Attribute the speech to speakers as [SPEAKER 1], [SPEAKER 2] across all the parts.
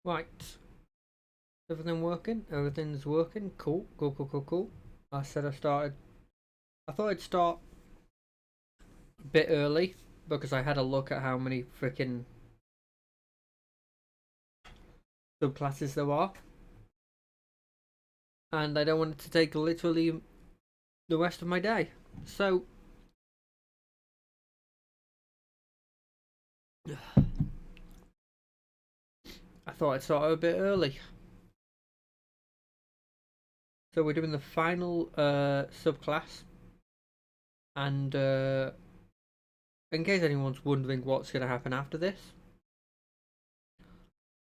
[SPEAKER 1] Right. Everything working? Everything's working. Cool. Cool, cool, cool, cool. I said I started. I thought I'd start a bit early because I had a look at how many freaking subclasses there are. And I don't want it to take literally the rest of my day. So. I thought I'd start a bit early. So we're doing the final subclass. And in case anyone's wondering what's going to happen after this,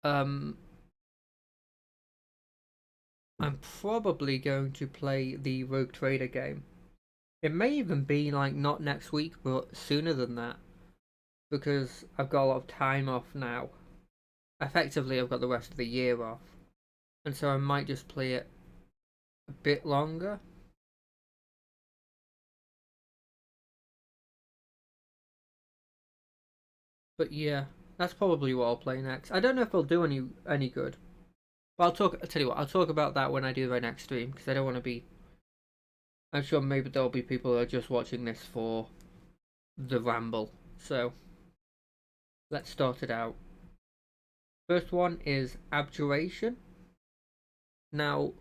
[SPEAKER 1] I'm probably going to play the Rogue Trader game. It may even be like not next week, but sooner than that, because I've got a lot of time off now. Effectively, I've got the rest of the year off, and so I might just play it a bit longer. But yeah, that's probably what I'll play next. I don't know if I'll do any good. But I'll tell you what, I'll talk about that when I do my next stream, because I don't want to be. I'm sure maybe there'll be people who are just watching this for the ramble. So let's start it out. First one is Abjuration. Now,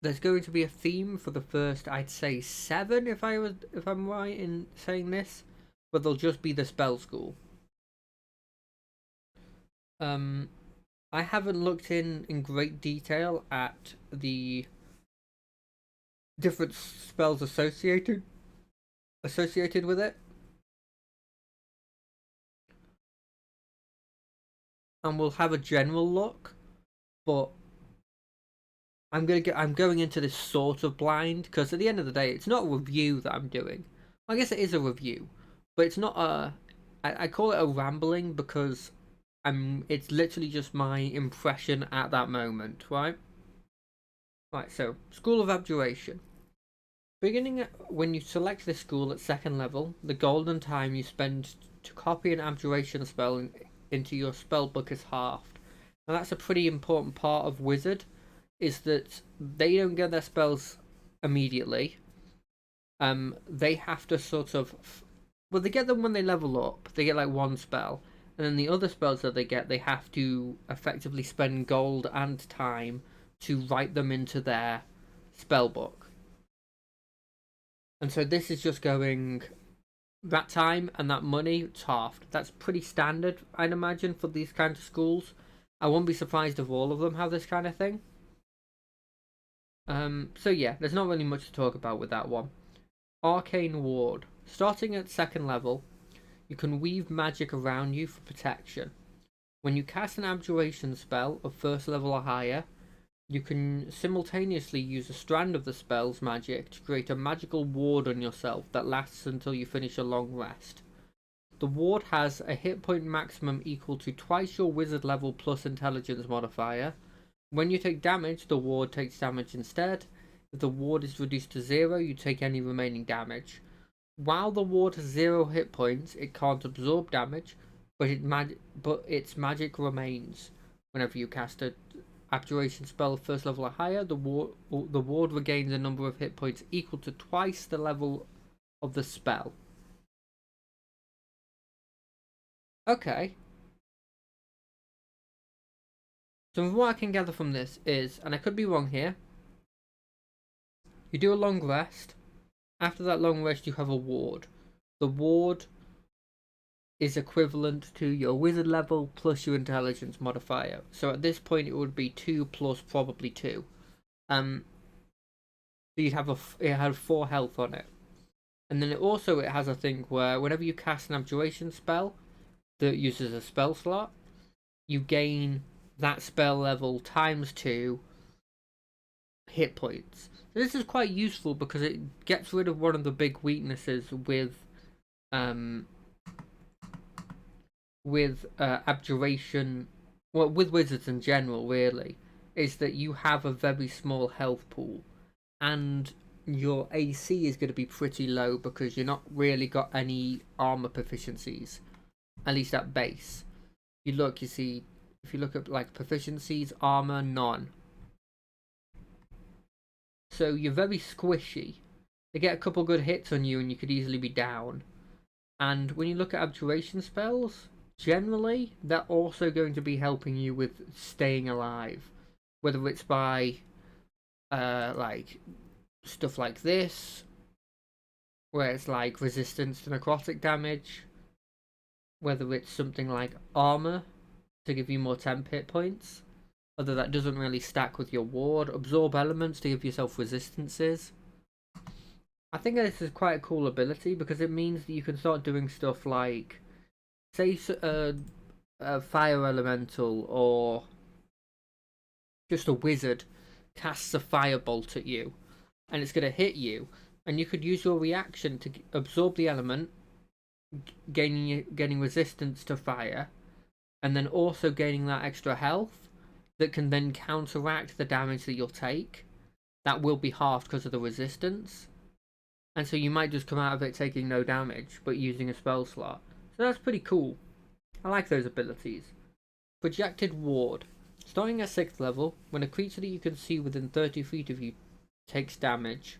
[SPEAKER 1] there's going to be a theme for the first, I'd say 7, if I'm right in saying this, but they'll just be the spell school. I haven't looked in great detail at the different spells associated with it. And we'll have a general look, but I'm going into this sort of blind, because at the end of the day, it's not a review that I'm doing. I guess it is a review, but it's not a. I call it a rambling because it's literally just my impression at that moment, right? Right. So, School of Abjuration. Beginning when you select this school at 2nd level, the golden time you spend to copy an abjuration spell into your spellbook is halved. Now that's a pretty important part of Wizard, is that they don't get their spells immediately. They have to sort of, well, they get them when they level up. They get like one spell, and then the other spells that they get, they have to effectively spend gold and time to write them into their spellbook. And so this is just going that time and that money, it's halved. That's pretty standard, I'd imagine, for these kinds of schools. I won't be surprised if all of them have this kind of thing. So yeah, there's not really much to talk about with that one. Arcane Ward. Starting at 2nd level, you can weave magic around you for protection. When you cast an abjuration spell of 1st level or higher, you can simultaneously use a strand of the spell's magic to create a magical ward on yourself that lasts until you finish a long rest. The ward has a hit point maximum equal to twice your wizard level plus intelligence modifier. When you take damage, the ward takes damage instead. If the ward is reduced to 0, you take any remaining damage. While the ward has 0 hit points, it can't absorb damage, but its magic remains. Whenever you cast a abjuration spell of 1st level or higher, the ward regains a number of hit points equal to twice the level of the spell. Okay. So what I can gather from this is, and I could be wrong here, you do a long rest. After that long rest, you have a ward. The ward is equivalent to your wizard level plus your intelligence modifier. So at this point, it would be 2 plus probably 2. So you'd have it had 4 health on it, and then it has a thing where whenever you cast an abjuration spell that uses a spell slot, you gain that spell level times 2 hit points. So this is quite useful because it gets rid of one of the big weaknesses with abjuration, well, with wizards in general, really, is that you have a very small health pool, and your AC is going to be pretty low because you're not really got any armor proficiencies, at least at base. You see If you look at like proficiencies, armor, none. So you're very squishy. They get a couple good hits on you and you could easily be down. And when you look at abjuration spells, generally they're also going to be helping you with staying alive. Whether it's by like stuff like this, where it's like resistance to necrotic damage, whether it's something like armor to give you more temp hit points, although that doesn't really stack with your ward, absorb elements to give yourself resistances. I think this is quite a cool ability because it means that you can start doing stuff like, say, a fire elemental or just a wizard casts a firebolt at you and it's going to hit you, and you could use your reaction to absorb the element, gaining resistance to fire, and then also gaining that extra health that can then counteract the damage that you'll take. That will be halved because of the resistance. And so you might just come out of it taking no damage, but using a spell slot. So that's pretty cool. I like those abilities. Projected Ward. Starting at 6th level, when a creature that you can see within 30 feet of you takes damage,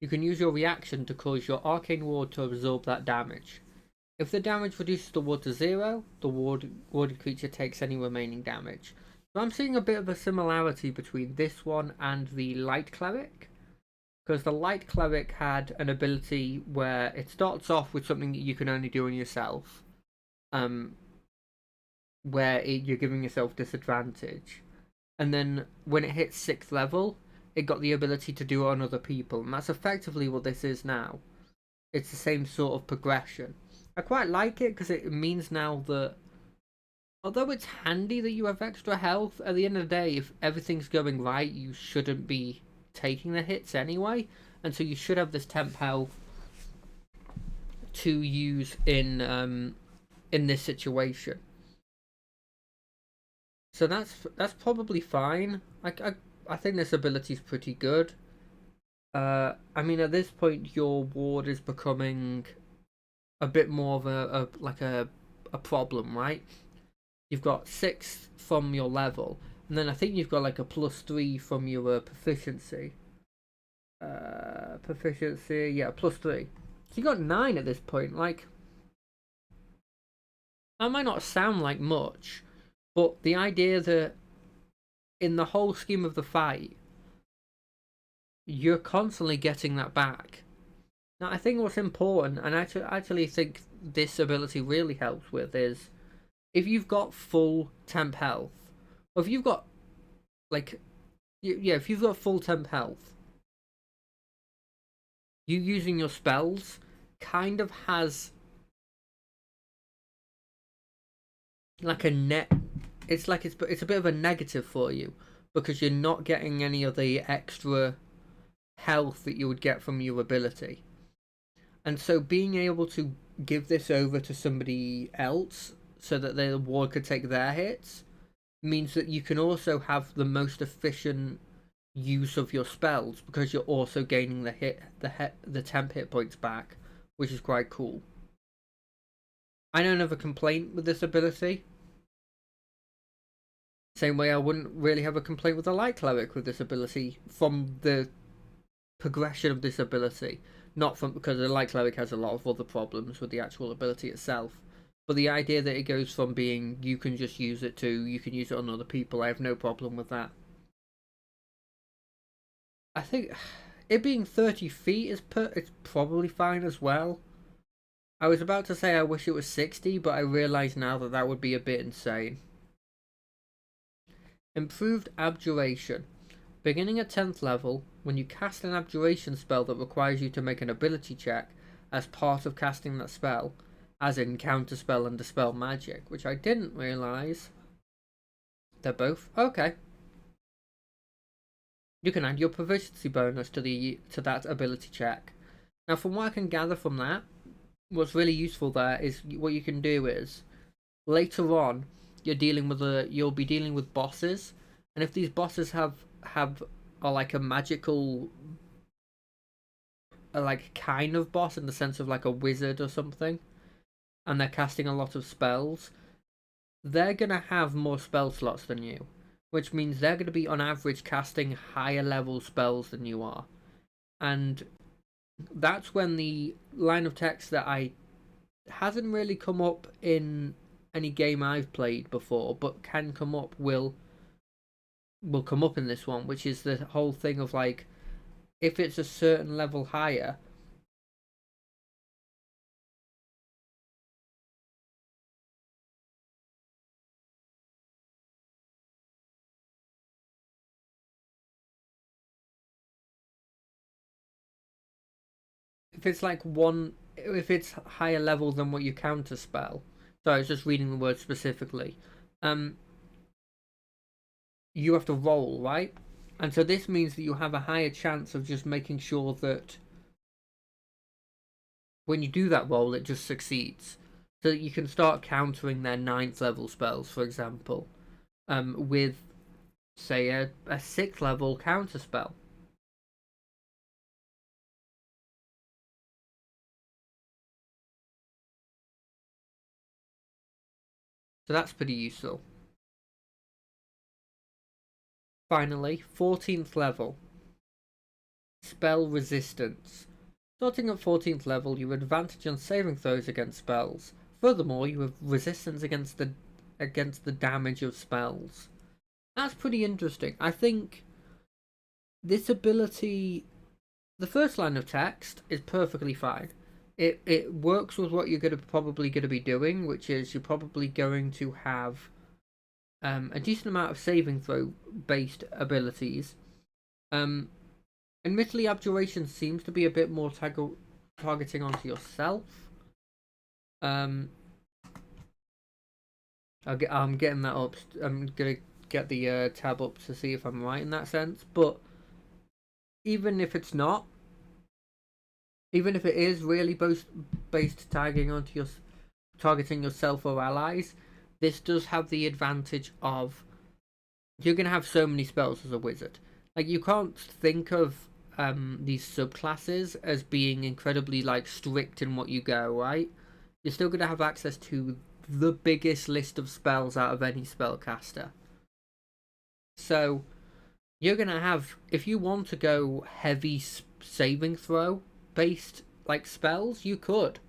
[SPEAKER 1] you can use your reaction to cause your arcane ward to absorb that damage. If the damage reduces the ward to 0, the warded creature takes any remaining damage. So I'm seeing a bit of a similarity between this one and the Light Cleric. Because the Light Cleric had an ability where it starts off with something that you can only do on yourself. You're giving yourself disadvantage. And then when it hits 6th level, it got the ability to do it on other people. And that's effectively what this is now. It's the same sort of progression. I quite like it because it means now that although it's handy that you have extra health, at the end of the day, if everything's going right, you shouldn't be taking the hits anyway, and so you should have this temp health to use in this situation. So that's probably fine. I think this ability is pretty good. I mean, at this point, your ward is becoming a bit more of a problem, right? You've got 6 from your level, and then I think you've got like a +3 from your proficiency. Proficiency, yeah, +3. So you got 9 at this point. Like, that might not sound like much, but the idea that in the whole scheme of the fight, you're constantly getting that back. Now, I think what's important, and I actually think this ability really helps with, is if you've got full temp health, or if you've got, like, if you've got full temp health, you using your spells kind of has like a net. It's like it's a bit of a negative for you because you're not getting any of the extra health that you would get from your ability. And so being able to give this over to somebody else so that their ward could take their hits means that you can also have the most efficient use of your spells because you're also gaining the temp hit points back, which is quite cool. I don't have a complaint with this ability. Same way I wouldn't really have a complaint with a Light Cleric with this ability from the progression of this ability. Not from because the Light Cleric has a lot of other problems with the actual ability itself. But the idea that it goes from being you can just use it to you can use it on other people, I have no problem with that. I think it being 30 feet it's probably fine as well. I was about to say I wish it was 60, but I realise now that that would be a bit insane. Improved Abjuration. Beginning at 10th level, when you cast an Abjuration spell that requires you to make an ability check as part of casting that spell, as in Counterspell and Dispel Magic, which I didn't realise. They're both? Okay. You can add your proficiency bonus to that ability check. Now, from what I can gather from that, what's really useful there is what you can do is later on you'll be dealing with bosses, and if these bosses are like a magical, like kind of boss in the sense of like a wizard or something, and they're casting a lot of spells, they're going to have more spell slots than you, which means they're going to be on average casting higher level spells than you are. And that's when the line of text that I hasn't really come up in any game I've played before, but can come up, will come up in this one, which is the whole thing of like, if it's a certain level higher, if it's higher level than what you counter spell. So I was just reading the word specifically. You have to roll, right? And so this means that you have a higher chance of just making sure that when you do that roll, it just succeeds. So that you can start countering their 9th level spells, for example, with, say, a 6th level counter spell. So that's pretty useful. Finally, 14th level. Spell resistance. Starting at 14th level, you have advantage on saving throws against spells. Furthermore, you have resistance against the damage of spells. That's pretty interesting. I think this ability, the first line of text, is perfectly fine. It works with what you're probably going to be doing, which is you're probably going to have a decent amount of saving throw based abilities. Admittedly, Abjuration seems to be a bit more targeting onto yourself. I'm getting that up. I'm gonna get the tab up to see if I'm right in that sense. But even if it's not, even if it is really based targeting yourself or allies, this does have the advantage of you're gonna have so many spells as a wizard. Like, you can't think of these subclasses as being incredibly like strict in what you go, right? You're still going to have access to the biggest list of spells out of any spellcaster. So you're going to have, if you want to go heavy saving throw based like spells, you could.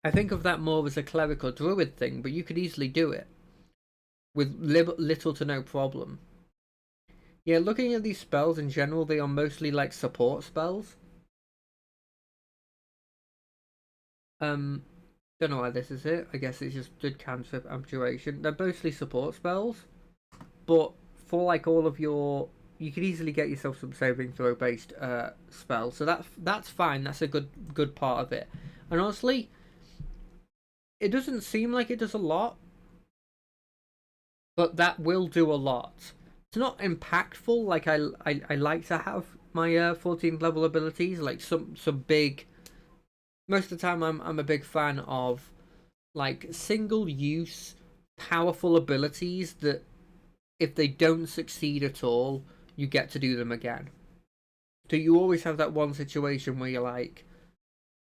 [SPEAKER 1] I think of that more as a cleric or druid thing, but you could easily do it with little to no problem. Yeah, looking at these spells in general, they are mostly like support spells. Don't know why this is it. I guess it's just did cantrip abjuration. They're mostly support spells, but for like all of your, you could easily get yourself some saving throw based spells. So that's fine. That's a good part of it. And honestly, it doesn't seem like it does a lot, but that will do a lot. It's not impactful like I like to have my 14th level abilities, like some big. Most of the time I'm a big fan of like single use powerful abilities that if they don't succeed at all, you get to do them again. So you always have that one situation where you're like,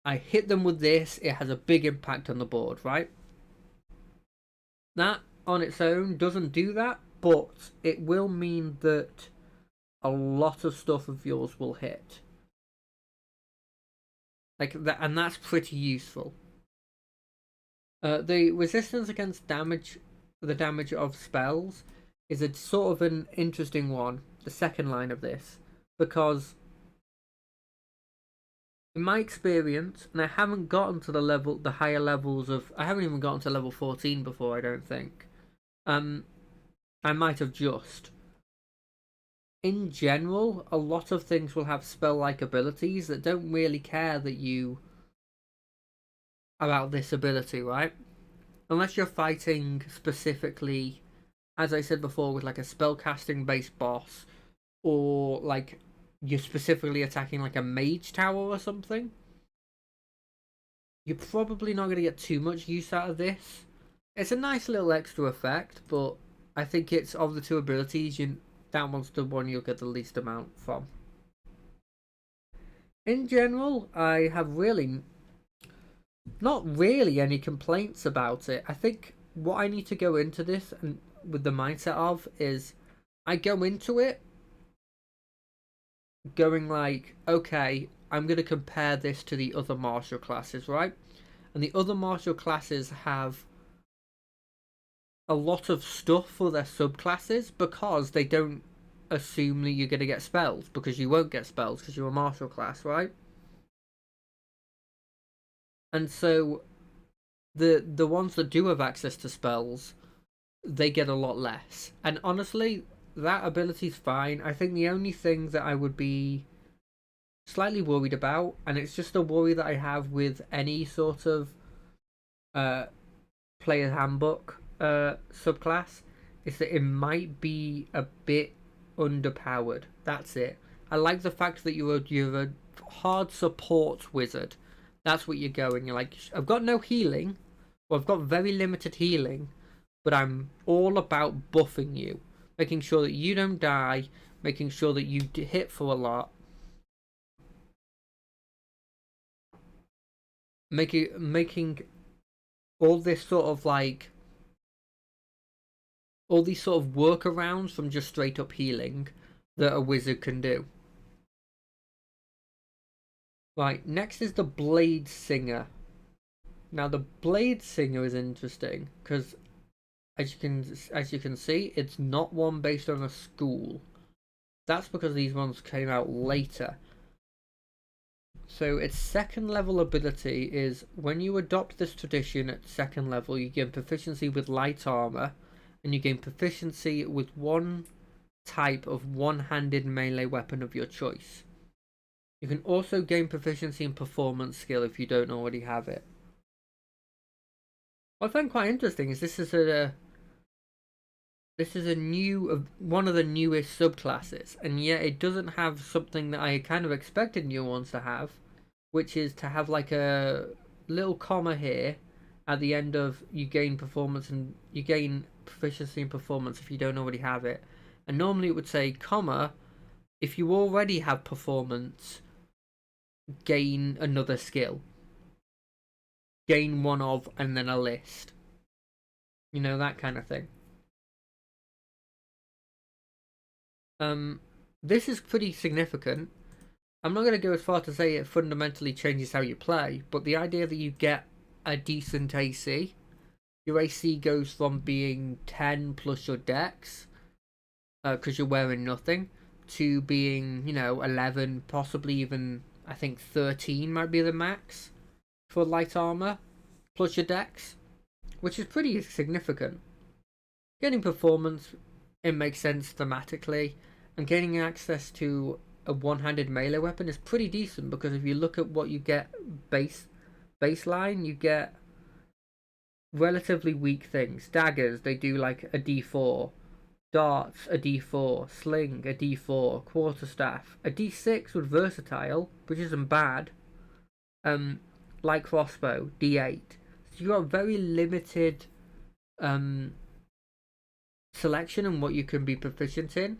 [SPEAKER 1] I hit them with this, it has a big impact on the board, right? That on its own doesn't do that, but it will mean that a lot of stuff of yours will hit. Like that, and that's pretty useful. The resistance against the damage of spells, is a sort of an interesting one. The second line of this, because in my experience, and I haven't gotten to the higher levels of. I haven't even gotten to level 14 before. I don't think. I might have just. In general, a lot of things will have spell-like abilities that don't really care that you about this ability, right? Unless you're fighting specifically, as I said before, with like a spellcasting based boss, or like you're specifically attacking like a mage tower or something, you're probably not going to get too much use out of this. It's a nice little extra effect, but I think it's of the two abilities, that one's the one you'll get the least amount from. In general, I have really not really any complaints about it. I think what I need to go into this and with the mindset of is I go into it going like, okay, I'm going to compare this to the other martial classes, right? And the other martial classes have a lot of stuff for their subclasses because they don't assume that you're going to get spells, because you won't get spells because you're a martial class, right? And so the ones that do have access to spells, they get a lot less. And honestly, that ability's fine. I think the only thing that I would be slightly worried about, and it's just a worry that I have with any sort of player handbook subclass, is that it might be a bit underpowered. That's it. I like the fact that you're a hard support wizard. That's what you're going. You're like, I've got no healing, or I've got very limited healing, but I'm all about buffing you, making sure that you don't die, making sure that you hit for a lot, making all this sort of like all these sort of workarounds from just straight up healing that a wizard can do. Right, next is the Bladesinger. Now the Bladesinger is interesting because as you can see, it's not one based on a school. That's because these ones came out later. So its second level ability is when you adopt this tradition at second level, you gain proficiency with light armor, and you gain proficiency with one type of one-handed melee weapon of your choice. You can also gain proficiency in performance skill if you don't already have it. What I find quite interesting is this is a new one of the newest subclasses, and yet it doesn't have something that I kind of expected new ones to have, which is to have like a little comma here at the end of you gain performance and you gain proficiency in performance if you don't already have it. And normally it would say comma if you already have performance, gain another skill, gain one of, and then a list, you know, that kind of thing. This is pretty significant. I'm not going to go as far to say it fundamentally changes how you play, but the idea that you get a decent AC, your AC goes from being 10 plus your dex, because you're wearing nothing, to being, you know, 11, possibly even, I think 13 might be the max for light armor, plus your dex, which is pretty significant. Getting performance, it makes sense thematically, and gaining access to a one-handed melee weapon is pretty decent, because if you look at what you get baseline, you get relatively weak things. Daggers, they do like a d4. Darts, a d4. Sling, a d4. Quarterstaff, a d6 with versatile, which isn't bad. Like crossbow, d8. So you got very limited selection in what you can be proficient in,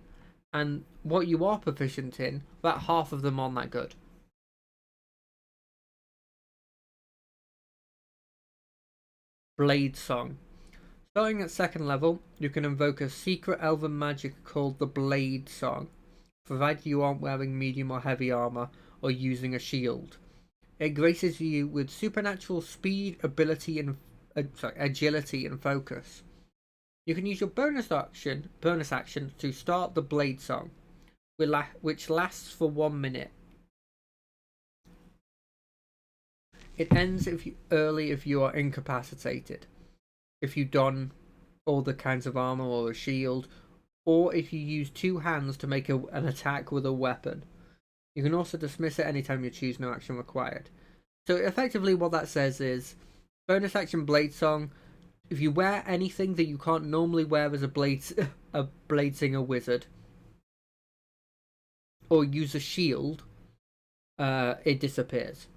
[SPEAKER 1] and what you are proficient in, about half of them aren't that good. Blade Song. Starting at second level, you can invoke a secret elven magic called the Blade Song, provided you aren't wearing medium or heavy armor or using a shield. It graces you with supernatural speed, ability, and agility and focus. You can use your bonus action to start the Blade Song, which lasts for 1 minute. It ends early if you are incapacitated, if you don all the kinds of armor or a shield, or if you use two hands to make an attack with a weapon. You can also dismiss it anytime you choose, no action required. So effectively what that says is, bonus action Blade Song, if you wear anything that you can't normally wear as a Bladesinger Wizard, or use a shield, it disappears.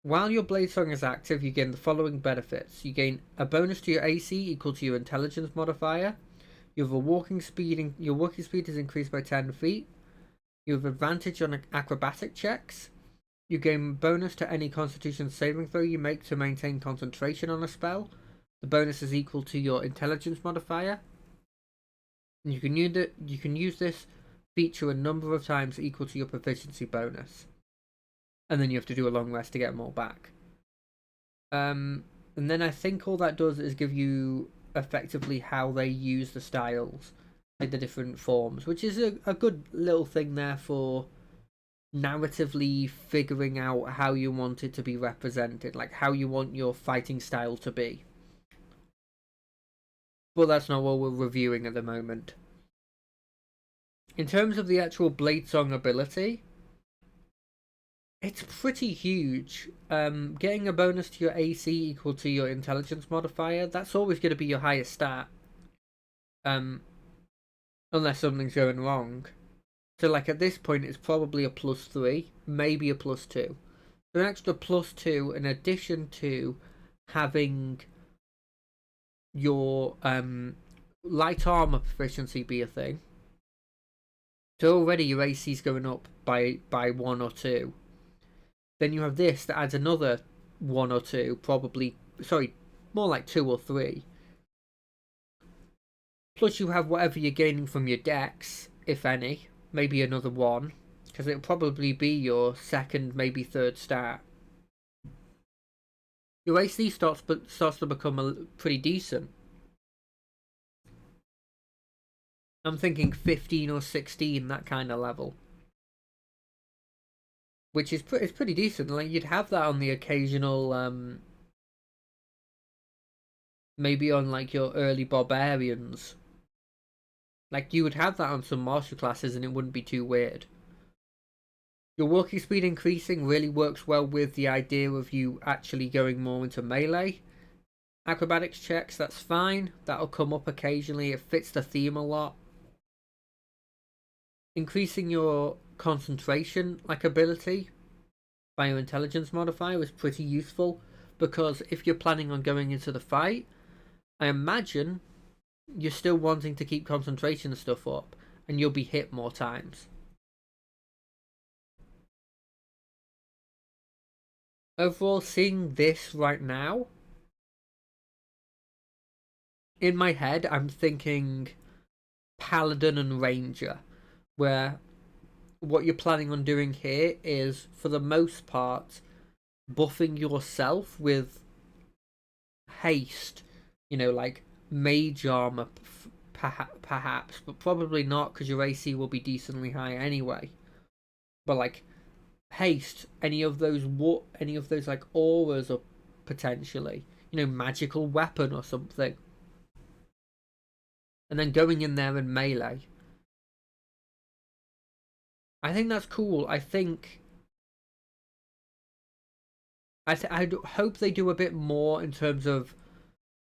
[SPEAKER 1] While your Blade Song is active, you gain the following benefits. You gain a bonus to your AC equal to your intelligence modifier. You have a walking speed, your walking speed is increased by 10 feet. You have advantage on acrobatic checks. You gain bonus to any Constitution saving throw you make to maintain concentration on a spell. The bonus is equal to your intelligence modifier. And you can use this feature a number of times equal to your proficiency bonus. And then you have to do a long rest to get them all back. And then I think all that does is give you effectively how they use the styles, like the different forms, which is a good little thing there for narratively figuring out how you want it to be represented, like how you want your fighting style to be. But that's not what we're reviewing at the moment. In terms of the actual Bladesong ability, it's pretty huge. Getting a bonus to your AC equal to your intelligence modifier, that's always going to be your highest stat. Unless something's going wrong. So like at this point it's probably a +3, maybe a +2. So an extra +2 in addition to having your light armor proficiency be a thing. So already your AC is going up by 1 or 2. Then you have this that adds another 1 or 2, probably, sorry, more like 2 or 3. Plus you have whatever you're gaining from your dex, if any, maybe another 1, because it'll probably be your second, maybe third stat. Your AC starts to become pretty decent. I'm thinking 15 or 16, that kind of level. Which is it's pretty decent. Like you'd have that on the occasional, maybe on like your early barbarians. Like you would have that on some martial classes, and it wouldn't be too weird. Your walking speed increasing really works well with the idea of you actually going more into melee. Acrobatics checks, that's fine. That'll come up occasionally. It fits the theme a lot. Increasing your concentration ability by your intelligence modifier is pretty useful, because if you're planning on going into the fight, I imagine you're still wanting to keep concentration stuff up, and you'll be hit more times. Overall, seeing this right now, in my head I'm thinking Paladin and Ranger, where what you're planning on doing here is, for the most part, buffing yourself with haste, like mage armor perhaps, but probably not, because your AC will be decently high anyway. But like haste, any of those like auras, or potentially magical weapon or something, and then going in there and melee. I think that's cool. I think I hope they do a bit more in terms of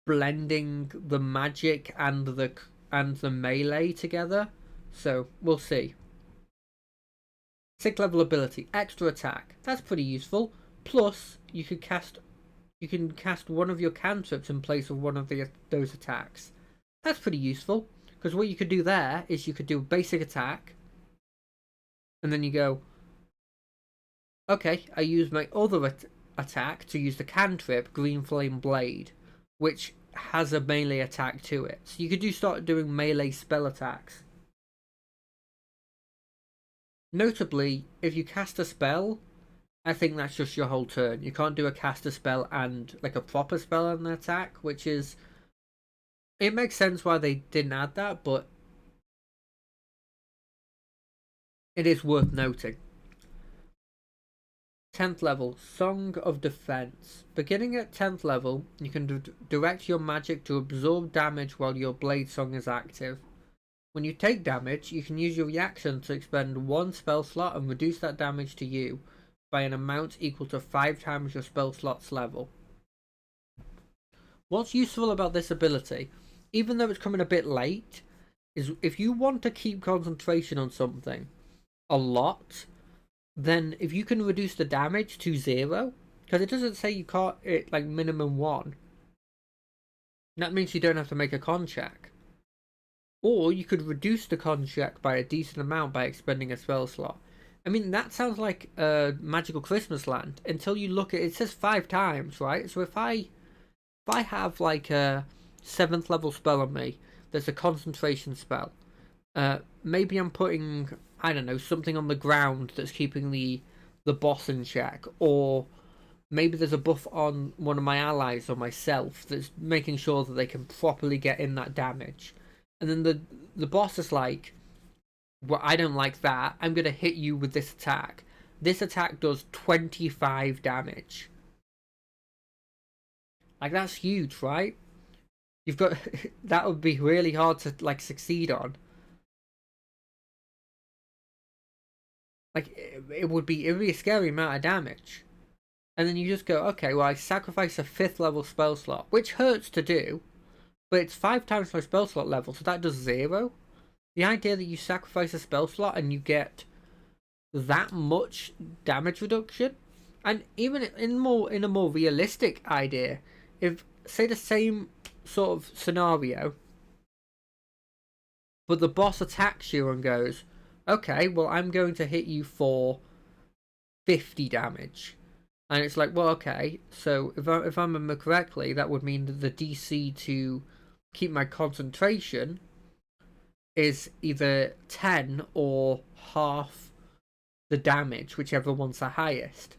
[SPEAKER 1] blending the magic and the melee together. So we'll see. 6th level ability, extra attack. That's pretty useful. Plus, you can cast one of your cantrips in place of one of those attacks. That's pretty useful, because what you could do there is you could do a basic attack, and then you go, okay, I use my other attack to use the cantrip Green Flame Blade, which has a melee attack to it. So you could start doing melee spell attacks. Notably, if you cast a spell, I think that's just your whole turn. You can't do a cast a spell and like a proper spell and an attack, which is... It makes sense why they didn't add that, but it is worth noting. 10th level, Song of Defense. Beginning at 10th level, you can direct your magic to absorb damage while your blade song is active. When you take damage, you can use your reaction to expend 1 spell slot and reduce that damage to you by an amount equal to 5 times your spell slot's level. What's useful about this ability, even though it's coming a bit late, is if you want to keep concentration on something a lot, then if you can reduce the damage to 0, because it doesn't say you can't, like minimum 1, that means you don't have to make a con check. Or you could reduce the con check by a decent amount by expending a spell slot. I mean, that sounds like a magical Christmas land until you look at it. It says 5 times, right? So if I have like a 7th level spell on me, there's a concentration spell. Maybe I'm putting, I don't know, something on the ground that's keeping the boss in check, or maybe there's a buff on one of my allies or myself that's making sure that they can properly get in that damage. And then the boss is like, well, I don't like that. I'm gonna hit you with this attack. This attack does 25 damage. Like, that's huge, right? You've got that would be really hard to like succeed on. Like, it would be a scary amount of damage. And then you just go, okay, well, I sacrifice a 5th level spell slot, which hurts to do, but it's 5 times my spell slot level, so that does 0. The idea that you sacrifice a spell slot and you get that much damage reduction, and even in a more realistic idea, if say the same sort of scenario, but the boss attacks you and goes, okay, well, I'm going to hit you for 50 damage. And it's like, well, okay, so if I remember correctly, that would mean that the DC to keep my concentration is either 10 or half the damage, whichever one's the highest.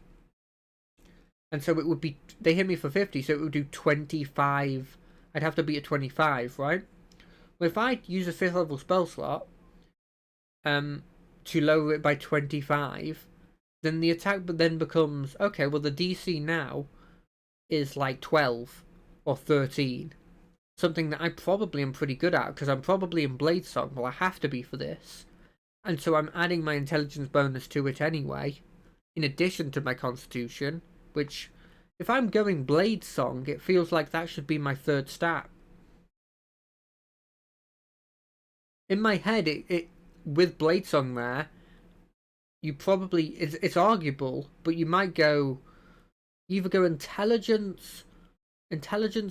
[SPEAKER 1] And so it would be, they hit me for 50, so it would do 25. I'd have to be at 25, right? Well, if I use a 5th level spell slot to lower it by 25, then the attack then becomes, okay, well, the DC now is like 12 or 13. Something that I probably am pretty good at, because I'm probably in Bladesong. Well, I have to be for this. And so I'm adding my intelligence bonus to it anyway, in addition to my constitution, which, if I'm going Bladesong, it feels like that should be my 3rd stat. In my head, it with Bladesong there, you probably, it's arguable, but you might go, either go intelligence,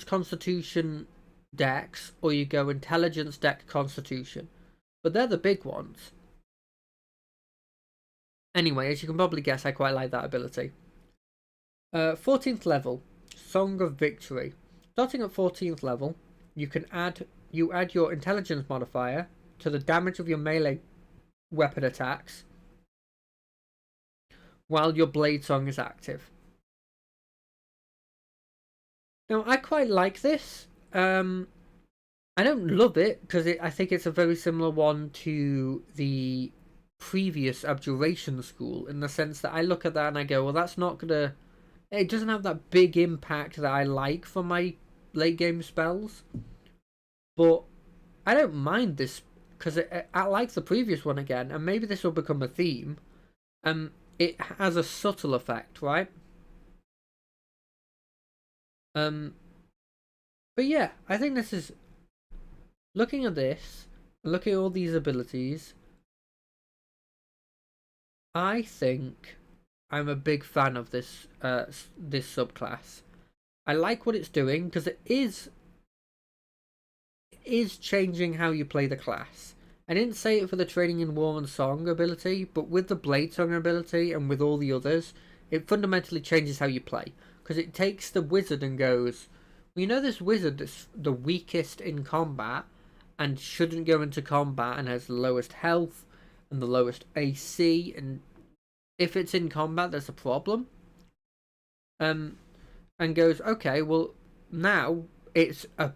[SPEAKER 1] constitution, dex, or you go intelligence, dex, constitution. But they're the big ones. Anyway, as you can probably guess, I quite like that ability. 14th level, Song of Victory. Starting at 14th level, you add your intelligence modifier to the damage of your melee weapon attacks while your Bladesong is active. Now, I quite like this. I don't love it, because I think it's a very similar one to the previous Abjuration school, in the sense that I look at that and I go, well, that's not gonna... It doesn't have that big impact that I like for my late game spells. But I don't mind this, because I like the previous one again, and maybe this will become a theme. It has a subtle effect, right? But yeah, I think this is... Looking at this, looking at all these abilities, I think I'm a big fan of this this subclass. I like what it's doing, because it is changing how you play the class. I didn't say it for the Training in War and Song ability, but with the Bladesong ability and with all the others, it fundamentally changes how you play. Because it takes the wizard and goes, well, you know, this wizard that's the weakest in combat and shouldn't go into combat and has the lowest health and the lowest AC, and if it's in combat, there's a problem. And goes, okay, well, now it's a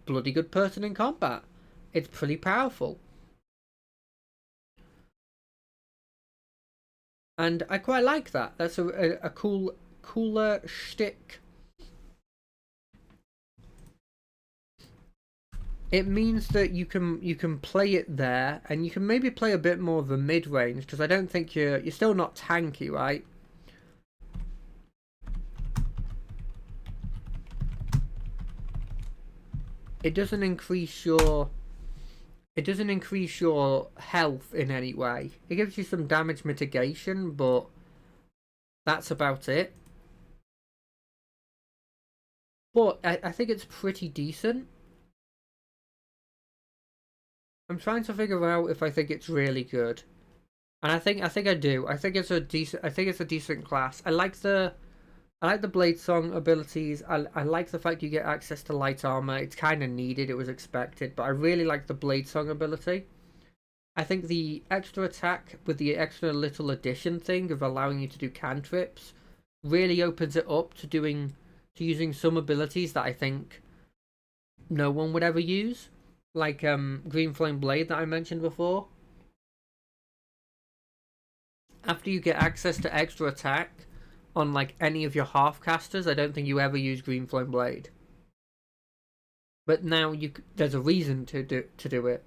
[SPEAKER 1] bloody good person in combat. It's pretty powerful. And I quite like that. That's a cooler shtick. It means that you can play it there, and you can maybe play a bit more of the mid range, because I don't think you're still not tanky, right? It doesn't increase your health in any way. It gives you some damage mitigation, but that's about it. But I think it's pretty decent. I'm trying to figure out if I think it's really good. And I do. I think it's a decent class. I like the Blade Song abilities. I like the fact you get access to light armor. It's kind of needed. It was expected, but I really like the Blade Song ability. I think the extra attack with the extra little addition thing of allowing you to do cantrips really opens it up to using some abilities that I think no one would ever use, like Green Flame Blade that I mentioned before. After you get access to extra attack on like any of your half casters, I don't think you ever use Green Flame Blade. But now there's a reason to do it.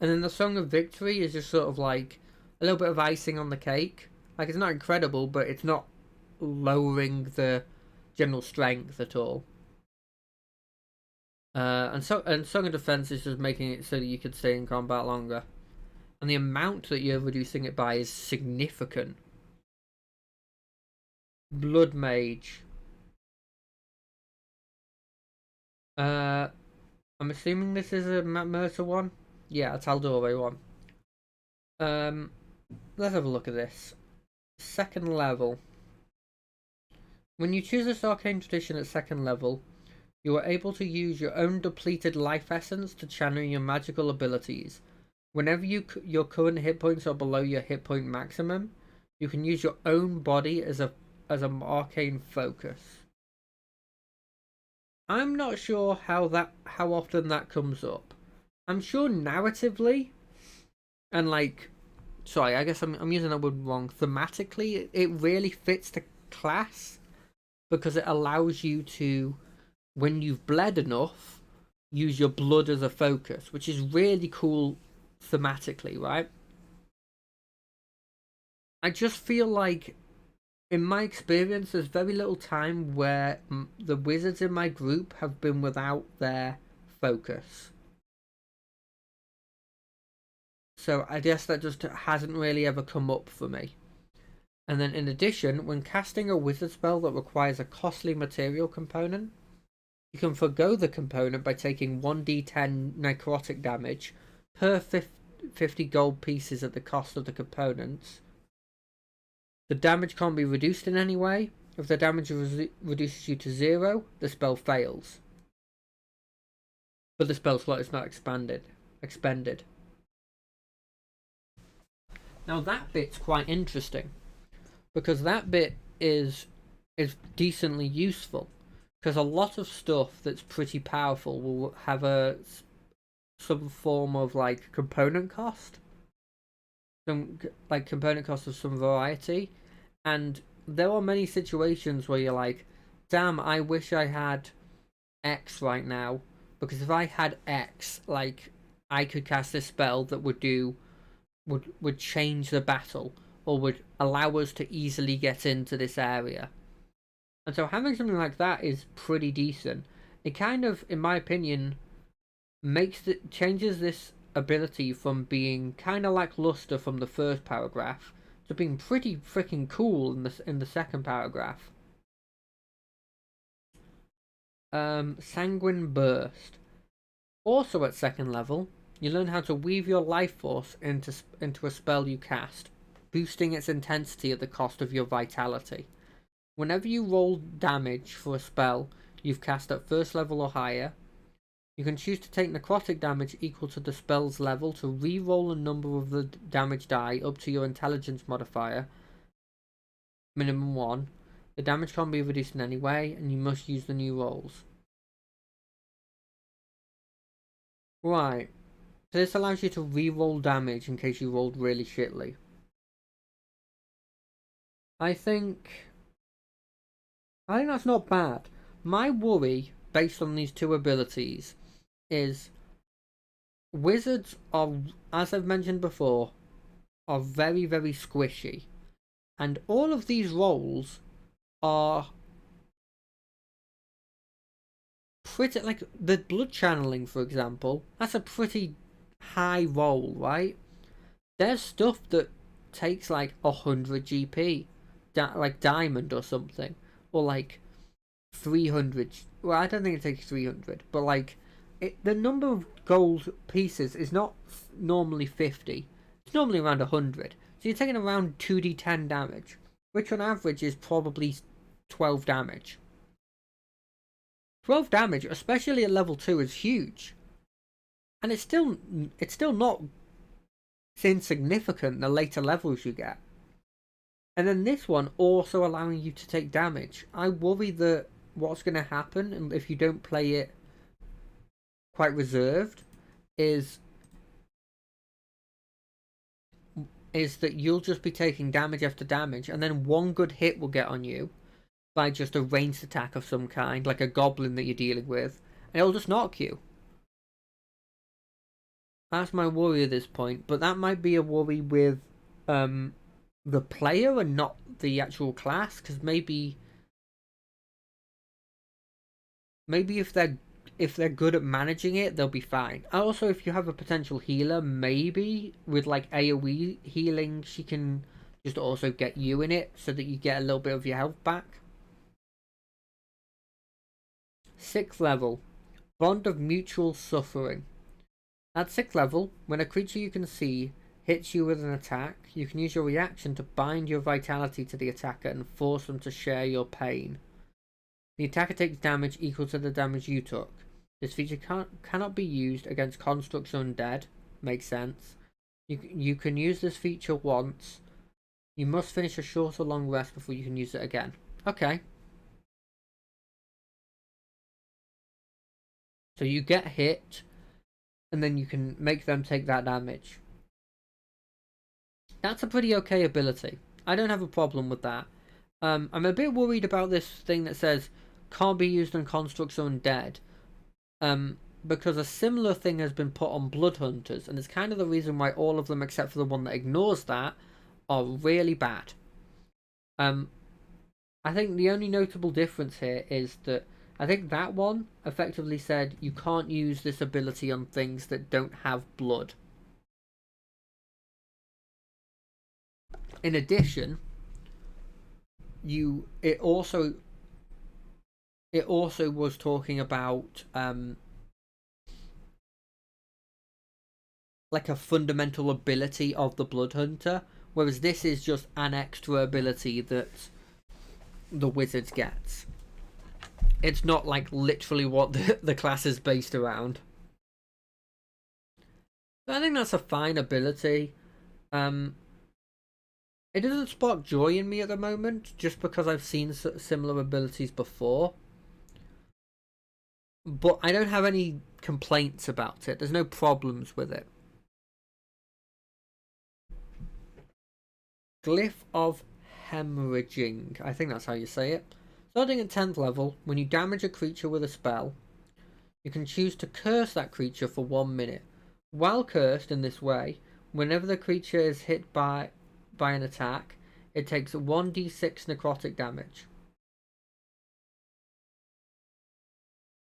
[SPEAKER 1] And then the Song of Victory is just sort of like a little bit of icing on the cake. Like, it's not incredible, but it's not lowering the general strength at all. And Song of Defense is just making it so that you can stay in combat longer. And the amount that you're reducing it by is significant. Blood Mage. I'm assuming this is a Matt Mercer one. Yeah, a Tal'Dorei one. Let's have a look at this. Second level. When you choose this arcane tradition at second level, you are able to use your own depleted life essence to channel your magical abilities. Whenever your current hit points are below your hit point maximum, you can use your own body as an arcane focus. I'm not sure how often that comes up. I'm sure narratively, and like, sorry, I guess I'm using that word wrong. Thematically, it really fits the class because it allows you to, when you've bled enough, use your blood as a focus, which is really cool thematically, right? I just feel like, in my experience, there's very little time where the wizards in my group have been without their focus. So I guess that just hasn't really ever come up for me. And then in addition, when casting a wizard spell that requires a costly material component, you can forgo the component by taking 1d10 necrotic damage per 50 gold pieces at the cost of the components. The damage can't be reduced in any way. If the damage reduces you to 0, the spell fails. But the spell slot is not expended. Now that bit's quite interesting, because that bit is decently useful, because a lot of stuff that's pretty powerful will have some form of like component cost, some like component cost of some variety, and there are many situations where you're like, damn, I wish I had X right now, because if I had X, like, I could cast this spell that would change the battle, or would allow us to easily get into this area. And so having something like that is pretty decent. It kind of, in my opinion, changes this ability from being kind of lackluster from the first paragraph to being pretty freaking cool in the second paragraph. Sanguine Burst. Also at second level, you learn how to weave your life force into a spell you cast, boosting its intensity at the cost of your vitality. Whenever you roll damage for a spell you've cast at first level or higher, you can choose to take necrotic damage equal to the spell's level to re-roll a number of the damage die up to your intelligence modifier, minimum 1. The damage can't be reduced in any way, and you must use the new rolls. Right. So this allows you to re-roll damage in case you rolled really shittily. I think that's not bad. My worry, based on these two abilities, is wizards are, as I've mentioned before, are very, very squishy. And all of these rolls are pretty, like the blood channeling, for example, that's a pretty high roll, right? There's stuff that takes like 100 GP, like diamond or something, or like 300. Well, I don't think it takes 300, but like the number of gold pieces is not normally 50. It's normally around 100. So you're taking around 2d10 damage, which on average is probably 12 damage. 12 damage, especially at level 2, is huge. And it's still not insignificant the later levels you get. And then this one also allowing you to take damage. I worry that what's going to happen if you don't play it quite reserved is that you'll just be taking damage after damage, and then one good hit will get on you by just a ranged attack of some kind, like a goblin that you're dealing with, and it'll just knock you. That's my worry at this point, but that might be a worry with the player and not the actual class, because maybe if they're good at managing it, they'll be fine. Also, if you have a potential healer, maybe with like AoE healing, she can just also get you in it so that you get a little bit of your health back. 6th level, Bond of Mutual Suffering. At 6th level, when a creature you can see hits you with an attack, you can use your reaction to bind your vitality to the attacker and force them to share your pain. The attacker takes damage equal to the damage you took. This feature cannot be used against constructs undead. Makes sense. You can use this feature once. You must finish a short or long rest before you can use it again. Okay. So you get hit, and then you can make them take that damage. That's a pretty okay ability. I don't have a problem with that. I'm a bit worried about this thing that says can't be used on constructs undead. Because a similar thing has been put on Blood Hunters, and it's kind of the reason why all of them, except for the one that ignores that, are really bad. I think the only notable difference here is that I think that one effectively said you can't use this ability on things that don't have blood. In addition, it also was talking about like a fundamental ability of the Blood Hunter, whereas this is just an extra ability that the wizard gets. It's not like literally what the class is based around. So I think that's a fine ability. It doesn't spark joy in me at the moment, just because I've seen similar abilities before. But I don't have any complaints about it. There's no problems with it. Glyph of Hemorrhaging. I think that's how you say it. Starting at 10th level, when you damage a creature with a spell, you can choose to curse that creature for 1 minute. While cursed in this way, whenever the creature is hit by an attack, it takes 1d6 necrotic damage.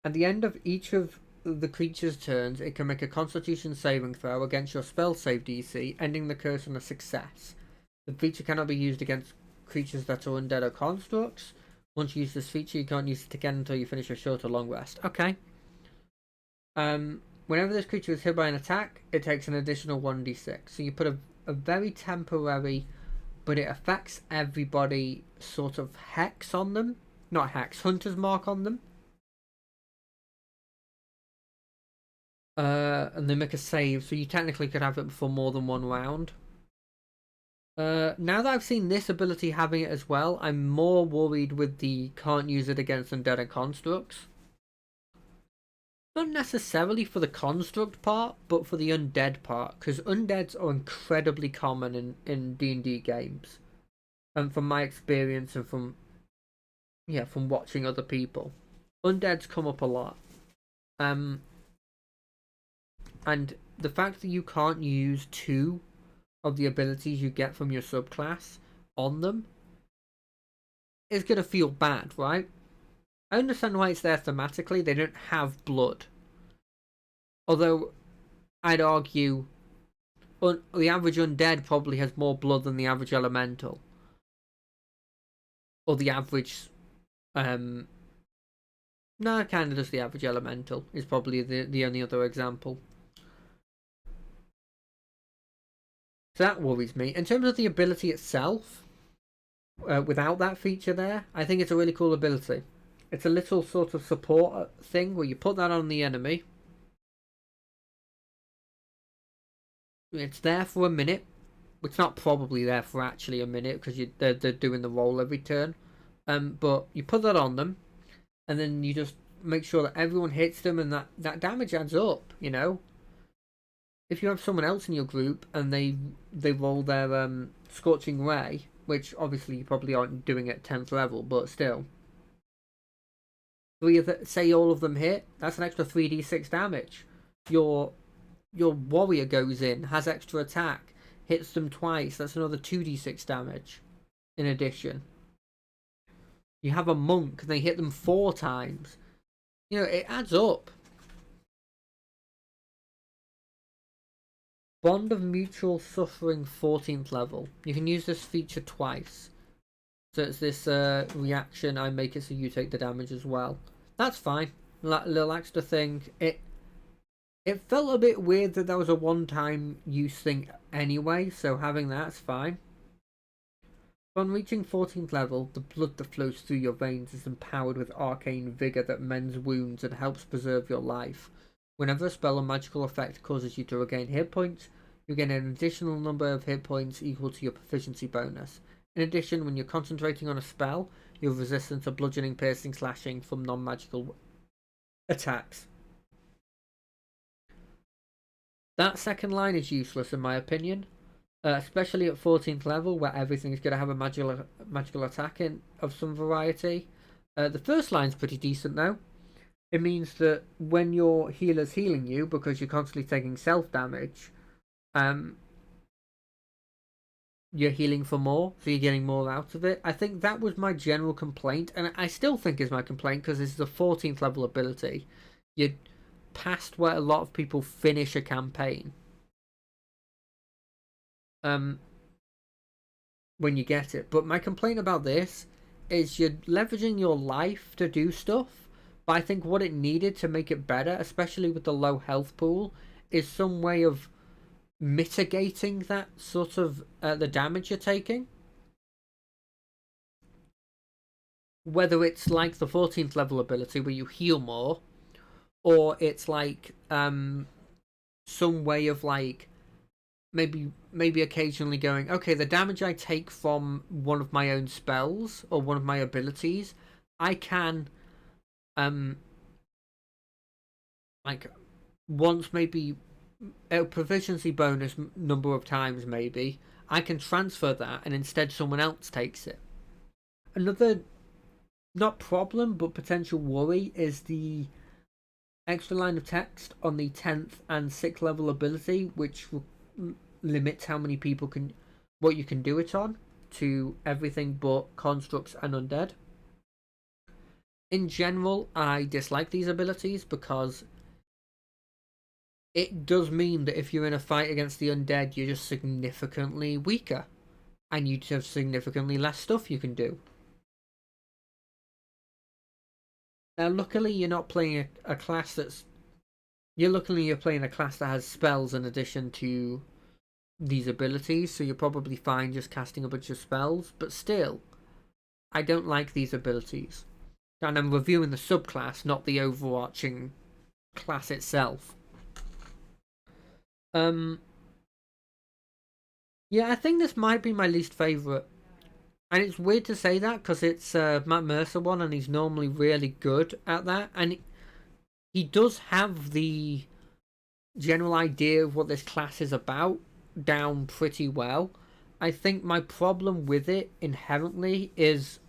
[SPEAKER 1] At the end of each of the creature's turns, it can make a Constitution saving throw against your spell save DC, ending the curse on a success. The feature cannot be used against creatures that are undead or constructs. Once you use this feature, you can't use it again until you finish a short or long rest. Okay. Whenever this creature is hit by an attack, it takes an additional 1d6. So you put a very temporary, but it affects everybody, sort of hex on them. Not hex, hunter's mark on them. And they make a save, so you technically could have it for more than one round. Now that I've seen this ability having it as well, I'm more worried with the can't use it against undead and constructs. Not necessarily for the construct part, but for the undead part, because undeads are incredibly common in D&D games. And from my experience and from watching other people, undeads come up a lot. And the fact that you can't use 2 of the abilities you get from your subclass on them is going to feel bad, right? I understand why it's there thematically. They don't have blood. Although, I'd argue the average undead probably has more blood than the average elemental. Or the average... no, kind of just the average elemental is probably the only other example. So that worries me. In terms of the ability itself, without that feature there, I think it's a really cool ability. It's a little sort of support thing where you put that on the enemy. It's there for a minute. It's not probably there for actually a minute because they're doing the roll every turn. But you put that on them, and then you just make sure that everyone hits them, and that damage adds up. You know, if you have someone else in your group and they roll their Scorching Ray, which obviously you probably aren't doing at 10th level, but still, say all of them hit, that's an extra 3d6 damage. Your warrior goes in, has extra attack, hits them twice, that's another 2d6 damage in addition. You have a monk, and they hit them 4 times. You know, it adds up. Bond of Mutual Suffering 14th level. You can use this feature twice. So it's this reaction, I make it so you take the damage as well. That's fine. Little extra thing. It felt a bit weird that was a one-time use thing anyway, so having that's fine. On reaching 14th level, the blood that flows through your veins is empowered with arcane vigor that mends wounds and helps preserve your life. Whenever a spell or magical effect causes you to regain hit points, you gain an additional number of hit points equal to your proficiency bonus. In addition, when you're concentrating on a spell, you have resistance to bludgeoning, piercing, slashing from non-magical attacks. That second line is useless in my opinion, especially at 14th level where everything's going to have a magical attack of some variety. The first line's pretty decent though. It means that when your healer's healing you, because you're constantly taking self damage, you're healing for more, so you're getting more out of it. I think that was my general complaint, and I still think is my complaint because this is a 14th level ability. You're past where a lot of people finish a campaign. When you get it. But my complaint about this is you're leveraging your life to do stuff, but I think what it needed to make it better, especially with the low health pool, is some way of mitigating that sort of the damage you're taking. Whether it's like the 14th level ability where you heal more, or it's like some way of like maybe occasionally going, okay, the damage I take from one of my own spells or one of my abilities, I can like once maybe a proficiency bonus number of times maybe I can transfer that and instead someone else takes it. Another not problem but potential worry is the extra line of text on the 10th and 6th level ability, which limits how many people can what you can do it on to everything but constructs and undead. In general, I dislike these abilities because it does mean that if you're in a fight against the undead, you're just significantly weaker and you have significantly less stuff you can do. Now, luckily, you're not playing a class that's. You're playing a class that has spells in addition to these abilities, so you're probably fine just casting a bunch of spells. But still, I don't like these abilities. And I'm reviewing the subclass, not the overarching class itself. Yeah, I think this might be my least favourite. And it's weird to say that because it's Matt Mercer one, and he's normally really good at that. And he does have the general idea of what this class is about down pretty well. I think my problem with it inherently is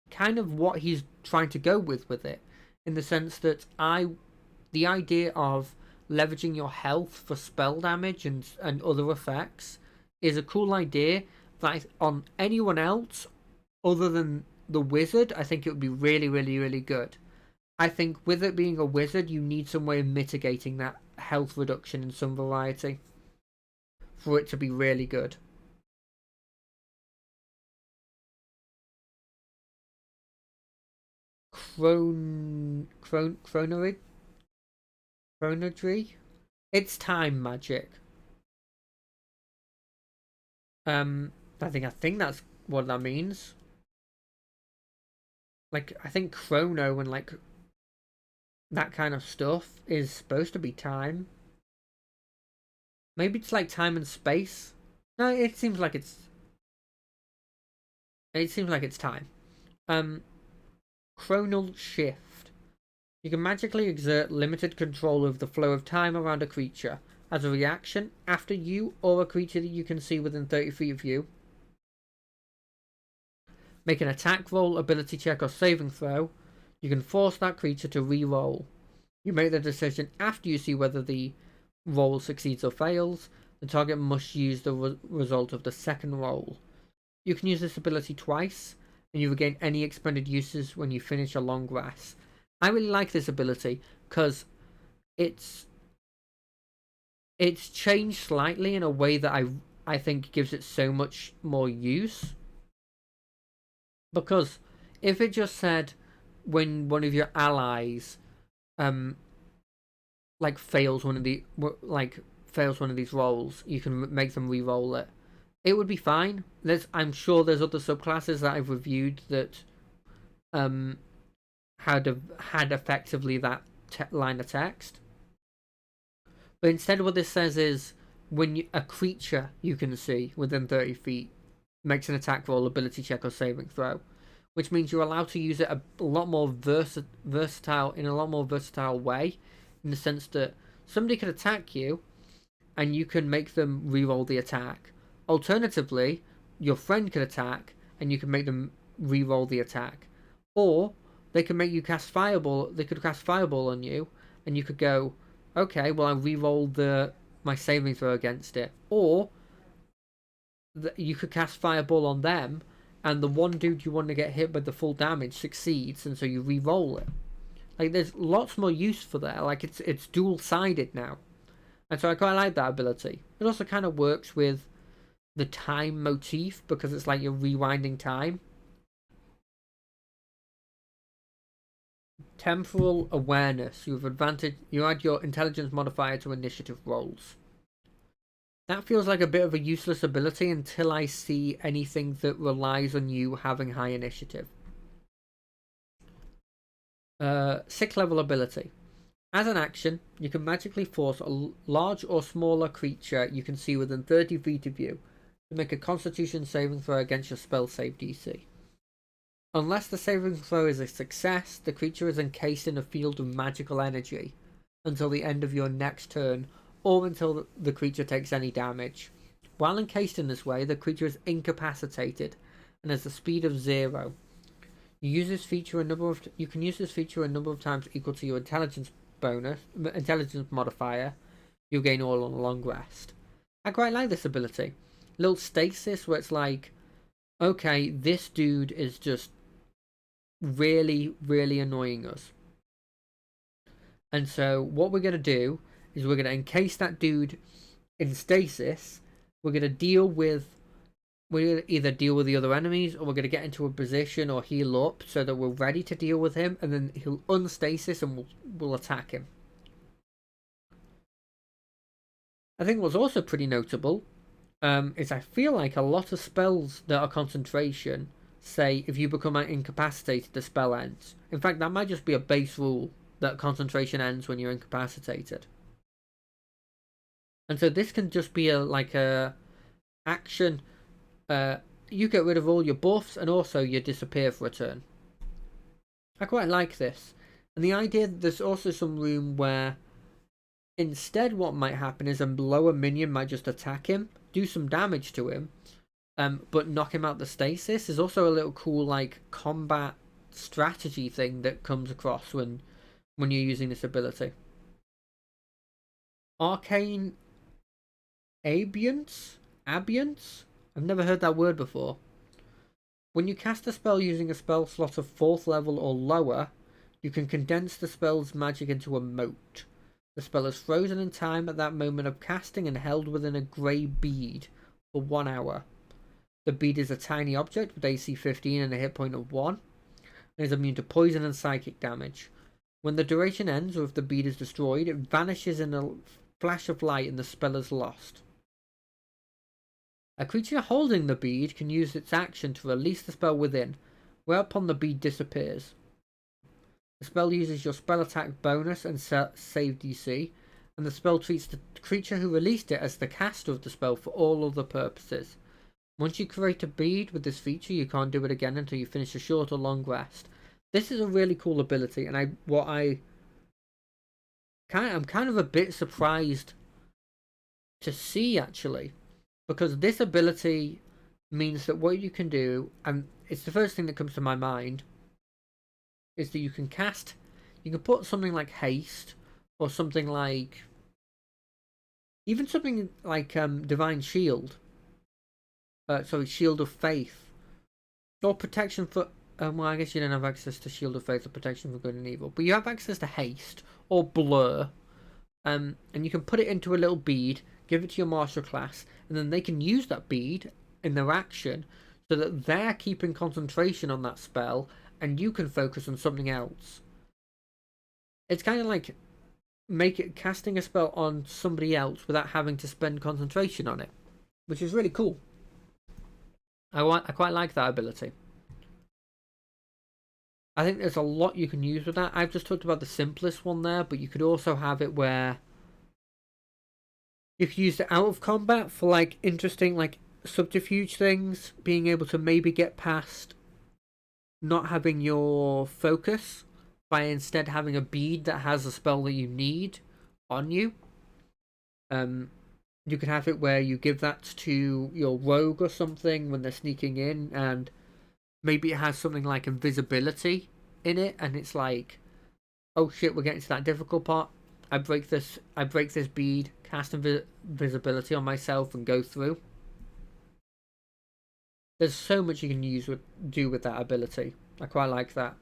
[SPEAKER 1] kind of what he's trying to go with it, in the sense that the idea of leveraging your health for spell damage and other effects is a cool idea that on anyone else other than the wizard, I think it would be really, really, really good. I think with it being a wizard, you need some way of mitigating that health reduction in some variety for it to be really good. Chronodry? It's time magic. I think that's what that means. Like, I think chrono and like that kind of stuff is supposed to be time. Maybe it's like time and space. No, it seems like it's time. Um, Chronal shift. You can magically exert limited control of the flow of time around a creature. As a reaction, after you or a creature that you can see within 30 feet of you make an attack roll, ability check, or saving throw, you can force that creature to re-roll. You make the decision after you see whether the roll succeeds or fails. The target must use the result of the second roll. You can use this ability twice, and you regain any expended uses when you finish a long rest. I really like this ability because it's changed slightly in a way that I think gives it so much more use. Because if it just said when one of your allies like fails one of these rolls, you can make them re-roll it. It would be fine. I'm sure there's other subclasses that I've reviewed that had effectively that line of text. But instead, what this says is when a creature you can see within 30 feet makes an attack roll, ability check, or saving throw, which means you're allowed to use it a lot more versatile way, in the sense that somebody could attack you, and you can make them re-roll the attack. Alternatively, your friend could attack, and you can make them re-roll the attack, or they can make you cast fireball. They could cast fireball on you, and you could go, okay, well I re-rolled my saving throw against it, or you could cast fireball on them, and the one dude you want to get hit with the full damage succeeds, and so you re-roll it. Like, there's lots more use for that. Like, it's dual-sided now, and so I quite like that ability. It also kind of works with the time motif because it's like you're rewinding time. Temporal awareness. You add your intelligence modifier to initiative rolls. That feels like a bit of a useless ability until I see anything that relies on you having high initiative. 6th level ability. As an action, you can magically force a large or smaller creature you can see within 30 feet of you to make a Constitution saving throw against your spell save DC. Unless the saving throw is a success, the creature is encased in a field of magical energy until the end of your next turn, or until the creature takes any damage. While encased in this way, the creature is incapacitated and has a speed of 0. You can use this feature a number of times equal to your intelligence modifier. You'll gain all on a long rest. I quite like this ability. Little stasis where it's like, okay, this dude is just really, really annoying us. And so what we're going to do is we're going to encase that dude in stasis. We're going to either deal with the other enemies, or we're going to get into a position or heal up so that we're ready to deal with him, and then he'll unstasis and we'll attack him. I think what's also pretty notable is I feel like a lot of spells that are concentration say if you become incapacitated, the spell ends. In fact, that might just be a base rule that concentration ends when you're incapacitated. And so this can just be a action. You get rid of all your buffs and also you disappear for a turn. I quite like this. And the idea that there's also some room where instead what might happen is a lower minion might just attack him, do some damage to him, but knock him out the stasis is also a little cool like combat strategy thing that comes across when you're using this ability. Arcane Abience? I've never heard that word before. When you cast a spell using a spell slot of 4th level or lower, you can condense the spell's magic into a mote. The spell is frozen in time at that moment of casting and held within a grey bead for 1 hour. The bead is a tiny object with AC 15 and a hit point of 1, and is immune to poison and psychic damage. When the duration ends, or if the bead is destroyed, it vanishes in a flash of light and the spell is lost. A creature holding the bead can use its action to release the spell within, whereupon the bead disappears. The spell uses your spell attack bonus and save DC, and the spell treats the creature who released it as the caster of the spell for all other purposes. Once you create a bead with this feature, you can't do it again until you finish a short or long rest. This is a really cool ability, and I'm kind of a bit surprised to see, actually, because this ability means that what you can do, and it's the first thing that comes to my mind, is that you can put something like haste, or something like, even something like divine shield, shield of faith, or protection for, well, I guess you don't have access to shield of faith or protection for good and evil, but you have access to haste or blur, and you can put it into a little bead, give it to your martial class, and then they can use that bead in their action so that they're keeping concentration on that spell and you can focus on something else. It's kind of like casting a spell on somebody else without having to spend concentration on it, which is really cool. I quite like that ability. I think there's a lot you can use with that. I've just talked about the simplest one there, but you could also have it where you could use it out of combat for like interesting like subterfuge things, being able to maybe get past not having your focus by instead having a bead that has a spell that you need on you. You could have it where you give that to your rogue or something when they're sneaking in, and maybe it has something like invisibility in it, and it's like, oh shit, we're getting to that difficult part. I break this bead, cast invisibility on myself, and go through. There's so much you can do with that ability. I quite like that.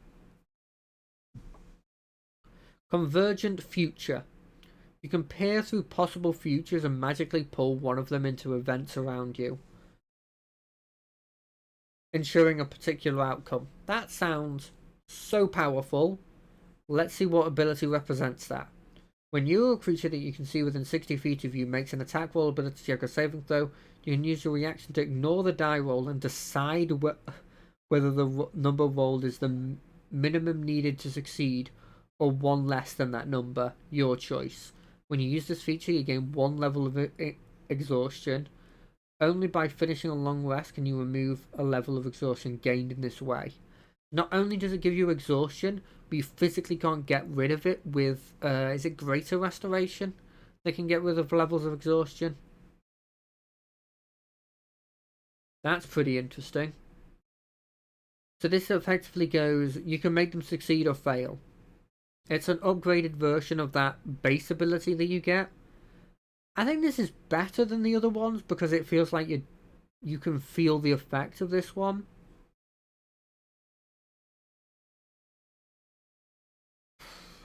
[SPEAKER 1] Convergent Future. You can peer through possible futures and magically pull one of them into events around you, ensuring a particular outcome. That sounds so powerful. Let's see what ability represents that. When you or a creature that you can see within 60 feet of you makes an attack roll, ability check, or saving throw, you can use your reaction to ignore the die roll and decide whether the number rolled is the minimum needed to succeed or one less than that number. Your choice. When you use this feature, you gain 1 level of exhaustion. Only by finishing a long rest can you remove a level of exhaustion gained in this way. Not only does it give you exhaustion, but you physically can't get rid of it with, is it Greater Restoration? They can get rid of levels of exhaustion. That's pretty interesting. So this effectively goes, you can make them succeed or fail. It's an upgraded version of that base ability that you get. I think this is better than the other ones because it feels like you can feel the effect of this one.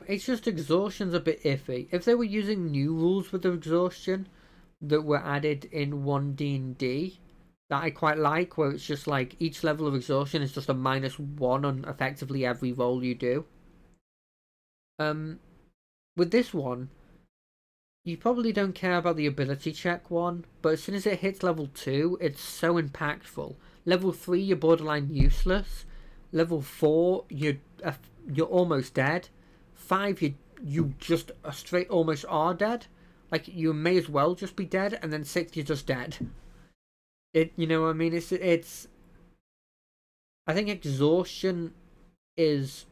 [SPEAKER 1] It's just exhaustion's a bit iffy. If they were using new rules with the exhaustion that were added in 1D&D, that I quite like, where it's just like each level of exhaustion is just a -1 on effectively every roll you do. With this one, you probably don't care about the ability check one, but as soon as it hits level 2, it's so impactful. Level 3, you're borderline useless. Level 4, you're almost dead. 5, you just straight almost are dead. Like, you may as well just be dead, and then 6, you're just dead. You know what I mean? It's. I think exhaustion is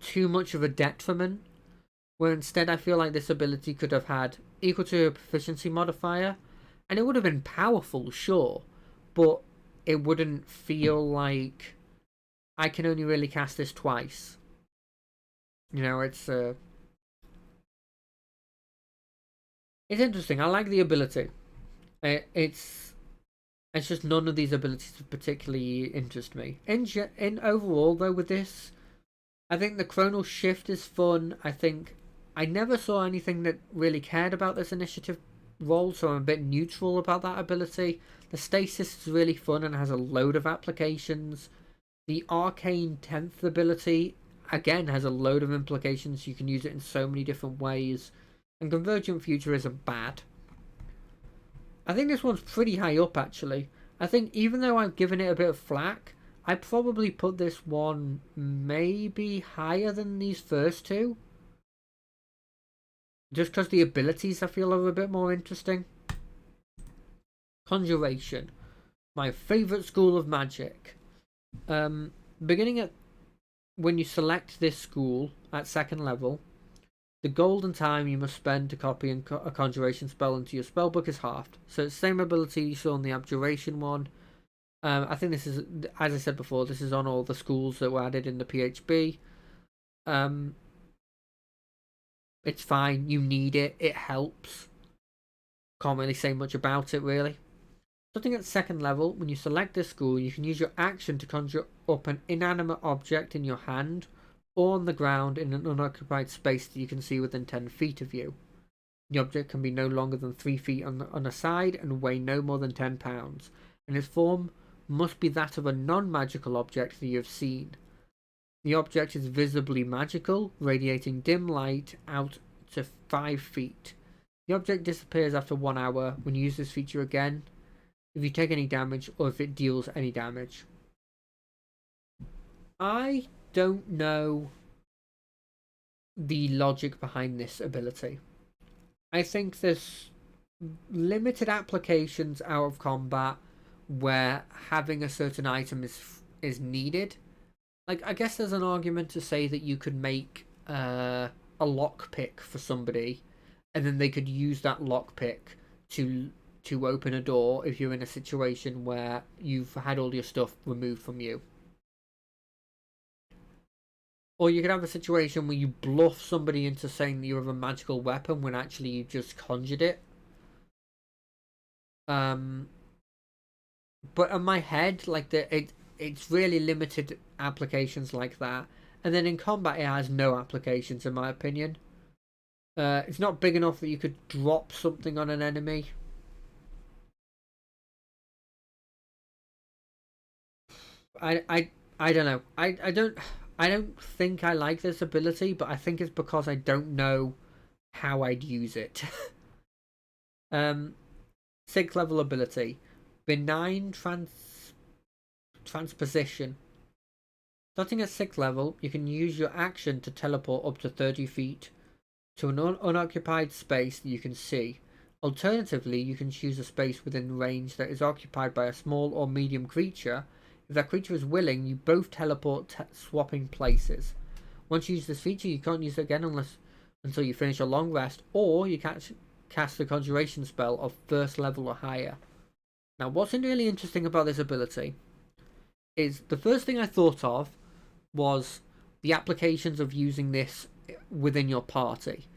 [SPEAKER 1] too much of a detriment, where instead I feel like this ability could have had equal to a proficiency modifier, and it would have been powerful, sure, but it wouldn't feel like I can only really cast this twice. You know, it's interesting. I like the ability. It's just none of these abilities particularly interest me. In overall, though, with this, I think the Chrono Shift is fun. I think I never saw anything that really cared about this initiative roll, so I'm a bit neutral about that ability. The Stasis is really fun and has a load of applications. The Arcane 10th ability, again, has a load of implications. You can use it in so many different ways. And Convergent Future isn't bad. I think this one's pretty high up, actually. I think even though I've given it a bit of flack, I probably put this one maybe higher than these first two. Just because the abilities I feel are a bit more interesting. Conjuration. My favourite school of magic. Beginning at when you select this school at second level, the golden time you must spend to copy a conjuration spell into your spellbook is halved. So it's the same ability you saw in the Abjuration one. I think this is, as I said before, this is on all the schools that were added in the PHB. It's fine. You need it. It helps. Can't really say much about it, really. Starting at second level, when you select this school, you can use your action to conjure up an inanimate object in your hand or on the ground in an unoccupied space that you can see within 10 feet of you. The object can be no longer than 3 feet on a side and weigh no more than 10 pounds, and its form must be that of a non-magical object that you have seen. The object is visibly magical, radiating dim light out to 5 feet. The object disappears after 1 hour when you use this feature again, if you take any damage or if it deals any damage. I don't know the logic behind this ability. I think there's limited applications out of combat where having a certain item is needed. Like, I guess there's an argument to say that you could make a lockpick for somebody, and then they could use that lockpick to open a door if you're in a situation where you've had all your stuff removed from you. Or you could have a situation where you bluff somebody into saying that you have a magical weapon when actually you just conjured it. But in my head, like it's really limited applications like that. And then in combat, it has no applications, in my opinion. It's not big enough that you could drop something on an enemy. I don't know. I don't think I like this ability, but I think it's because I don't know how I'd use it. 6th level ability. Benign Transposition. Starting at 6th level, you can use your action to teleport up to 30 feet to an unoccupied space that you can see. Alternatively, you can choose a space within range that is occupied by a small or medium creature. If that creature is willing, you both teleport, swapping places. Once you use this feature, you can't use it again until you finish a long rest, or you cast the conjuration spell of 1st level or higher. Now, what's really interesting about this ability is the first thing I thought of was the applications of using this within your party.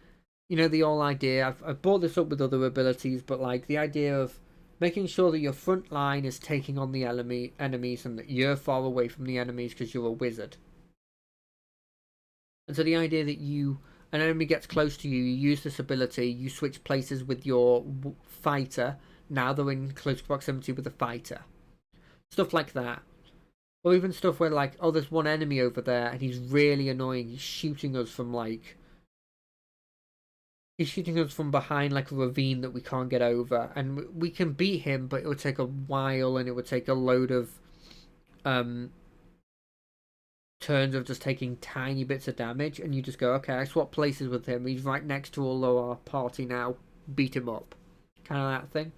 [SPEAKER 1] You know, the whole idea, I've brought this up with other abilities, but like the idea of making sure that your front line is taking on the enemies and that you're far away from the enemies because you're a wizard. And so the idea that an enemy gets close to you, you use this ability, you switch places with your fighter, now they're in close proximity with the fighter. Stuff like that. Or even stuff where like, oh, there's one enemy over there and he's really annoying, he's shooting us from behind like a ravine that we can't get over, and we can beat him, but it would take a while and it would take a load of turns of just taking tiny bits of damage, and you just go, okay, I swap places with him, he's right next to all of our party now, beat him up, kind of that thing.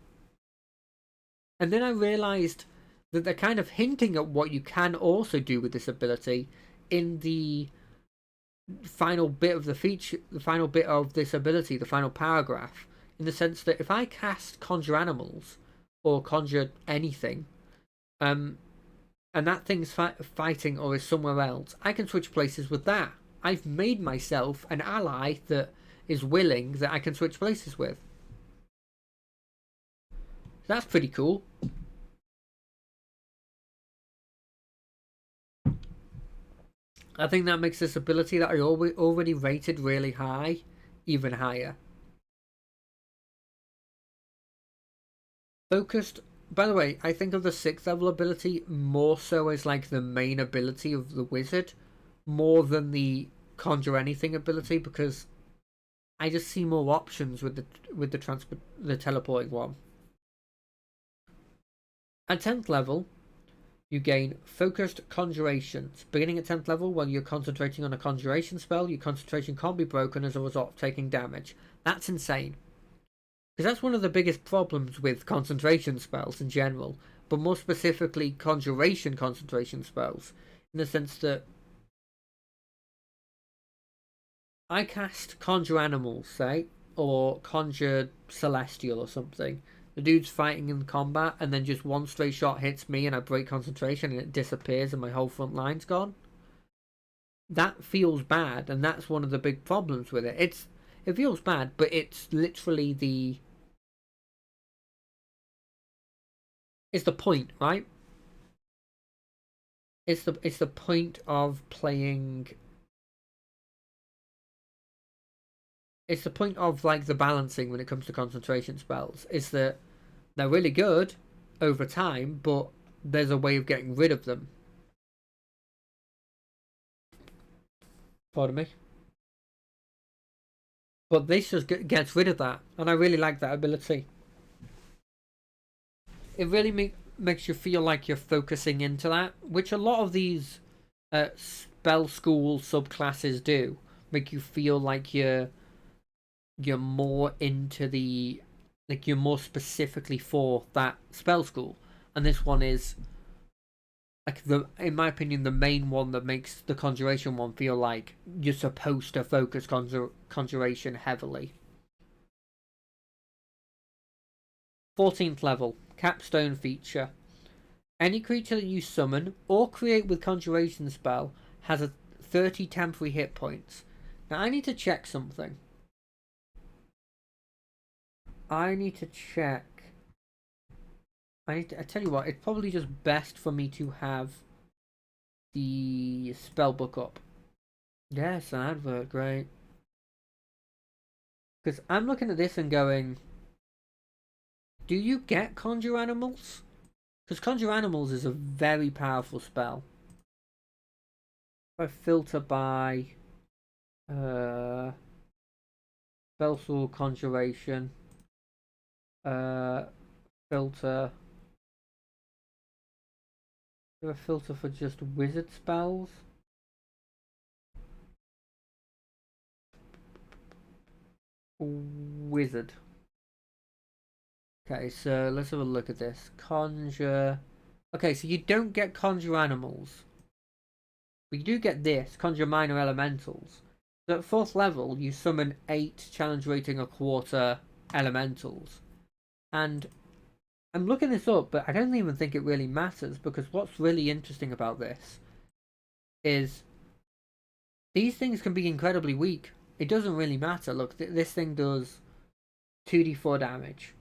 [SPEAKER 1] And then I realised that they're kind of hinting at what you can also do with this ability in the final bit of the feature, the final bit of this ability, the final paragraph, in the sense that if I cast Conjure Animals or Conjure anything, and that thing's fighting or is somewhere else, I can switch places with that. I've made myself an ally that is willing that I can switch places with. That's pretty cool. I think that makes this ability that I already rated really high even higher. Focused. By the way, I think of the 6th level ability more so as like the main ability of the wizard, more than the conjure anything ability, because I just see more options with the teleporting one. At 10th level, you gain Focused Conjurations. Beginning at 10th level, while you're concentrating on a conjuration spell, your concentration can't be broken as a result of taking damage. That's insane. Because that's one of the biggest problems with concentration spells in general, but more specifically conjuration concentration spells, in the sense that I cast Conjure Animals, say, or Conjure Celestial or something. The dude's fighting in combat, and then just one straight shot hits me, and I break concentration, and it disappears, and my whole front line's gone. That feels bad, and that's one of the big problems with it. It feels bad, but it's literally it's the point, right? It's the point of playing. It's the point of like the balancing when it comes to concentration spells. Is that they're really good over time, but there's a way of getting rid of them. Pardon me. But this just gets rid of that, and I really like that ability. It really makes you feel like you're focusing into that, which a lot of these spell school subclasses do. Make you feel like you're more into the, like you're more specifically for that spell school, and this one is like in my opinion, the main one that makes the conjuration one feel like you're supposed to focus conjuration heavily. 14th level, capstone feature. Any creature that you summon or create with conjuration spell has a 30 temporary hit points. Now I need to check something. I tell you what, it's probably just best for me to have the spell book up. Yes, an advert, great. Because I'm looking at this and going, do you get Conjure Animals? Because Conjure Animals is a very powerful spell. If I filter by Spellsword Conjuration, filter. Do a filter for just wizard spells? Wizard. Okay, so let's have a look at this. Conjure. Okay, so you don't get Conjure Animals. But you do get this, Conjure Minor Elementals. So at 4th level, you summon 8 challenge rating a quarter elementals. And I'm looking this up, but I don't even think it really matters, because what's really interesting about this is these things can be incredibly weak. It doesn't really matter. Look, this thing does 2d4 damage.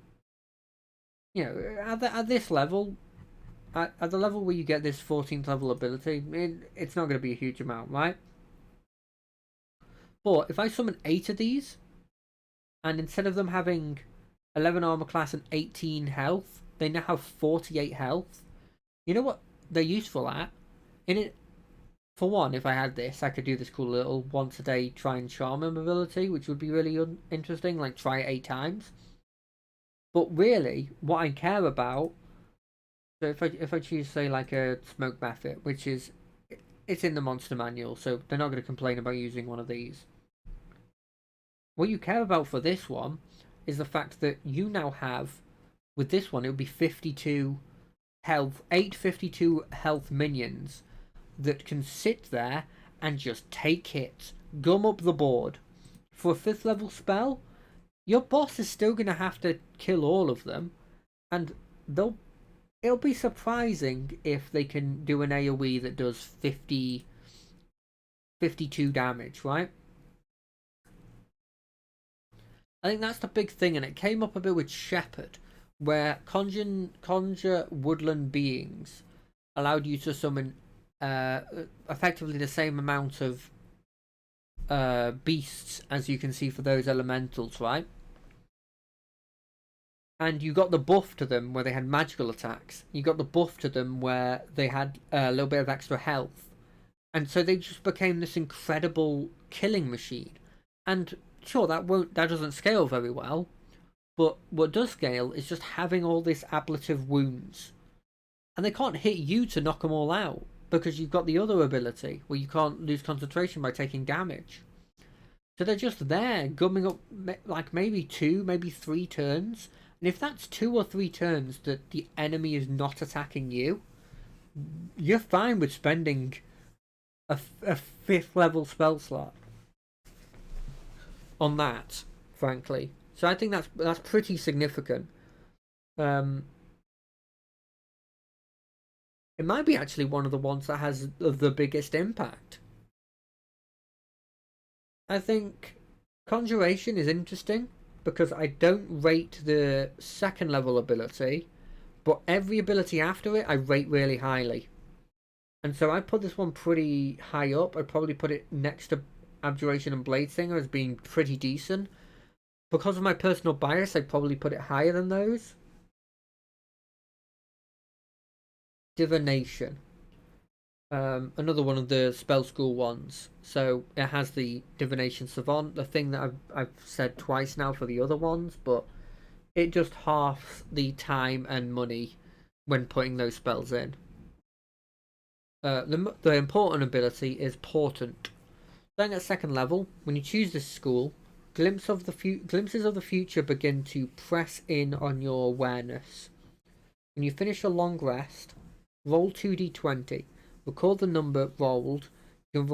[SPEAKER 1] You know, at this level, at the level where you get this 14th level ability, it's not going to be a huge amount, right? But if I summon 8 of these, and instead of them having 11 armor class and 18 health, they now have 48 health. You know what they're useful at? For one, if I had this, I could do this cool little once a day try and charm him ability, which would be really interesting, like try it 8 times. But really, what I care about, so if I choose, say, like a smoke method, which is, it's in the monster manual, so they're not going to complain about using one of these. What you care about for this one is the fact that you now have, with this one, it would be 52 health, 852 health minions that can sit there and just take hits, gum up the board. For a 5th level spell, your boss is still going to have to kill all of them, and it'll be surprising if they can do an AoE that does 52 damage, right? I think that's the big thing, and it came up a bit with Shepherd, where conjure woodland beings allowed you to summon effectively the same amount of beasts as you can see for those elementals, right? And you got the buff to them where they had magical attacks. You got the buff to them where they had a little bit of extra health. And so they just became this incredible killing machine. And sure, that doesn't scale very well, but what does scale is just having all this ablative wounds. and they can't hit you to knock them all out because you've got the other ability where you can't lose concentration by taking damage. So they're just there, gumming up like maybe 2, maybe 3 turns. And if that's 2 or 3 turns that the enemy is not attacking you, you're fine with spending a 5th level spell slot on that, frankly. So I think that's pretty significant. It might be actually one of the ones that has the biggest impact. I think Conjuration is interesting because I don't rate the 2nd level ability, but every ability after it I rate really highly. And so I put this one pretty high up. I'd probably put it next to Abjuration and Bladesinger as being pretty decent. Because of my personal bias, I'd probably put it higher than those. Divination. Another one of the spell school ones. So it has the Divination Savant, the thing that I've said twice now for the other ones, but it just halves the time and money when putting those spells in. The important ability is Portent. Then at 2nd level, when you choose this school, glimpses of the future begin to press in on your awareness. When you finish a long rest, roll 2d20. Record the number rolled. You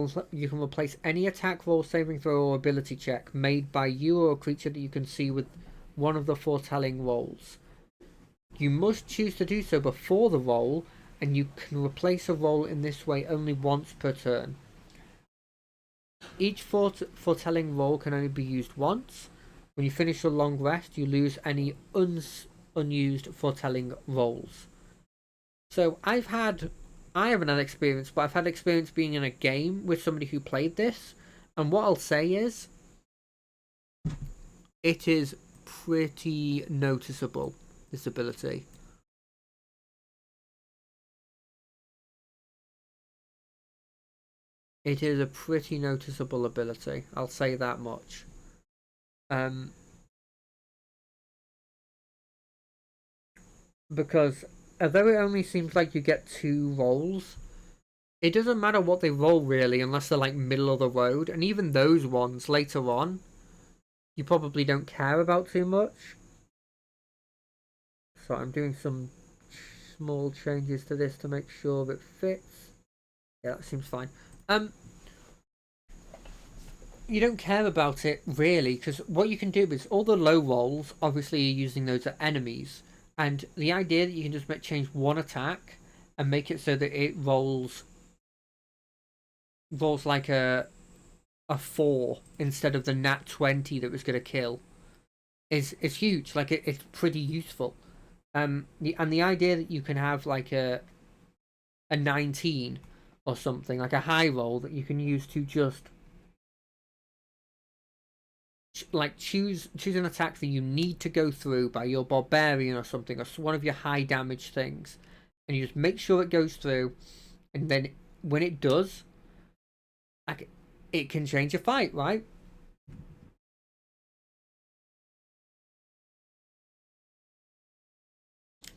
[SPEAKER 1] can replace any attack, roll, saving throw, or ability check made by you or a creature that you can see with one of the foretelling rolls. You must choose to do so before the roll, and you can replace a roll in this way only once per turn. Each foretelling roll can only be used once. When you finish a long rest, you lose any unused foretelling rolls. So I haven't had experience, but I've had experience being in a game with somebody who played this, and what I'll say is, it is pretty noticeable, this ability. It is a pretty noticeable ability, I'll say that much. Because although it only seems like you get 2 rolls, it doesn't matter what they roll really unless they're like middle of the road, and even those ones later on you probably don't care about too much. So I'm doing some small changes to this to make sure it fits. Yeah, that seems fine. You don't care about it really, because what you can do is all the low rolls, obviously you're using those at enemies, and the idea that you can just change one attack and make it so that it rolls like a 4 instead of the nat 20 that was going to kill is huge. Like it's pretty useful. The idea that you can have like a 19 or something, like a high roll that you can use to just like choose an attack that you need to go through by your barbarian or something, or one of your high damage things, and you just make sure it goes through, and then when it does, like, it can change a fight, right?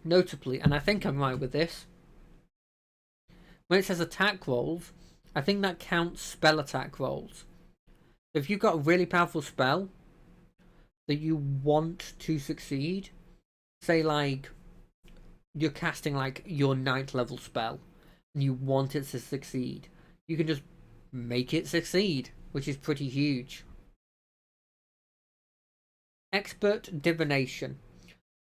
[SPEAKER 1] Notably, and I think I'm right with this, when it says attack rolls, I think that counts spell attack rolls. If you've got a really powerful spell that you want to succeed, say like you're casting like your 9th level spell and you want it to succeed, you can just make it succeed, which is pretty huge. Expert Divination.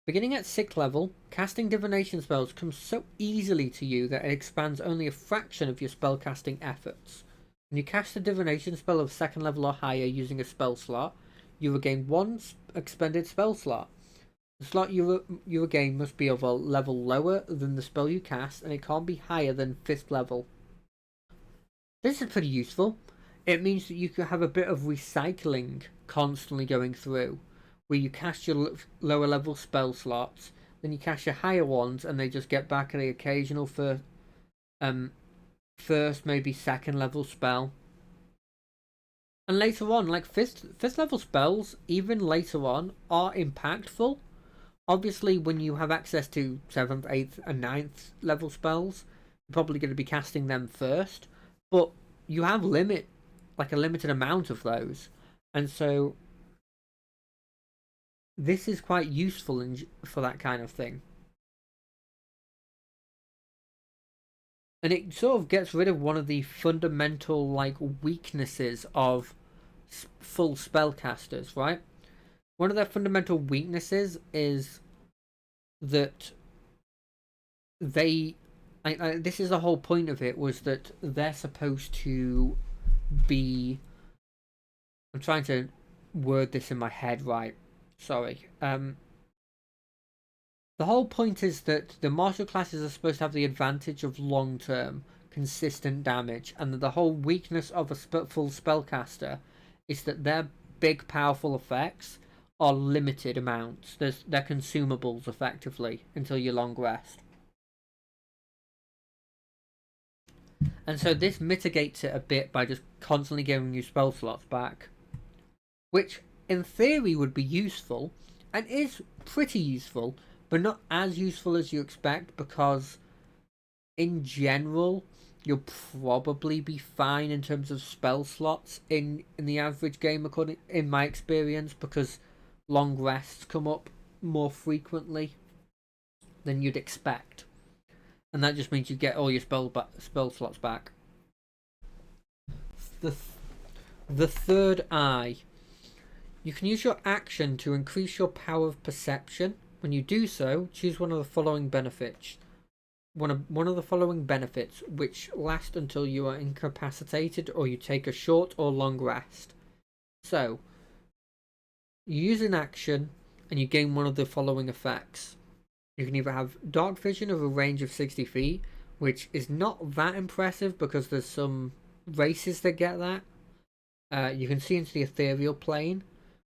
[SPEAKER 1] Beginning at 6th level, casting divination spells comes so easily to you that it expands only a fraction of your spellcasting efforts. When you cast a divination spell of 2nd level or higher using a spell slot, you regain 1 expended spell slot. The slot you regain must be of a level lower than the spell you cast, and it can't be higher than 5th level. This is pretty useful. It means that you can have a bit of recycling constantly going through, where you cast your lower level spell slots, then you cast your higher ones, and they just get back at the occasional first, maybe 2nd level spell. And later on, like 5th level spells, even later on, are impactful, Obviously, when you have access to 7th, 8th, and 9th level spells, you're probably going to be casting them first. But you have a limited amount of those. And so this is quite useful for that kind of thing. And it sort of gets rid of one of the fundamental weaknesses of full spellcasters, right? One of their fundamental weaknesses is that this is the whole point of it, was that they're supposed to be... I'm trying to word this in my head right. Sorry. The whole point is that the martial classes are supposed to have the advantage of long-term, consistent damage, and that the whole weakness of a full spellcaster is that their big, powerful effects are limited amounts. They're consumables, effectively, until your long rest. And so this mitigates it a bit by just constantly giving you spell slots back, which in theory would be useful, and is pretty useful, but not as useful as you expect, because in general you'll probably be fine in terms of spell slots in the average game, in my experience, because long rests come up more frequently than you'd expect, and that just means you get all your spell slots back. The third eye. You can use your action to increase your power of perception. When you do so, choose one of the following benefits. One of the following benefits, which last until you are incapacitated or you take a short or long rest. So, you use an action and you gain one of the following effects. You can either have dark vision of a range of 60 feet, which is not that impressive because there's some races that get that. You can see into the ethereal plane,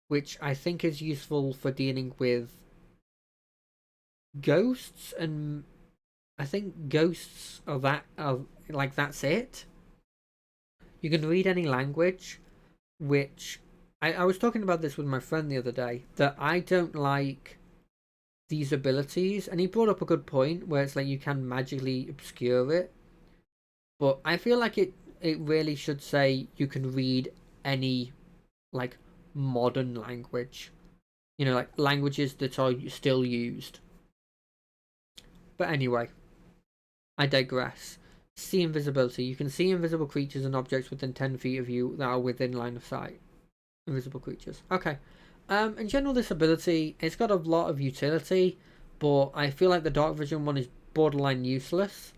[SPEAKER 1] which I think is useful for dealing with ghosts, and I think ghosts are that's it. You can read any language, which I was talking about this with my friend the other day, that I don't like these abilities, and he brought up a good point where it's like you can magically obscure it, but I feel like it really should say you can read any modern language, languages that are still used. But anyway, I digress. See invisibility. You can see invisible creatures and objects within 10 feet of you that are within line of sight. Invisible creatures. Okay. In general, this ability, it's got a lot of utility, but I feel like the dark vision one is borderline useless.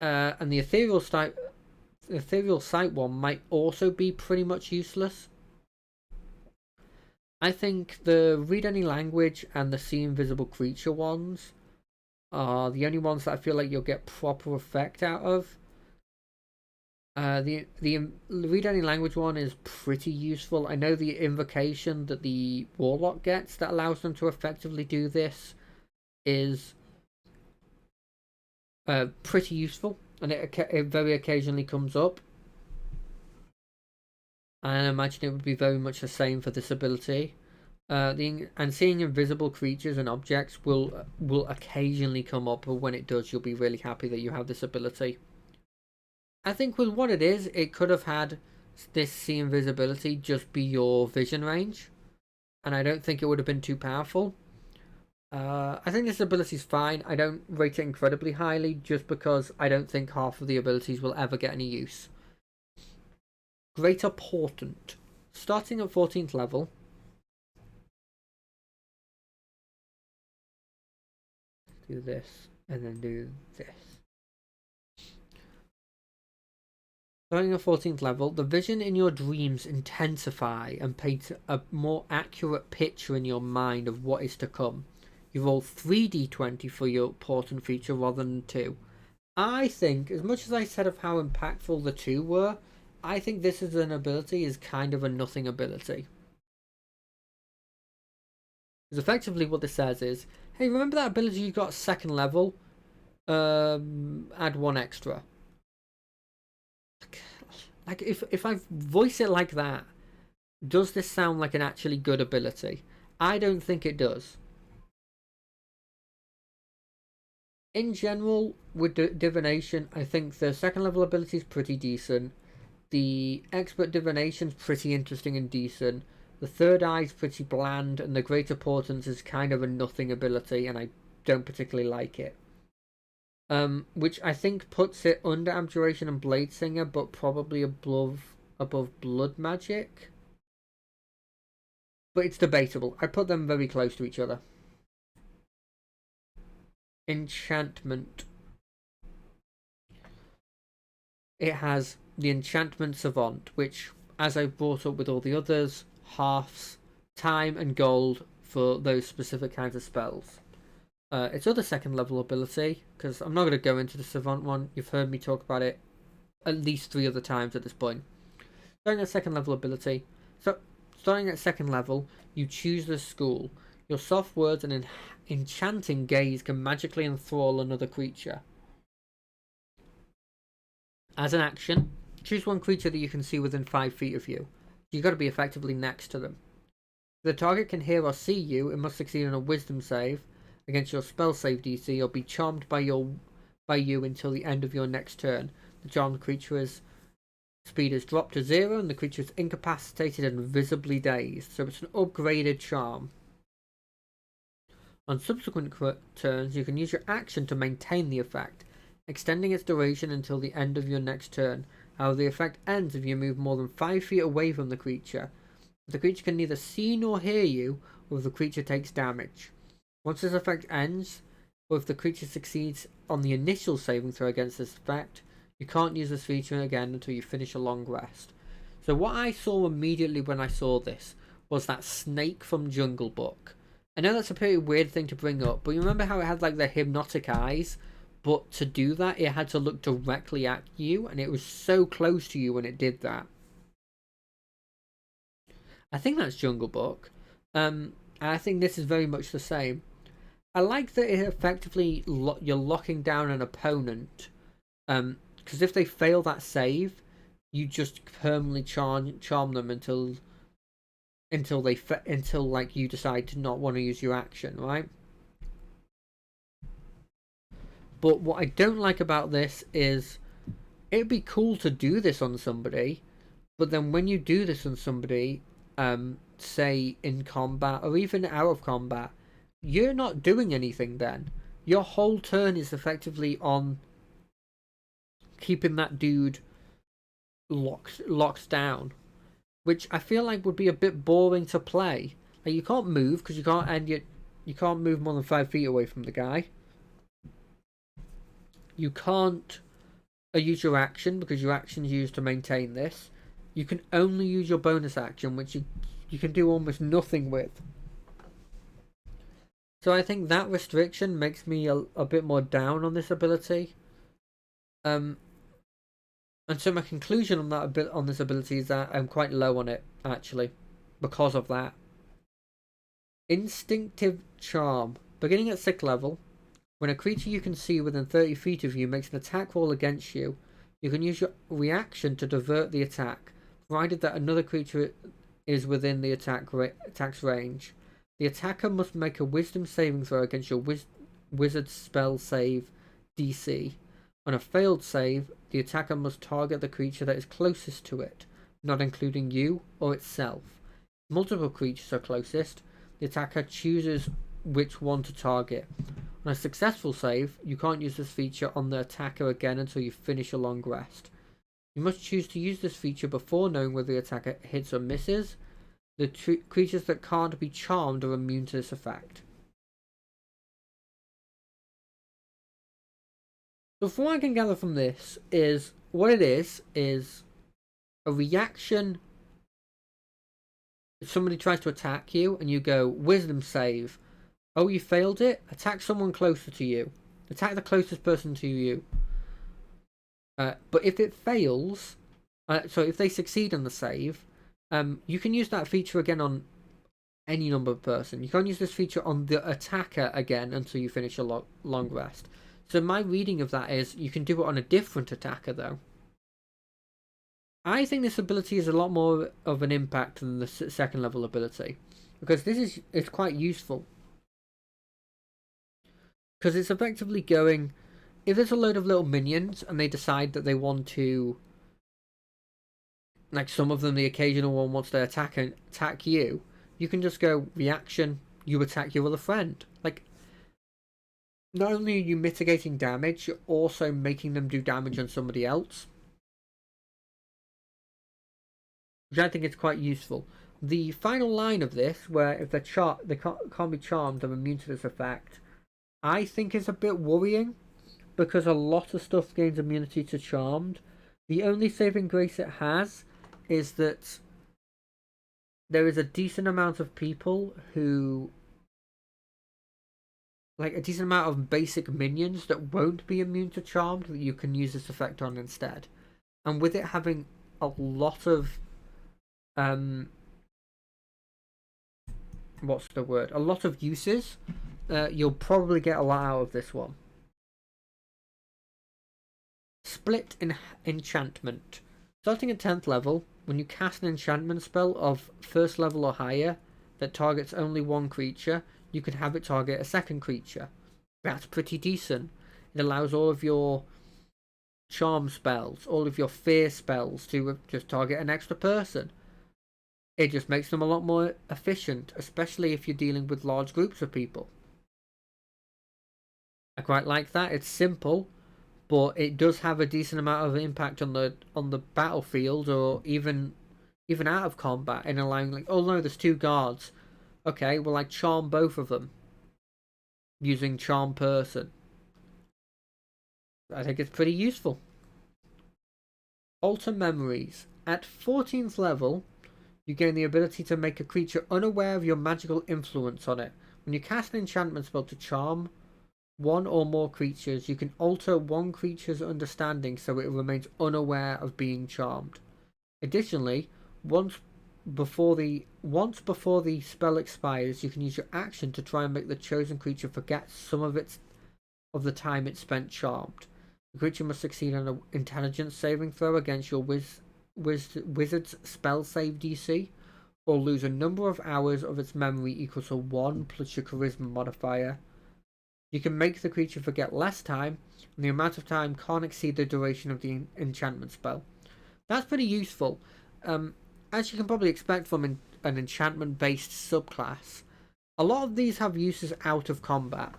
[SPEAKER 1] And the ethereal sight one might also be pretty much useless. I think the read any language and the see invisible creature ones are the only ones that I feel like you'll get proper effect out of. The read any language one is pretty useful. I know the invocation that the warlock gets that allows them to effectively do this is pretty useful, and it very occasionally comes up. I imagine it would be very much the same for this ability. And seeing invisible creatures and objects will occasionally come up, but when it does, you'll be really happy that you have this ability. I think with what it is, it could have had this see invisibility just be your vision range, and I don't think it would have been too powerful. I think this ability is fine. I don't rate it incredibly highly, just because I don't think half of the abilities will ever get any use. Greater Portent. Starting at 14th level. Do this, and then do this. Starting at 14th level, the vision in your dreams intensify and paint a more accurate picture in your mind of what is to come. You roll 3d20 for your portent feature rather than 2. I think, as much as I said of how impactful the 2 were, I think this as an ability is kind of a nothing ability. Because effectively what this says is, hey, remember that ability you got 2nd level? Add 1 extra. Like if I voice it like that, does this sound like an actually good ability? I don't think it does. In general, with Divination, I think the second level ability is pretty decent. The Expert Divination's pretty interesting and decent. The Third Eye's pretty bland, and the Greater Portents is kind of a nothing ability, and I don't particularly like it. Which I think puts it under Abjuration and Bladesinger, but probably above Blood Magic. But it's debatable. I put them very close to each other. Enchantment. It has the Enchantment Savant, which, as I brought up with all the others, halves time and gold for those specific kinds of spells. Its other second level ability, because I'm not going to go into the Savant one, you've heard me talk about it at least 3 other times at this point. Starting at second level ability, so starting at second level, you choose the school. Your soft words and enchanting gaze can magically enthrall another creature. As an action, choose one creature that you can see within 5 feet of you. You've got to be effectively next to them. If the target can hear or see you, it must succeed on a wisdom save against your spell save DC or be charmed by you until the end of your next turn. The charmed creature's speed is dropped to 0 and the creature is incapacitated and visibly dazed, so it's an upgraded charm. On subsequent turns, you can use your action to maintain the effect, extending its duration until the end of your next turn. However, the effect ends if you move more than 5 feet away from the creature. The creature can neither see nor hear you, or if the creature takes damage. Once this effect ends, or if the creature succeeds on the initial saving throw against this effect, you can't use this feature again until you finish a long rest. So what I saw immediately when I saw this was that snake from Jungle Book. I know that's a pretty weird thing to bring up, but you remember how it had like the hypnotic eyes? But to do that, it had to look directly at you, and it was so close to you when it did that. I think that's Jungle Book. And I think this is very much the same. I like that it effectively you're locking down an opponent. Because if they fail that save, you just permanently charm them until like you decide to not want to use your action, right? But what I don't like about this is it'd be cool to do this on somebody, but then when you do this on somebody, say in combat or even out of combat, you're not doing anything then. Your whole turn is effectively on keeping that dude locked down, which I feel like would be a bit boring to play. Like you can't move because you can't move more than 5 feet away from the guy. You can't use your action because your action is used to maintain this. You can only use your bonus action, which you can do almost nothing with. So I think that restriction makes me a bit more down on this ability. And so my conclusion on this ability is that I'm quite low on it, actually, because of that. Instinctive Charm. Beginning at 6th level, when a creature you can see within 30 feet of you makes an attack roll against you, you can use your reaction to divert the attack, provided that another creature is within the attack's range. The attacker must make a wisdom saving throw against your wizard spell save DC. On a failed save, the attacker must target the creature that is closest to it, not including you or itself. If multiple creatures are closest, the attacker chooses which one to target. On a successful save, you can't use this feature on the attacker again until you finish a long rest. You must choose to use this feature before knowing whether the attacker hits or misses. The creatures that can't be charmed are immune to this effect. So from what I can gather from this is, what it is a reaction. If somebody tries to attack you and you go, wisdom save. Oh, you failed it? Attack someone closer to you. Attack the closest person to you. But if it fails, so if they succeed on the save, you can use that feature again on any number of person. You can't use this feature on the attacker again until you finish a long rest. So my reading of that is you can do it on a different attacker though. I think this ability is a lot more of an impact than the second level ability, because it's quite useful. Because it's effectively going, if there's a load of little minions and they decide that they want to, like some of them, the occasional one wants to attack you, you can just go reaction, you attack your other friend. Like, not only are you mitigating damage, you're also making them do damage on somebody else, which I think is quite useful. The final line of this, where if they can't be charmed or immune to this effect, I think is a bit worrying, because a lot of stuff gains immunity to charmed. The only saving grace it has is that there is a decent amount of people who, like a decent amount of basic minions that won't be immune to charmed that you can use this effect on instead. And with it having a lot of what's the word? A lot of uses, you'll probably get a lot out of this one. Split enchantment. Starting at 10th level, when you cast an enchantment spell of 1st level or higher that targets only one creature, you can have it target a second creature. That's pretty decent. It allows all of your charm spells, all of your fear spells to just target an extra person. It just makes them a lot more efficient, especially if you're dealing with large groups of people. I quite like that. It's simple, but it does have a decent amount of impact on the battlefield, or even out of combat, in allowing, like, oh no, there's 2 guards. Okay, well, I charm both of them using charm person. I think it's pretty useful. Alter memories. At 14th level, you gain the ability to make a creature unaware of your magical influence on it. When you cast an enchantment spell to charm one or more creatures, you can alter one creature's understanding so it remains unaware of being charmed. Additionally, once before the spell expires, you can use your action to try and make the chosen creature forget some of the time it spent charmed. The creature must succeed on an intelligence saving throw against your wizard's spell save DC, or lose a number of hours of its memory equal to 1 plus your charisma modifier. You can make the creature forget less time, and the amount of time can't exceed the duration of the enchantment spell. That's pretty useful. As you can probably expect from an enchantment-based subclass, a lot of these have uses out of combat.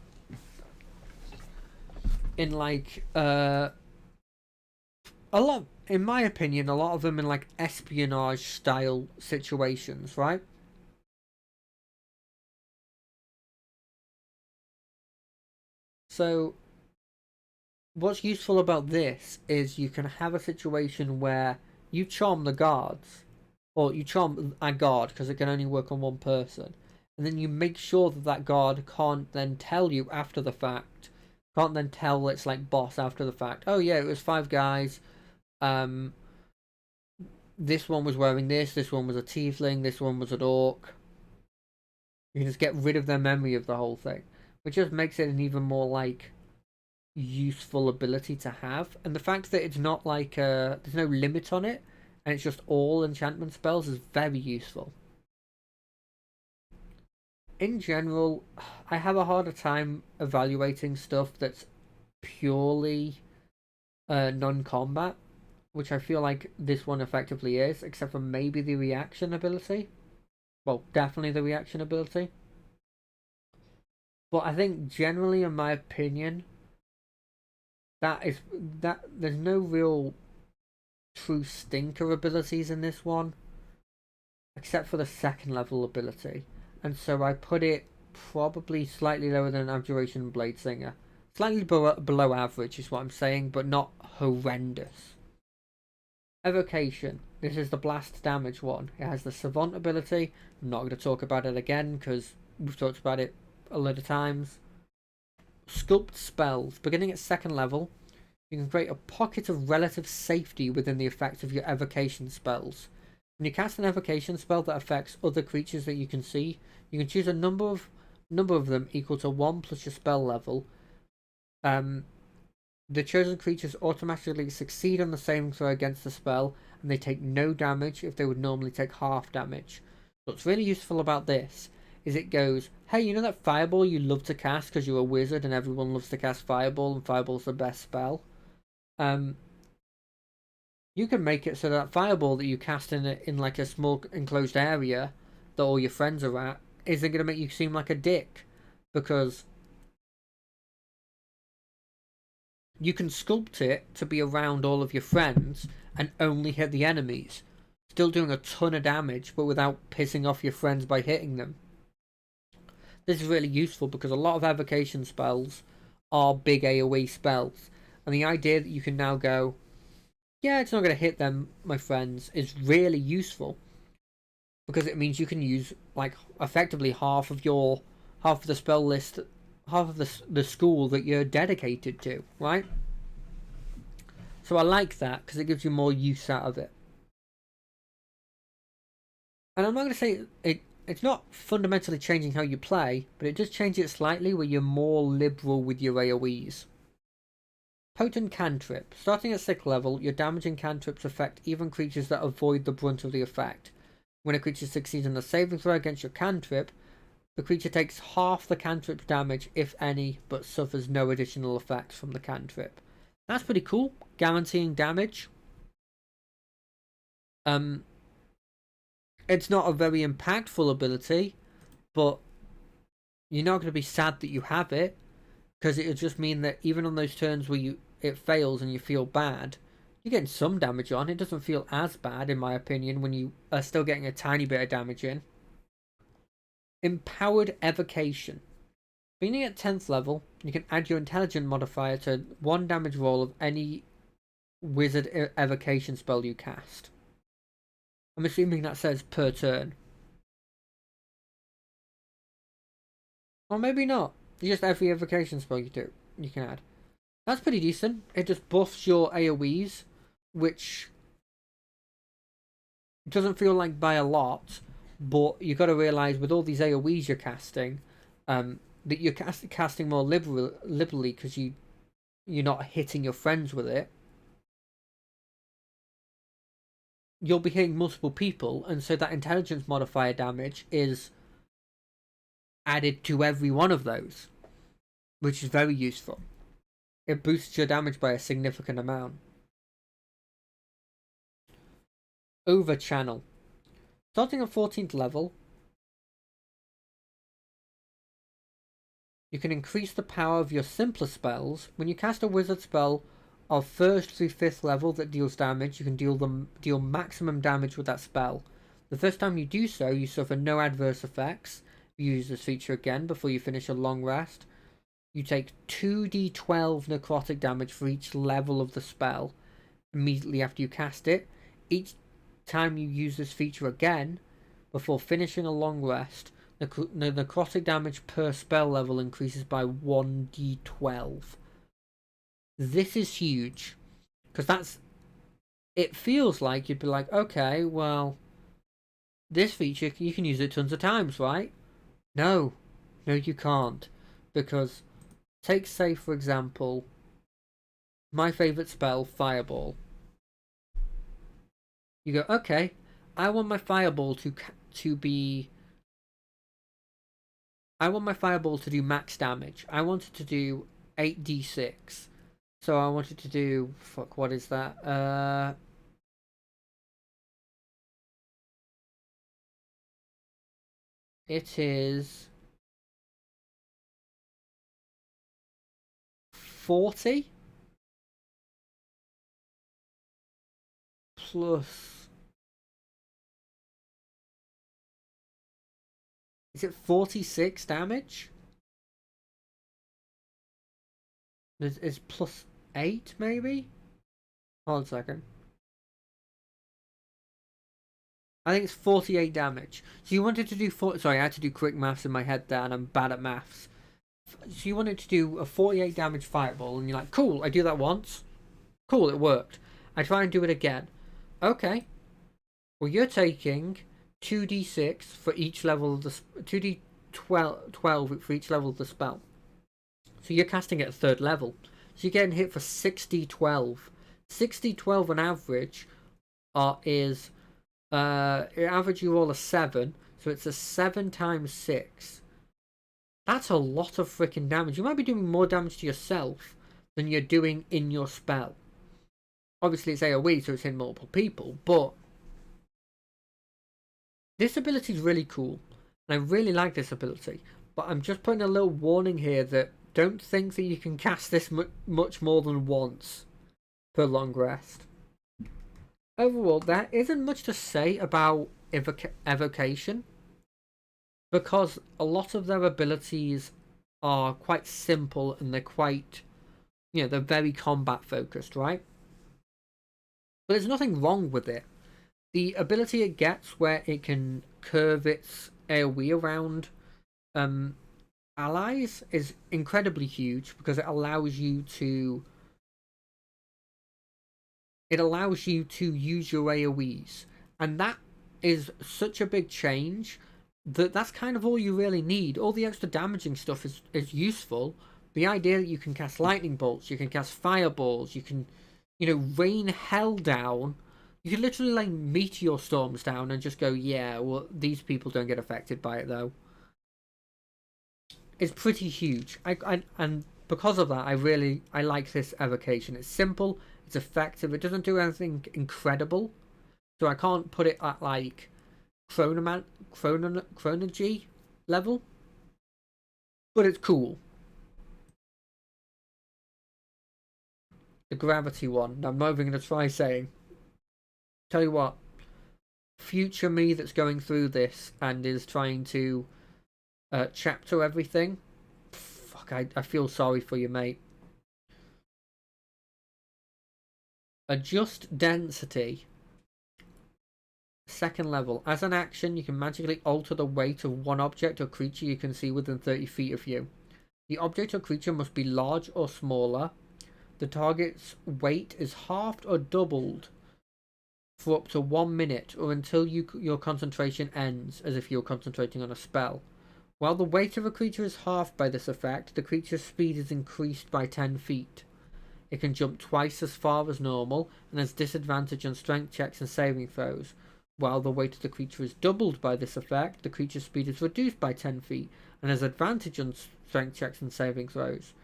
[SPEAKER 1] In like a lot, in my opinion, a lot of them in like espionage style situations, right? So what's useful about this is you can have a situation where you charm the guards, or you charm a guard because it can only work on one person, and then you make sure that guard can't then tell you after the fact, can't then tell its like boss after the fact, oh yeah, it was 5 guys, this one was wearing this one was a tiefling, this one was an orc. You can just get rid of their memory of the whole thing, which just makes it an even more like useful ability to have. And the fact that it's not like there's no limit on it, and it's just all enchantment spells, is very useful. In general, I have a harder time evaluating stuff that's purely non-combat, which I feel like this one effectively is, except for maybe the reaction ability. Well, definitely the reaction ability. But I think generally, in my opinion, that there's no real true stinker abilities in this one, except for the 2nd level ability, and so I put it probably slightly lower than Abjuration and Bladesinger. Slightly below average is what I'm saying, but not horrendous. Evocation. This is the blast damage one. It has the Savant ability. I'm not going to talk about it again because we've talked about it a lot of times. Sculpt spells. Beginning at 2nd level, you can create a pocket of relative safety within the effect of your evocation spells. When you cast an evocation spell that affects other creatures that you can see, you can choose a number of them equal to 1 plus your spell level. The chosen creatures automatically succeed on the saving throw against the spell, and they take no damage if they would normally take half damage. What's really useful about this is it goes, hey, you know that fireball you love to cast because you're a wizard and everyone loves to cast fireball and fireball's the best spell? You can make it so that fireball that you cast in like a small enclosed area that all your friends are at isn't going to make you seem like a dick, because you can sculpt it to be around all of your friends and only hit the enemies, still doing a ton of damage but without pissing off your friends by hitting them. This is really useful because a lot of evocation spells are big AoE spells, and the idea that you can now go, yeah, it's not going to hit them, my friends, is really useful, because it means you can use like effectively half of the spell list, half of the school that you're dedicated to, right? So I like that because it gives you more use out of it. And I'm not going to say it's not fundamentally changing how you play, but it does change it slightly where you're more liberal with your AoEs. Potent Cantrip. Starting at 6th level, your damaging cantrips affect even creatures that avoid the brunt of the effect. When a creature succeeds in a saving throw against your cantrip, the creature takes half the cantrip's damage, if any, but suffers no additional effects from the cantrip. That's pretty cool. Guaranteeing damage. It's not a very impactful ability, but you're not going to be sad that you have it, because it'll just mean that even on those turns where it fails and you feel bad, you're getting some damage on. It doesn't feel as bad, in my opinion, when you are still getting a tiny bit of damage in. Empowered Evocation. Beginning at 10th level, you can add your intelligence modifier to 1 damage roll of any wizard evocation spell you cast. I'm assuming that says per turn. Or maybe not. Just every evocation spell you do, you can add. That's pretty decent. It just buffs your AoEs, which doesn't feel like by a lot, but you got to realise with all these AoEs you're casting, that you're casting more liberally because you're not hitting your friends with it. You'll be hitting multiple people, and so that intelligence modifier damage is added to every one of those, which is very useful. It boosts your damage by a significant amount. Over Channel. Starting at 14th level, you can increase the power of your simpler spells. When you cast a wizard spell of 1st through 5th level that deals damage, you can deal maximum damage with that spell. The first time you do so, you suffer no adverse effects. You use this feature again before you finish a long rest. You take 2d12 necrotic damage for each level of the spell immediately after you cast it. Each time you use this feature again before finishing a long rest, the necrotic damage per spell level increases by 1d12. This is huge, because it feels like you'd be like, okay, well, this feature, you can use it tons of times, right? No, you can't, because take, say, for example, my favourite spell, Fireball. You go, okay, I want my Fireball to be... I want my Fireball to do max damage. I want it to do 8d6. So I wanted to do... Fuck, what is that? It is... 40? Plus... Is it 46 damage? It's plus 8, maybe? Hold on a second. I think it's 48 damage. So you wanted to do... Sorry, I had to do quick maths in my head there, and I'm bad at maths. So you wanted to do a 48 damage fireball, and you're like, cool, I do that once. Cool, it worked. I try and do it again. Okay. Well, you're taking 2d6 for each level of the... 2d12 for each level of the spell. So you're casting at 3rd level. So you're getting hit for 6d12. 6d12 on average is... average you roll a 7. So it's a 7 times 6. That's a lot of freaking damage. You might be doing more damage to yourself than you're doing in your spell. Obviously it's AoE, so it's in multiple people, but this ability is really cool. And I really like this ability. But I'm just putting a little warning here that don't think that you can cast this much more than once per long rest. Overall, there isn't much to say about Evocation, because a lot of their abilities are quite simple and they're quite, they're very combat focused, right? But there's nothing wrong with it. The ability it gets where it can curve its AoE around allies is incredibly huge, because it allows you to use your AoEs, and that is such a big change that that's kind of all you really need. All the extra damaging stuff is useful. The idea that you can cast lightning bolts, you can cast fireballs, you can rain hell down, you can literally like meteor storms down and just go, yeah, well, these people don't get affected by it though. It's pretty huge. And because of that, I like this evocation. It's simple, it's effective, it doesn't do anything incredible, so I can't put it at like Chronology level, but it's cool. The gravity one, I'm not even going to try saying. Tell you what, future me that's going through this and is trying to chapter everything, fuck, I feel sorry for you, mate. Adjust density. Second level. As an action, you can magically alter the weight of one object or creature you can see within 30 feet of you. The object or creature must be large or smaller. The target's weight is halved or doubled for up to 1 minute, or until your concentration ends, as if you're concentrating on a spell. While the weight of a creature is halved by this effect, the creature's speed is increased by 10 feet. It can jump twice as far as normal and has disadvantage on strength checks and saving throws. While the weight of the creature is doubled by this effect, the creature's speed is reduced by 10 feet and has advantage on strength checks and saving throws.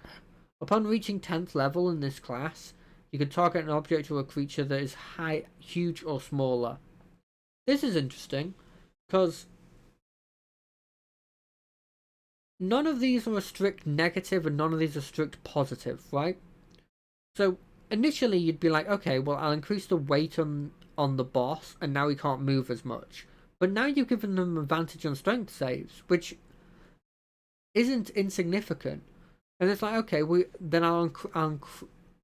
[SPEAKER 1] Upon reaching 10th level in this class, you can target an object or a creature that is huge or smaller. This is interesting, because none of these are a strict negative and none of these are strict positive, right? So initially you'd be like, okay, well, I'll increase the weight on the boss and now he can't move as much. But now you've given them advantage on strength saves, which isn't insignificant. And it's like, okay, then I'll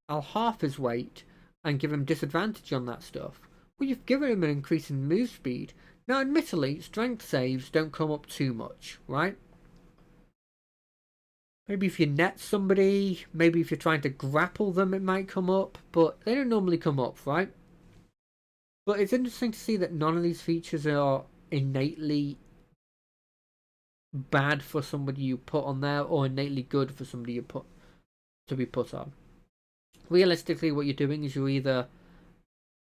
[SPEAKER 1] half his weight and give him disadvantage on that stuff. Well, you've given him an increase in move speed. Now, admittedly, strength saves don't come up too much, right? Maybe if you net somebody, maybe if you're trying to grapple them, it might come up, but they don't normally come up, right? But it's interesting to see that none of these features are innately bad for somebody you put on there, or innately good for somebody you put to be put on. Realistically, what you're doing is you're either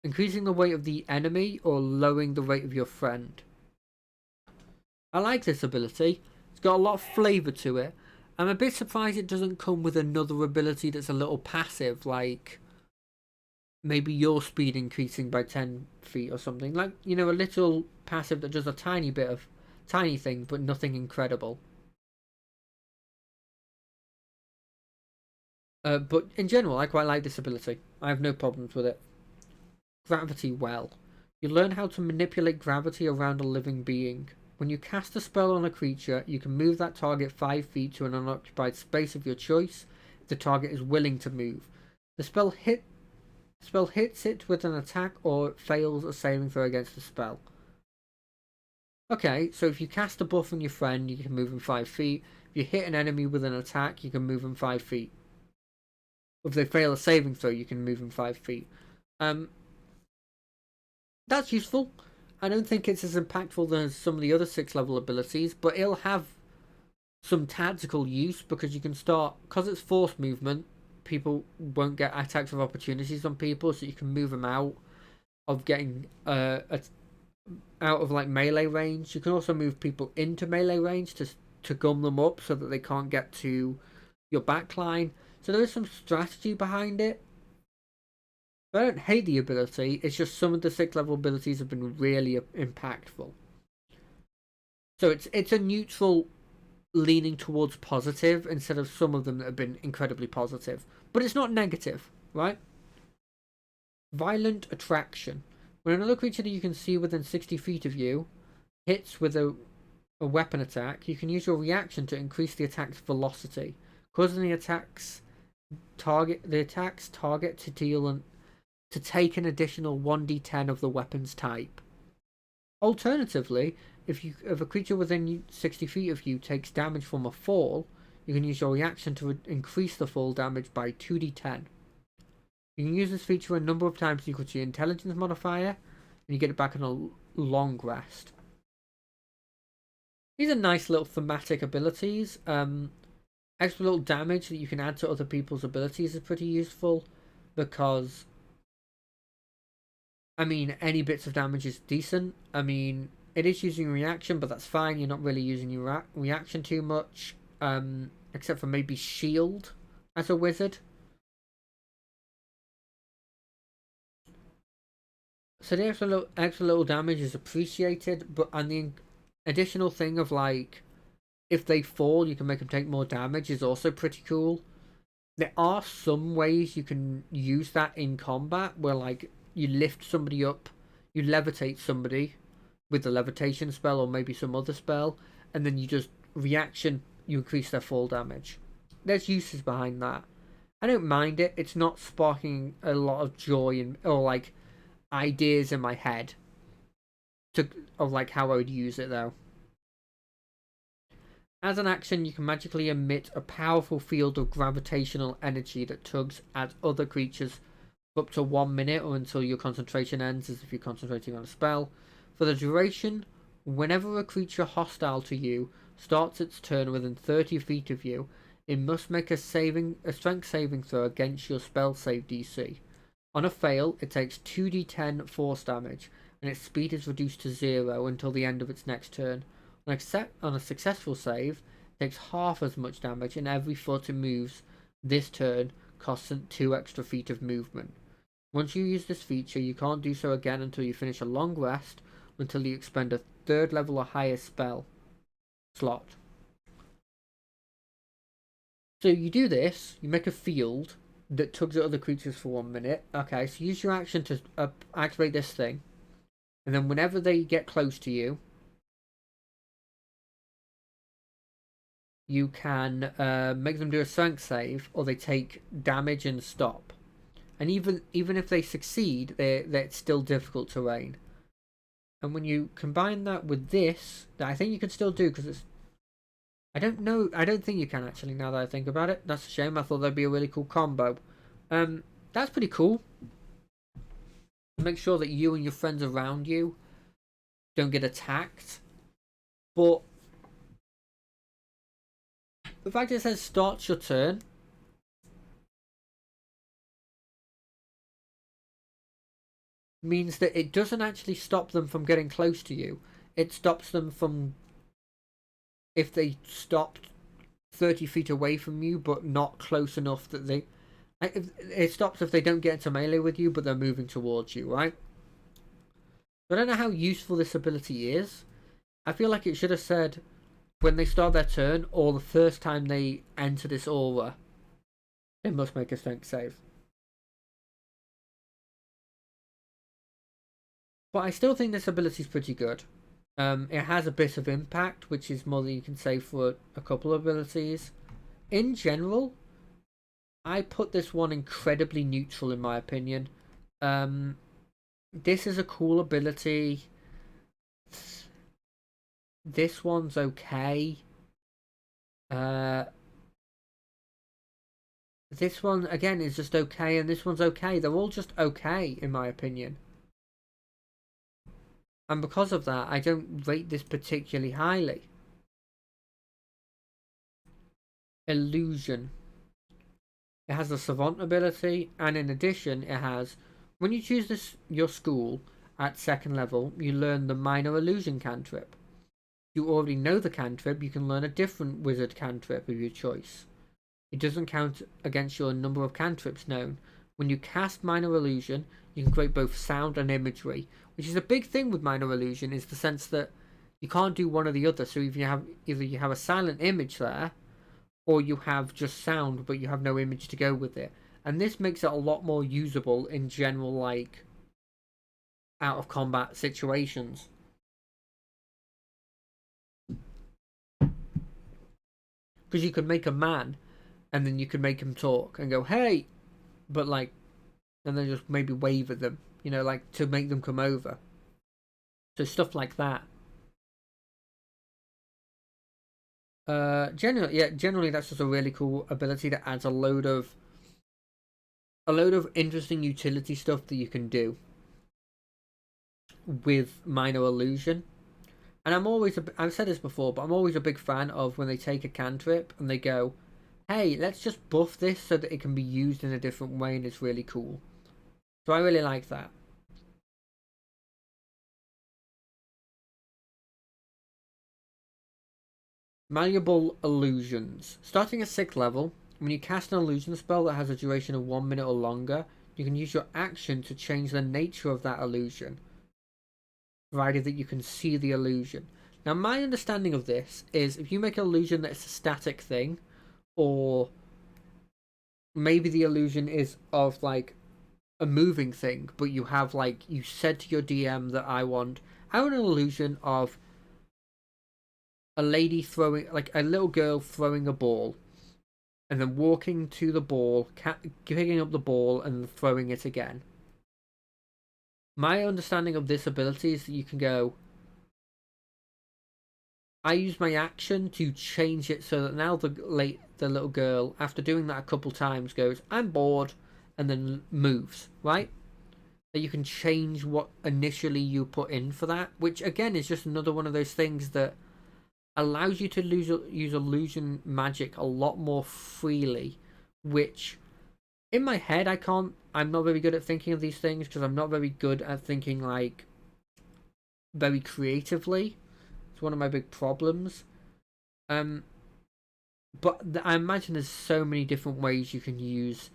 [SPEAKER 1] increasing the weight of the enemy or lowering the weight of your friend. I like this ability. It's got a lot of flavour to it. I'm a bit surprised it doesn't come with another ability that's a little passive, like maybe your speed increasing by 10 feet or something. Like, a little passive that does a tiny thing, but nothing incredible. But in general, I quite like this ability. I have no problems with it. Gravity Well. You learn how to manipulate gravity around a living being. When you cast a spell on a creature, you can move that target 5 feet to an unoccupied space of your choice if the target is willing to move. The spell hits it with an attack or it fails a saving throw against the spell. Okay, so if you cast a buff on your friend, you can move him 5 feet. If you hit an enemy with an attack, you can move him 5 feet. If they fail a saving throw, you can move him 5 feet. That's useful. I don't think it's as impactful as some of the other 6th level abilities, but it'll have some tactical use, because you can start, because it's force movement, people won't get attacks of opportunities on people, so you can move them out of getting out of like melee range. You can also move people into melee range to gum them up so that they can't get to your backline. So there is some strategy behind it. But I don't hate the ability. It's just some of the 6th level abilities have been really impactful. So it's a neutral leaning towards positive instead of some of them that have been incredibly positive. But it's not negative, right? Violent Attraction. When another creature that you can see within 60 feet of you hits with a weapon attack, you can use your reaction to increase the attack's velocity, causing the attack's target to deal to take an additional 1d10 of the weapon's type. Alternatively, if a creature within 60 feet of you takes damage from a fall, you can use your reaction to increase the fall damage by 2d10. You can use this feature a number of times equal to your intelligence modifier, and you get it back on a long rest. These are nice little thematic abilities. Extra little damage that you can add to other people's abilities is pretty useful, because I mean, any bits of damage is decent. I mean, it is using reaction, but that's fine. You're not really using your reaction too much, except for maybe shield as a wizard. So the extra little damage is appreciated, but and the additional thing of like, if they fall, you can make them take more damage is also pretty cool. There are some ways you can use that in combat where like you lift somebody up, you levitate somebody with the levitation spell or maybe some other spell, and then you just reaction, you increase their fall damage. There's uses behind that. I don't mind it. It's not sparking a lot of joy or like ideas in my head of like how I would use it though. As an action, you can magically emit a powerful field of gravitational energy that tugs at other creatures for up to 1 minute or until your concentration ends, as if you're concentrating on a spell. For the duration, whenever a creature hostile to you starts its turn within 30 feet of you, it must make a strength saving throw against your spell save DC. On a fail, it takes 2d10 force damage, and its speed is reduced to 0 until the end of its next turn. On a successful save, it takes half as much damage, and every foot it moves this turn costs 2 extra feet of movement. Once you use this feature, you can't do so again until you finish a long rest, until you expend a 3rd level or higher spell slot. So you do this, you make a field that tugs at other creatures for 1 minute. Okay, so use your action to activate this thing. And then whenever they get close to you, you can make them do a strength save, or they take damage and stop. And even if they succeed, it's still difficult terrain. And when you combine that with this, that I think you can still do, because it's... I don't know. I don't think you can actually, now that I think about it. That's a shame. I thought that'd be a really cool combo. That's pretty cool. Make sure that you and your friends around you don't get attacked. But the fact it says starts your turn means that it doesn't actually stop them from getting close to you. It stops them from... if they stopped 30 feet away from you but not close enough that they... it stops if they don't get into melee with you but they're moving towards you, right? I don't know how useful this ability is. I feel like it should have said when they start their turn or the first time they enter this aura, they must make a strength save. But I still think this ability is pretty good. It has a bit of impact, which is more than you can say for a couple of abilities. In general, I put this one incredibly neutral in my opinion. This is a cool ability. This one's okay. This one, again, is just okay, and this one's okay. They're all just okay, in my opinion. And because of that, I don't rate this particularly highly. Illusion. It has the Savant ability, and in addition, it has... when you choose your school, at 2nd level, you learn the Minor Illusion cantrip. If you already know the cantrip, you can learn a different wizard cantrip of your choice. It doesn't count against your number of cantrips known. When you cast Minor Illusion, you can create both sound and imagery, which is a big thing with Minor Illusion, is the sense that you can't do one or the other. So either you have a silent image there, or you have just sound, but you have no image to go with it. And this makes it a lot more usable in general, like, out of combat situations. Because you could make a man, and then you could make him talk and go, hey, but like, and then just maybe wave at them, you know, like to make them come over. So stuff like that. Generally that's just a really cool ability that adds a load of interesting utility stuff that you can do with Minor Illusion. And I've said this before, but I'm always a big fan of when they take a cantrip and they go, hey, let's just buff this so that it can be used in a different way, and it's really cool. So I really like that. Malleable Illusions. Starting at 6th level, when you cast an illusion spell that has a duration of 1 minute or longer, you can use your action to change the nature of that illusion, provided that you can see the illusion. Now, my understanding of this is if you make an illusion that's a static thing, or maybe the illusion is of like a moving thing, but you have like, you said to your DM that I want an illusion of a lady throwing, like a little girl throwing a ball, and then walking to the ball, picking up the ball and throwing it again. My understanding of this ability is that you can go, I use my action to change it so that now the little girl, after doing that a couple times, goes, I'm bored, and then moves, right? That you can change what initially you put in for that, which again is just another one of those things that allows you to use illusion magic a lot more freely, which in my head I'm not very good at thinking of these things because I'm not very good at thinking like very creatively. It's one of my big problems. But I imagine there's so many different ways you can use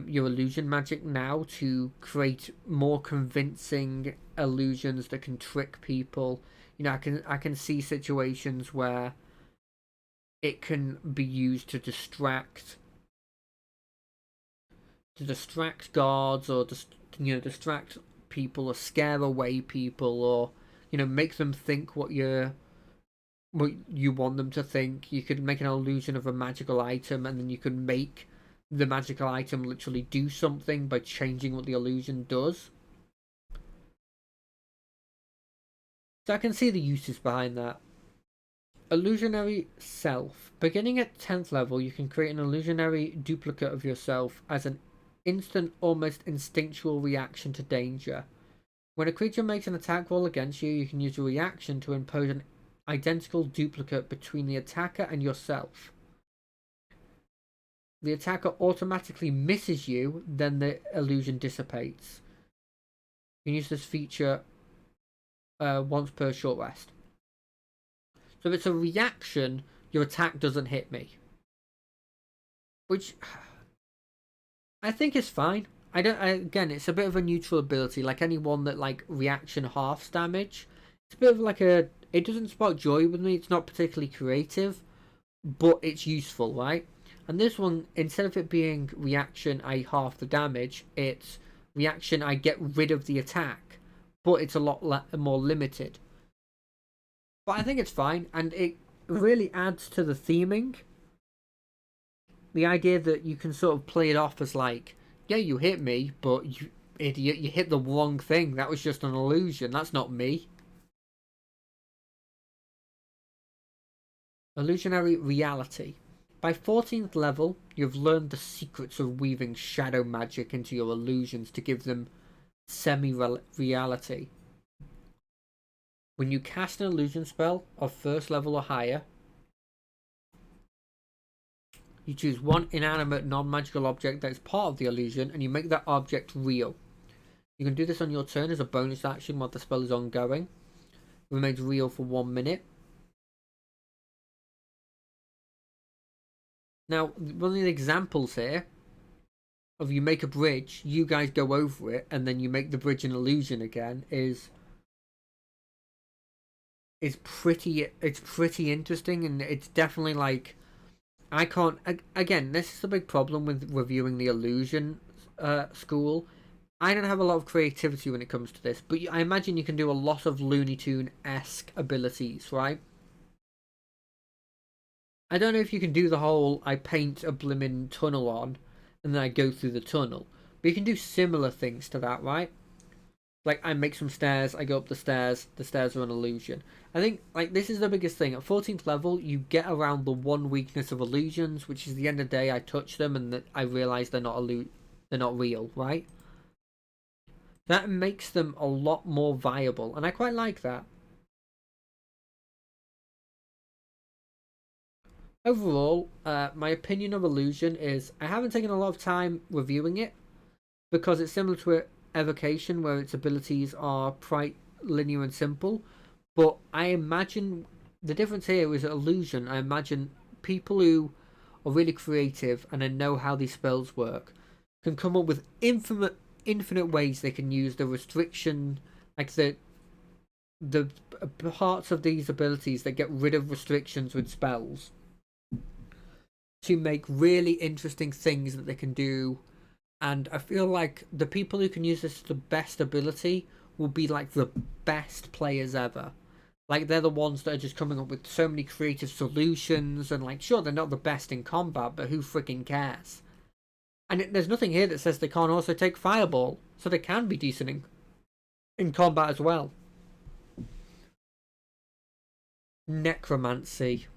[SPEAKER 1] your illusion magic now to create more convincing illusions that can trick people. You know, I can see situations where it can be used to distract guards, or just, you know, distract people or scare away people, or, you know, make them think what you want them to think. You could make an illusion of a magical item, and then you could make the magical item literally do something by changing what the illusion does. So I can see the uses behind that. Illusionary Self. Beginning at 10th level, you can create an illusionary duplicate of yourself as an instant, almost instinctual reaction to danger. When a creature makes an attack roll against you, you can use a reaction to impose an identical duplicate between the attacker and yourself. The attacker automatically misses you, then the illusion dissipates. You can use this feature once per short rest. So if it's a reaction, your attack doesn't hit me, which I think is fine. Again, it's a bit of a neutral ability, like any one that like reaction halves damage. It's a bit of like it doesn't spark joy with me. It's not particularly creative, but it's useful, right? And this one, instead of it being reaction, I half the damage, it's reaction, I get rid of the attack, but it's a lot more limited. But I think it's fine, and it really adds to the theming. The idea that you can sort of play it off as like, yeah, you hit me, but you idiot, you hit the wrong thing. That was just an illusion. That's not me. Illusionary Reality. By 14th level, you've learned the secrets of weaving shadow magic into your illusions to give them semi-reality. When you cast an illusion spell of 1st level or higher, you choose one inanimate non-magical object that is part of the illusion, and you make that object real. You can do this on your turn as a bonus action while the spell is ongoing. It remains real for 1 minute. Now, one of the examples here of you make a bridge, you guys go over it, and then you make the bridge an illusion again is pretty interesting, and it's definitely like, I can't, again, this is a big problem with reviewing the illusion school. I don't have a lot of creativity when it comes to this, but I imagine you can do a lot of Looney Tune-esque abilities, right? I don't know if you can do the whole I paint a blimmin' tunnel on and then I go through the tunnel, but you can do similar things to that, right? Like, I make some stairs, I go up the stairs are an illusion. I think, like, this is the biggest thing. At 14th level, you get around the one weakness of illusions, which is the end of the day I touch them and I realise they're not real, right? That makes them a lot more viable, and I quite like that. Overall, my opinion of Illusion is I haven't taken a lot of time reviewing it because it's similar to Evocation, where its abilities are quite linear and simple. But I imagine the difference here is Illusion. I imagine people who are really creative and know how these spells work can come up with infinite ways they can use the restriction, like the parts of these abilities that get rid of restrictions with spells, to make really interesting things that they can do. And I feel like the people who can use this to the best ability will be like the best players ever. Like, they're the ones that are just coming up with so many creative solutions, and like, sure, they're not the best in combat, but who freaking cares? And there's nothing here that says they can't also take Fireball, so they can be decent in combat as well. Necromancy.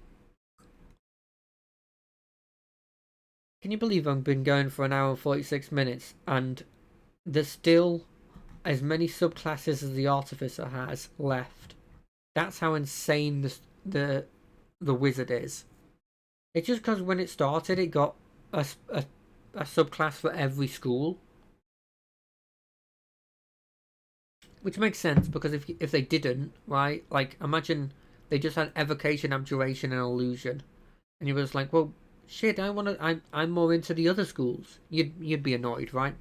[SPEAKER 1] Can you believe I've been going for an hour and 46 minutes and there's still as many subclasses as the Artificer has left? That's how insane the Wizard is. It's just because when it started, it got a subclass for every school, which makes sense because if they didn't, right? Like, imagine they just had Evocation, Abjuration, and Illusion, and you was like, well, shit, I'm more into the other schools. You'd be annoyed, right?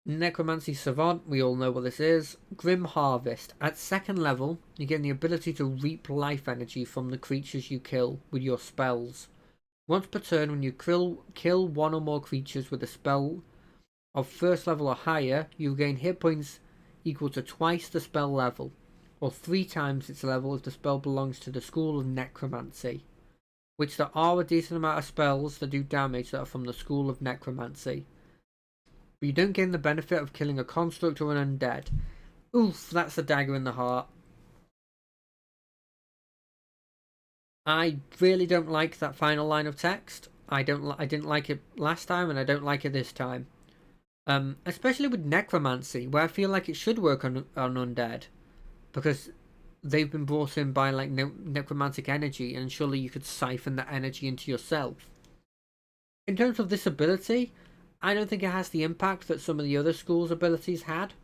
[SPEAKER 1] Necromancy Savant, we all know what this is. Grim Harvest. At 2nd level, you get the ability to reap life energy from the creatures you kill with your spells. Once per turn, when you kill one or more creatures with a spell of 1st level or higher, you gain hit points equal to twice the spell level, or 3 times its level if the spell belongs to the School of Necromancy, which there are a decent amount of spells that do damage that are from the School of Necromancy. But you don't gain the benefit of killing a construct or an undead. Oof, that's a dagger in the heart. I really don't like that final line of text. I didn't like it last time, and I don't like it this time. Especially with Necromancy, where I feel like it should work on undead, because they've been brought in by like necromantic energy, and surely you could siphon that energy into yourself. In terms of this ability, I don't think it has the impact that some of the other schools' abilities had,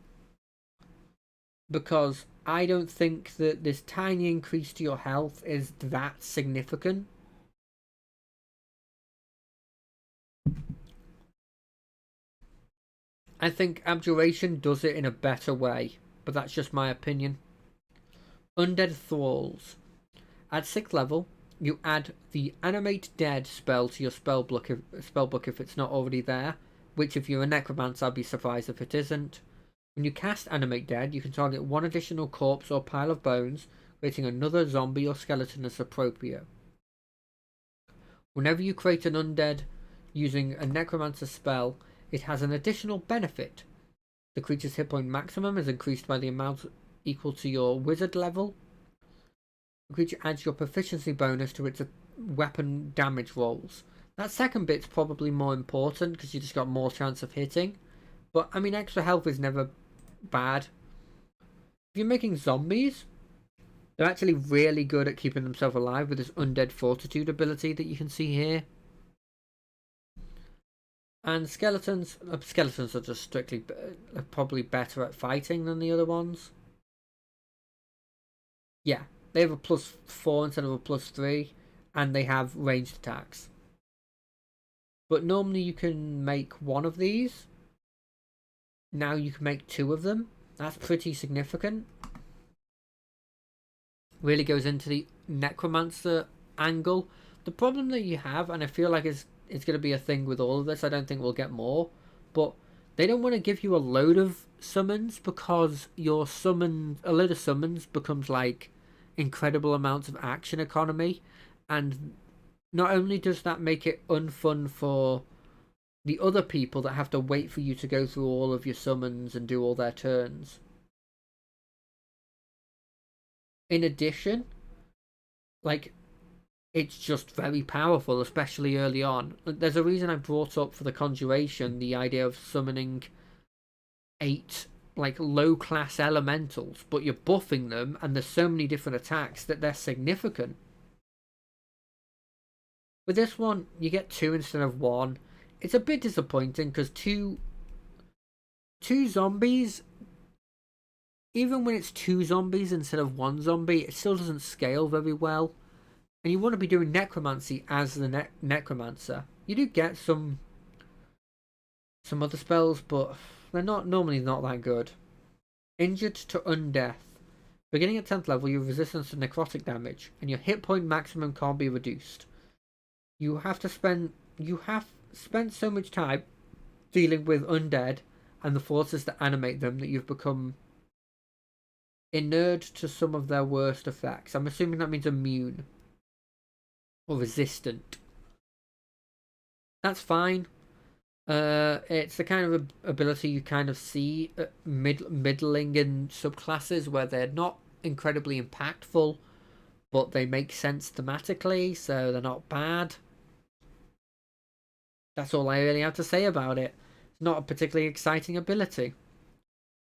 [SPEAKER 1] because I don't think that this tiny increase to your health is that significant. I think Abjuration does it in a better way, but that's just my opinion. Undead Thralls. At 6th level, you add the Animate Dead spell to your spellbook if it's not already there, which if you're a necromancer, I'd be surprised if it isn't. When you cast Animate Dead, you can target one additional corpse or pile of bones, creating another zombie or skeleton as appropriate. Whenever you create an undead using a necromancer spell, it has an additional benefit. The creature's hit point maximum is increased by the amount equal to your wizard level. The creature adds your proficiency bonus to its weapon damage rolls. That second bit's probably more important because you just got more chance of hitting. But, I mean, extra health is never bad. If you're making zombies, they're actually really good at keeping themselves alive with this Undead Fortitude ability that you can see here. And skeletons are just strictly probably better at fighting than the other ones. Yeah, they have a +4 instead of a +3, and they have ranged attacks. But normally you can make one of these. Now you can make two of them. That's pretty significant. Really goes into the Necromancer angle. The problem that you have, and I feel like it's going to be a thing with all of this, I don't think we'll get more, but they don't want to give you a load of summons, because a load of summons becomes like incredible amounts of action economy, and not only does that make it unfun for the other people that have to wait for you to go through all of your summons and do all their turns. In addition, like, it's just very powerful, especially early on. There's a reason I brought up for the Conjuration the idea of summoning 8 like low class elementals, but you're buffing them, and there's so many different attacks that they're significant. With this one, you get 2 instead of 1. It's a bit disappointing because two zombies, even when it's 2 zombies instead of 1 zombie, it still doesn't scale very well. And you want to be doing necromancy as the necromancer. You do get some other spells, but they're normally not that good. Injured to undeath. Beginning at 10th level, you have resistance to necrotic damage, and your hit point maximum can't be reduced. You have spent so much time dealing with undead and the forces that animate them that you've become inured to some of their worst effects. I'm assuming that means immune or resistant. That's fine. It's the kind of ability you kind of see middling in subclasses, where they're not incredibly impactful, but they make sense thematically, so they're not bad. That's all I really have to say about it. It's not a particularly exciting ability.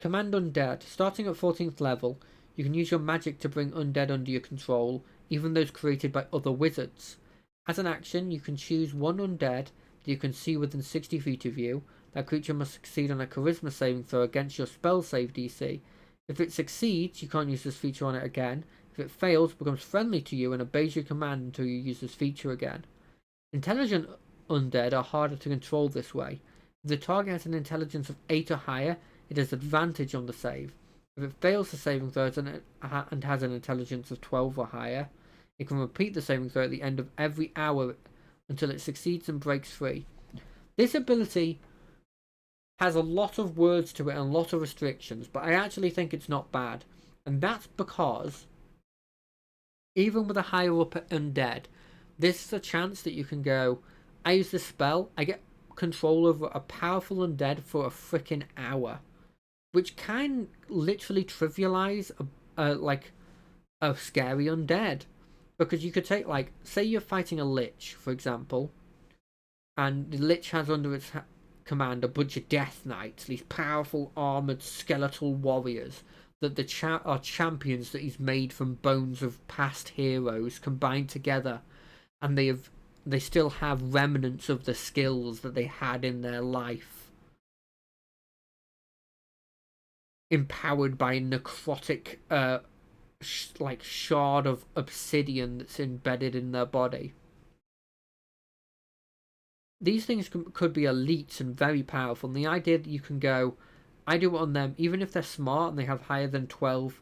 [SPEAKER 1] Command Undead. Starting at 14th level, you can use your magic to bring undead under your control, even those created by other wizards. As an action, you can choose one undead that you can see within 60 feet of you. That creature must succeed on a charisma saving throw against your spell save DC. If it succeeds, you can't use this feature on it again. If it fails, it becomes friendly to you and obeys your command until you use this feature again. Intelligent undead are harder to control this way. If the target has an intelligence of 8 or higher, it has advantage on the save. If it fails the saving throw and has an intelligence of 12 or higher, it can repeat the saving throw at the end of every hour until it succeeds and breaks free. This ability has a lot of words to it and a lot of restrictions, but I actually think it's not bad. And that's because, even with a higher up undead, this is a chance that you can go, I use this spell, I get control over a powerful undead for a freaking hour, which can literally trivialize a scary undead. Because you could take, like, say you're fighting a lich, for example, and the lich has under its command a bunch of death knights, these powerful armored skeletal warriors that are champions that he's made from bones of past heroes combined together, and they still have remnants of the skills that they had in their life, empowered by necrotic shard of obsidian that's embedded in their body. These things could be elites and very powerful, and the idea that you can go, I do it on them, even if they're smart and they have higher than 12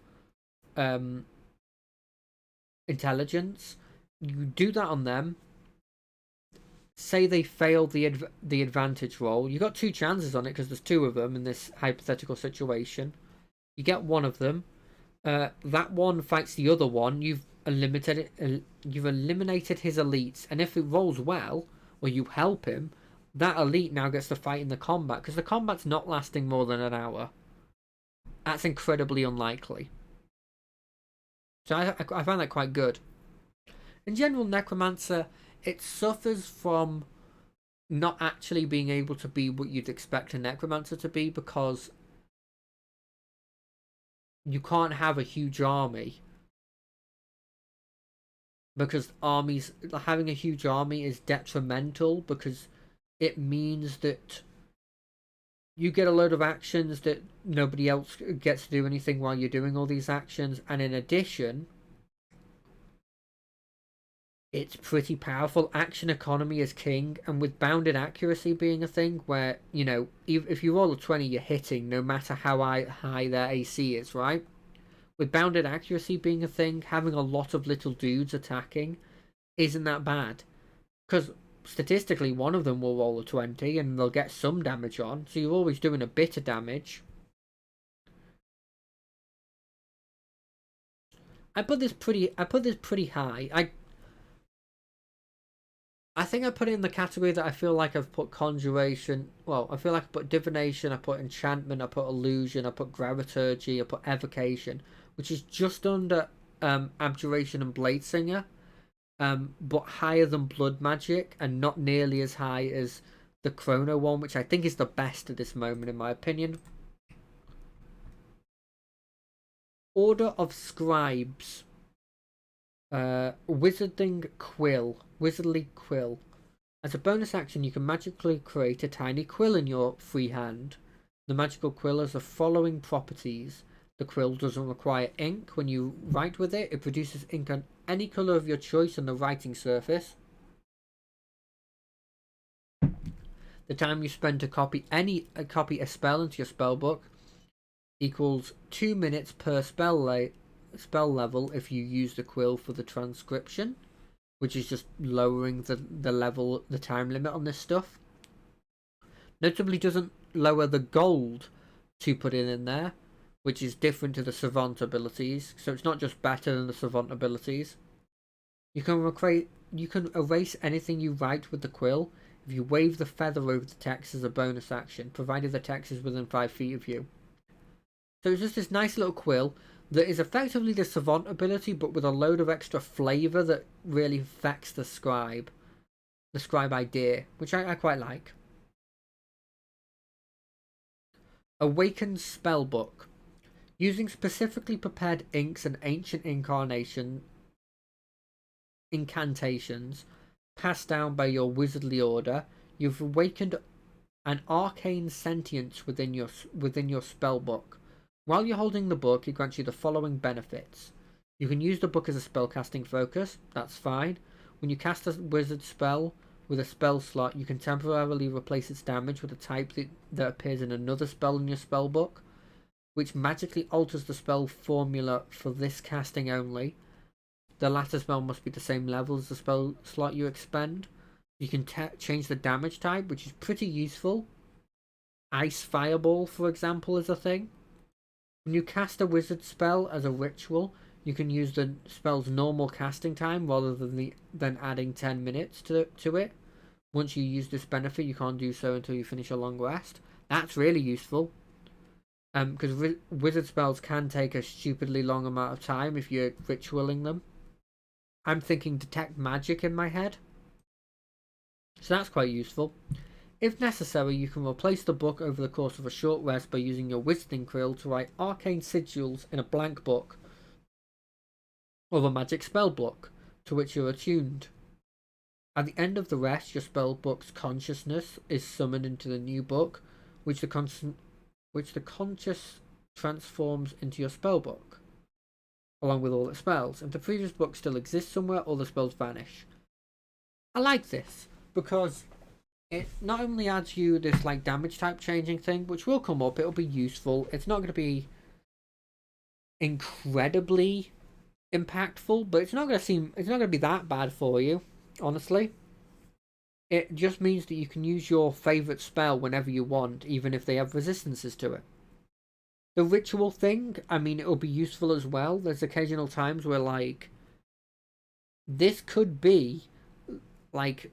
[SPEAKER 1] intelligence, you do that on them. Say they fail the advantage roll. You got 2 chances on it because there's 2 of them in this hypothetical situation. You get one of them. That one fights the other one. You've eliminated his elites, and if it rolls well, or you help him, that elite now gets to fight in the combat, because the combat's not lasting more than an hour. That's incredibly unlikely. So I find that quite good. In general, Necromancer, it suffers from not actually being able to be what you'd expect a Necromancer to be, because you can't have a huge army. Because having a huge army is detrimental, because it means that you get a load of actions that nobody else gets to do anything while you're doing all these actions, and in addition, it's pretty powerful. Action economy is king, and with bounded accuracy being a thing where, you know, if you roll a 20, you're hitting no matter how high their AC is, right? With bounded accuracy being a thing, having a lot of little dudes attacking isn't that bad. Because statistically, one of them will roll a 20 and they'll get some damage on, so you're always doing a bit of damage. I put this pretty high. I think I put it in the category that I feel like I've put Conjuration. Well, I feel like I put Divination, I put Enchantment, I put Illusion, I put Graviturgy, I put Evocation, which is just under Abjuration and Bladesinger, but higher than Blood Magic and not nearly as high as the Chrono one, which I think is the best at this moment in my opinion. Order of Scribes. Wizardly Quill. As a bonus action, you can magically create a tiny quill in your free hand. The magical quill has the following properties. The quill doesn't require ink. When you write with it, it produces ink on any colour of your choice on the writing surface. The time you spend to copy a spell into your spellbook equals 2 minutes per spell level if you use the quill for the transcription, which is just lowering the time limit on this stuff. Notably doesn't lower the gold to put in there, which is different to the savant abilities, so it's not just better than the savant abilities. You can erase anything you write with the quill if you wave the feather over the text as a bonus action, provided the text is within 5 feet of you. So it's just this nice little quill that is effectively the savant ability, but with a load of extra flavour that really affects the scribe idea, which I quite like. Awakened Spellbook. Using specifically prepared inks and ancient incantations passed down by your wizardly order, you've awakened an arcane sentience within your spellbook. While you're holding the book, it grants you the following benefits. You can use the book as a spellcasting focus, that's fine. When you cast a wizard spell with a spell slot, you can temporarily replace its damage with a type that appears in another spell in your spellbook, which magically alters the spell formula for this casting only. The latter spell must be the same level as the spell slot you expend. You can change the damage type, which is pretty useful. Ice Fireball, for example, is a thing. When you cast a wizard spell as a ritual, you can use the spell's normal casting time rather than adding 10 minutes to it. Once you use this benefit, you can't do so until you finish a long rest. That's really useful. Because wizard spells can take a stupidly long amount of time if you're ritualing them. I'm thinking Detect Magic in my head. So that's quite useful. If necessary, you can replace the book over the course of a short rest by using your Wizarding Quill to write arcane sigils in a blank book of a magic spell book to which you're attuned. At the end of the rest, your spellbook's consciousness is summoned into the new book, which the conscious transforms into your spellbook, along with all its spells. If the previous book still exists somewhere, all the spells vanish. I like this because it not only adds you this like damage type changing thing, which will come up, it'll be useful. It's not going to be incredibly impactful, but it's not going to be that bad for you, honestly. It just means that you can use your favourite spell whenever you want, even if they have resistances to it. The ritual thing, I mean, it'll be useful as well. There's occasional times where, like, this could be, like,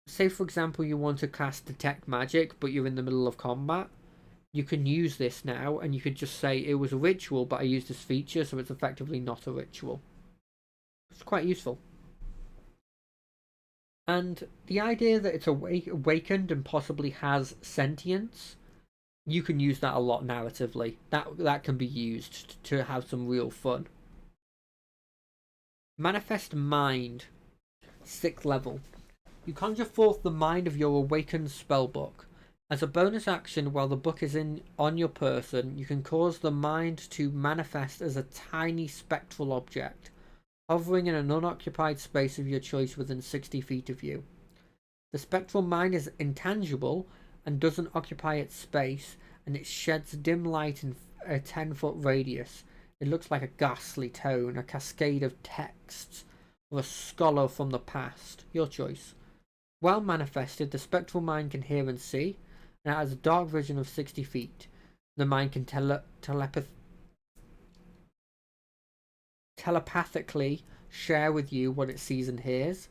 [SPEAKER 1] say for example you want to cast Detect Magic, but you're in the middle of combat. You can use this now, and you could just say it was a ritual, but I used this feature, so it's effectively not a ritual. It's quite useful. And the idea that it's awakened and possibly has sentience, you can use that a lot narratively. That can be used to have some real fun. Manifest Mind, 6th level. You conjure forth the mind of your awakened spellbook. As a bonus action, while the book is on your person, you can cause the mind to manifest as a tiny spectral object, hovering in an unoccupied space of your choice within 60 feet of you. The spectral mind is intangible and doesn't occupy its space, and it sheds dim light in a 10-foot radius. It looks like a ghastly tone, a cascade of texts, or a scholar from the past. Your choice. While manifested, the spectral mind can hear and see, and it has a dark vision of 60 feet. The mind can telepathically share with you what it sees and hears.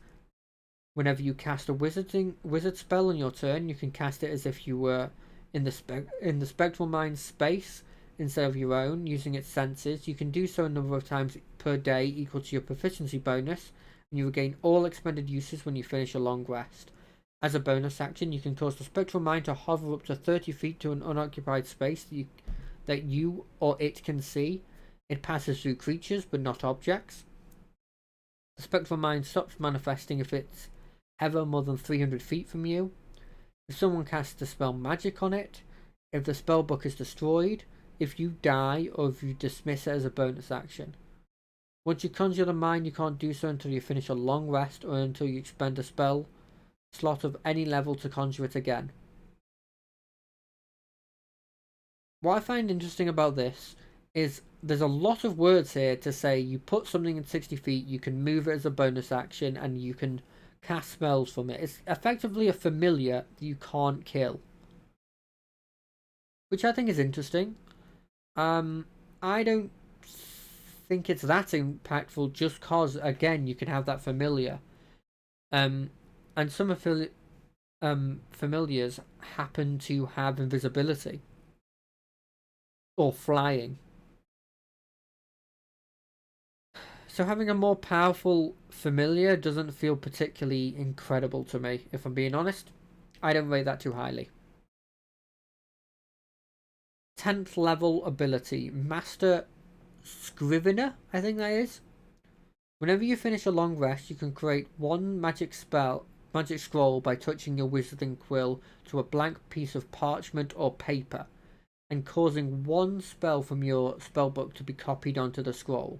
[SPEAKER 1] Whenever you cast a wizard spell on your turn, you can cast it as if you were in the spectral mind's space instead of your own, using its senses. You can do so a number of times per day equal to your proficiency bonus, and you regain all expended uses when you finish a long rest. As a bonus action, you can cause the spectral mind to hover up to 30 feet to an unoccupied space that you or it can see. It passes through creatures but not objects. The spectral mind stops manifesting if it's ever more than 300 feet from you. If someone casts a spell magic on it, if the spell book is destroyed, if you die, or if you dismiss it as a bonus action. Once you conjure the mind, you can't do so until you finish a long rest or until you expend a spell slot of any level to conjure it again. What I find interesting about this is there's a lot of words here to say you put something in 60 feet, you can move it as a bonus action, and you can cast spells from it. It's effectively a familiar that you can't kill, which I think is interesting. I don't think it's that impactful just cause, again, you can have that familiar. And some familiars happen to have invisibility or flying. So having a more powerful familiar doesn't feel particularly incredible to me, if I'm being honest. I don't rate that too highly. 10th level ability, Master Scrivener, I think that is. Whenever you finish a long rest, you can create one magic scroll by touching your wizarding quill to a blank piece of parchment or paper, and causing one spell from your spellbook to be copied onto the scroll.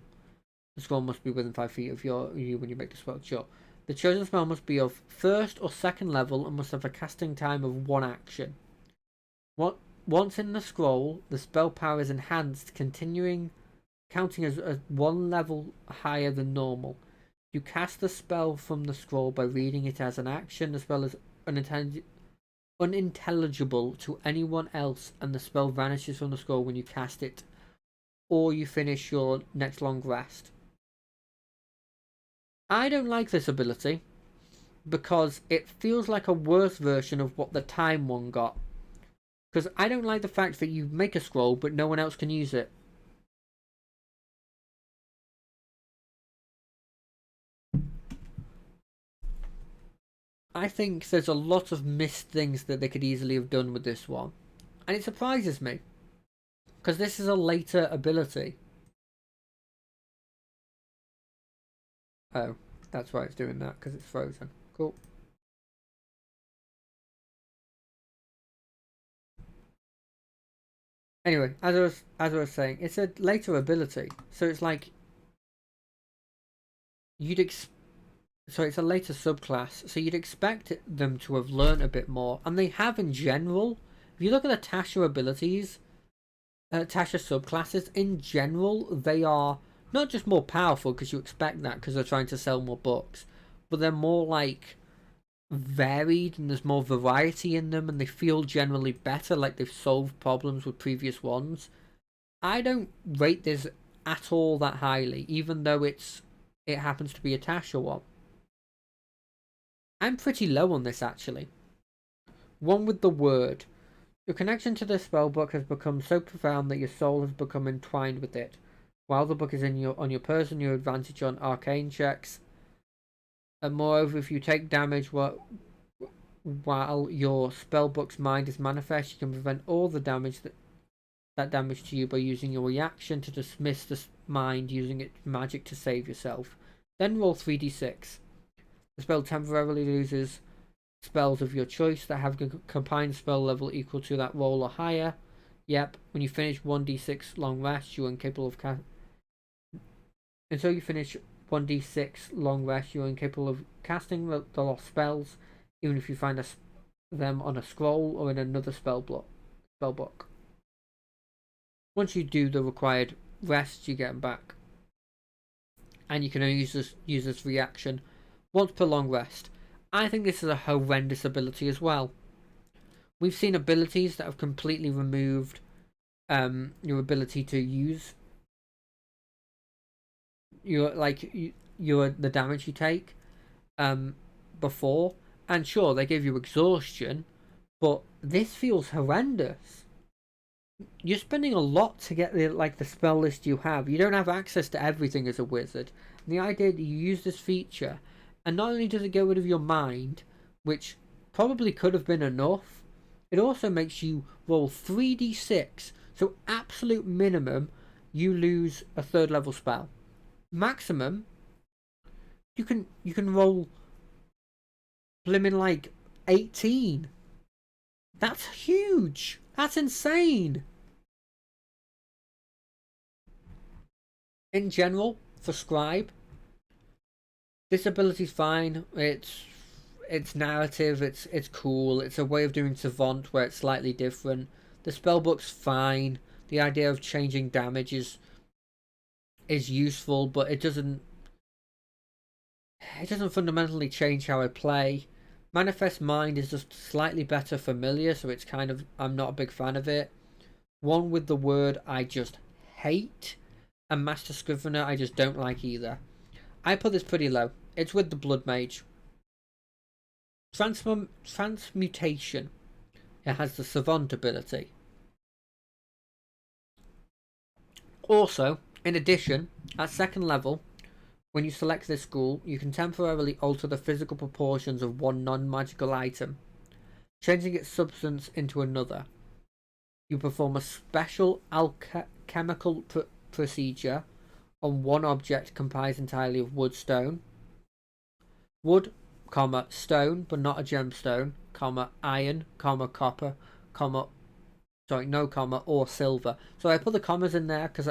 [SPEAKER 1] The scroll must be within 5 feet of you when you make the spell. Sure. The chosen spell must be of 1st or 2nd level and must have a casting time of 1 action. Once in the scroll, the spell power is enhanced, counting as 1 level higher than normal. You cast the spell from the scroll by reading it as an action. The spell is unintelligible to anyone else, and the spell vanishes from the scroll when you cast it, or you finish your next long rest. I don't like this ability because it feels like a worse version of what the time one got. Because I don't like the fact that you make a scroll but no one else can use it. I think there's a lot of missed things that they could easily have done with this one. And it surprises me. Because this is a later ability. Oh, that's why it's doing that, because it's frozen. Cool. Anyway, as I was saying, it's a later ability, so it's like so it's a later subclass, so you'd expect them to have learned a bit more, and they have in general. If you look at the Tasha abilities, Tasha subclasses in general, they are not just more powerful because you expect that because they're trying to sell more books, but they're more like varied and there's more variety in them, and they feel generally better, like they've solved problems with previous ones. I don't rate this at all that highly, even though it happens to be a Tasha one. I'm pretty low on this actually. One with the word. Your connection to the spellbook has become so profound that your soul has become entwined with it. While the book is on your person, your advantage on arcane checks. And moreover, if you take damage while your spellbook's mind is manifest, you can prevent all the damage that damage to you by using your reaction to dismiss the mind using its magic to save yourself. Then roll 3d6. The spell temporarily loses spells of your choice that have a combined spell level equal to that roll or higher. Yep, when you finish 1d6 long rest, you are incapable of until you finish 1d6 long rest, you are incapable of casting the lost spells, even if you find them on a scroll or in another spell book. Once you do the required rest, you get them back. And you can only use this reaction once per long rest. I think this is a horrendous ability as well. We've seen abilities that have completely removed your ability to use the damage you take before, and sure, they give you exhaustion, but this feels horrendous. You're spending a lot to get the spell list you have. You don't have access to everything as a wizard. And the idea that you use this feature, and not only does it get rid of your mind, which probably could have been enough, it also makes you roll 3d6. So absolute minimum, you lose a 3rd level spell. Maximum, you can roll blimmin' 18. That's huge. That's insane. In general, for Scribe, this ability's fine. It's narrative. It's cool. It's a way of doing Savant where it's slightly different. The spellbook's fine. The idea of changing damage is useful, but it doesn't fundamentally change how I play. Manifest Mind is just slightly better familiar, so it's kind of, I'm not a big fan of it. One with the Word I just hate, and Master Scrivener I just don't like either. I put this pretty low. It's with the Blood Mage. Transmutation. It has the Savant ability. Also, in addition, at 2nd level, when you select this school, you can temporarily alter the physical proportions of one non-magical item, changing its substance into another. You perform a special alchemical procedure on one object comprised entirely of wood, stone, stone, but not a gemstone, iron, copper, or silver. So I put the commas in there because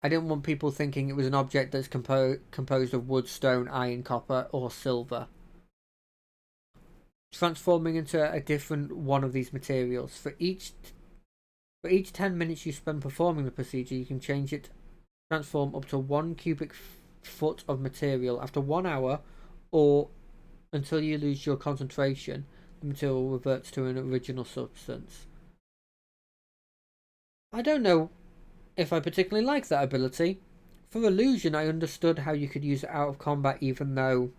[SPEAKER 1] I didn't want people thinking it was an object that's composed of wood, stone, iron, copper, or silver. Transforming into a different one of these materials. For each 10 minutes you spend performing the procedure, you can change it, transform up to 1 cubic foot of material. After 1 hour, or until you lose your concentration, the material reverts to an original substance. I don't know if I particularly like that ability. For Illusion, I understood how you could use it out of combat, even though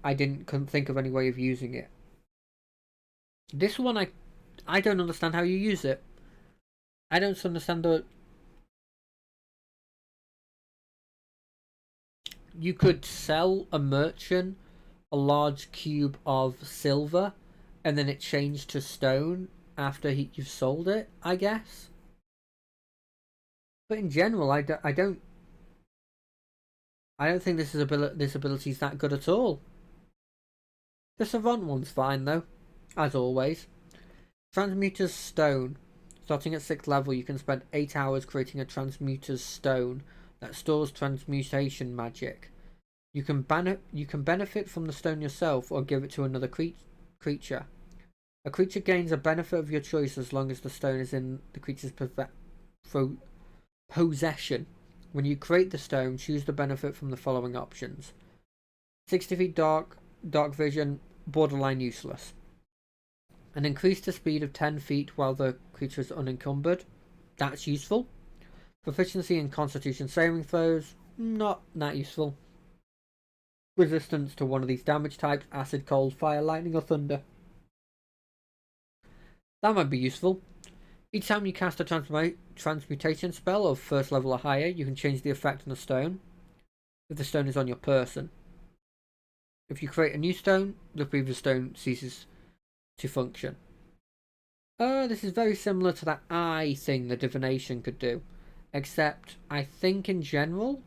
[SPEAKER 1] I couldn't think of any way of using it. This one, I don't understand how you use it. I don't understand the... You could sell a merchant a large cube of silver, and then it changed to stone after you've sold it, I guess. But in general, I don't think this ability is that good at all. The Savant one's fine though, as always. Transmuter's Stone. Starting at 6th level, you can spend 8 hours creating a Transmuter's Stone that stores transmutation magic. You can benefit from the stone yourself or give it to another creature. A creature gains a benefit of your choice as long as the stone is in the creature's possession. When you create the stone, choose the benefit from the following options: 60 feet dark vision, borderline useless. An increase to speed of 10 feet while the creature is unencumbered. That's useful. Proficiency in Constitution saving throws, not that useful. Resistance to one of these damage types: acid, cold, fire, lightning, or thunder. That might be useful. Each time you cast a transmutation spell of 1st level or higher, you can change the effect on the stone if the stone is on your person. If you create a new stone, the previous stone ceases to function. This is very similar to that eye thing the divination could do, except I think in general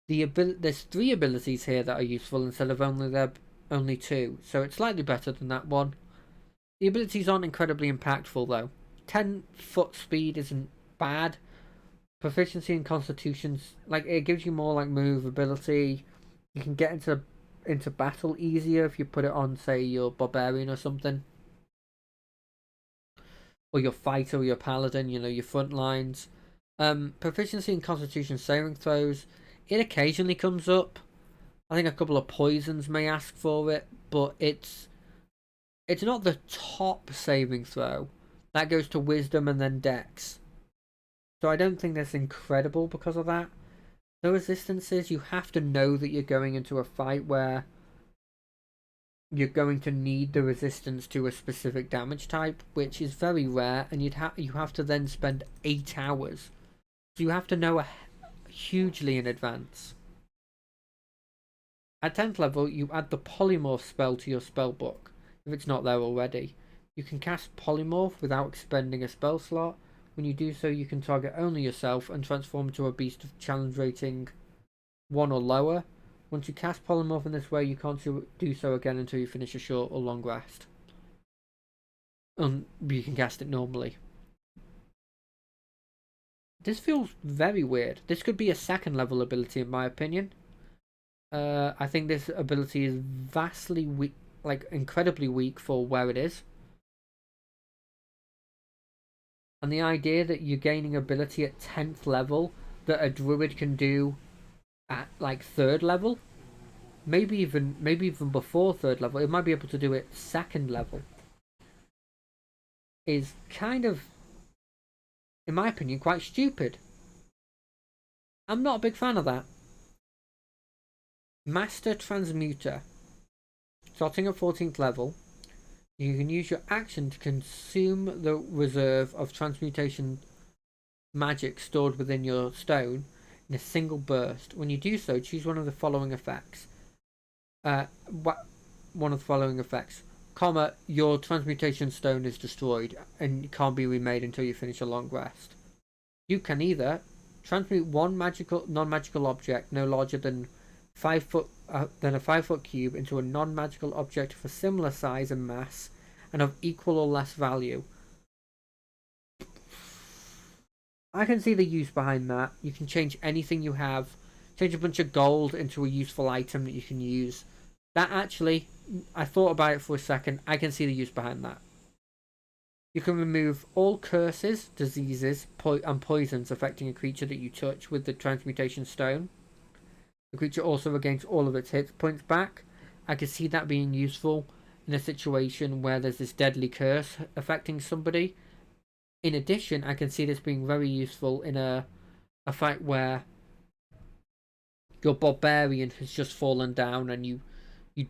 [SPEAKER 1] there's 3 abilities here that are useful instead of only there only 2, so it's slightly better than that one. The abilities aren't incredibly impactful though. 10-foot speed isn't bad. Proficiency in Constitution's like it gives you more like movability. You can get into battle easier if you put it on, say, your barbarian or something, or your fighter or your paladin. You know, your front lines. Proficiency in Constitution saving throws. It occasionally comes up. I think a couple of poisons may ask for it, but it's not the top saving throw. That goes to Wisdom and then Dex. So I don't think that's incredible because of that. The resistances, you have to know that you're going into a fight where you're going to need the resistance to a specific damage type, which is very rare, and you have to then spend 8 hours. So you have to know hugely in advance. At 10th level, you add the Polymorph spell to your spellbook, if it's not there already. You can cast Polymorph without expending a spell slot. When you do so, you can target only yourself and transform into a beast of challenge rating 1 or lower. Once you cast Polymorph in this way, you can't do so again until you finish a short or long rest. You can cast it normally. This feels very weird. This could be a 2nd level ability in my opinion. I think this ability is vastly weak, like incredibly weak for where it is. And the idea that you're gaining ability at 10th level that a druid can do at like 3rd level, maybe even before 3rd level, it might be able to do it 2nd level, is kind of, in my opinion, quite stupid. I'm not a big fan of that. Master Transmuter. Starting at 14th level, you can use your action to consume the reserve of transmutation magic stored within your stone in a single burst. When you do so, choose one of the following effects. One of the following effects, comma, your transmutation stone is destroyed and can't be remade until you finish a long rest. You can either transmute one non-magical object no larger than 5 foot than a 5-foot cube into a non-magical object of a similar size and mass and of equal or less value. I can see the use behind that. You can change anything you have, change a bunch of gold into a useful item that you can use. That actually, I thought about it for a second. I can see the use behind that. You can remove all curses, diseases, and poisons affecting a creature that you touch with the transmutation stone. The creature also regains all of its hit points back. I can see that being useful in a situation where there's this deadly curse affecting somebody. In addition, I can see this being very useful in a fight where your barbarian has just fallen down and you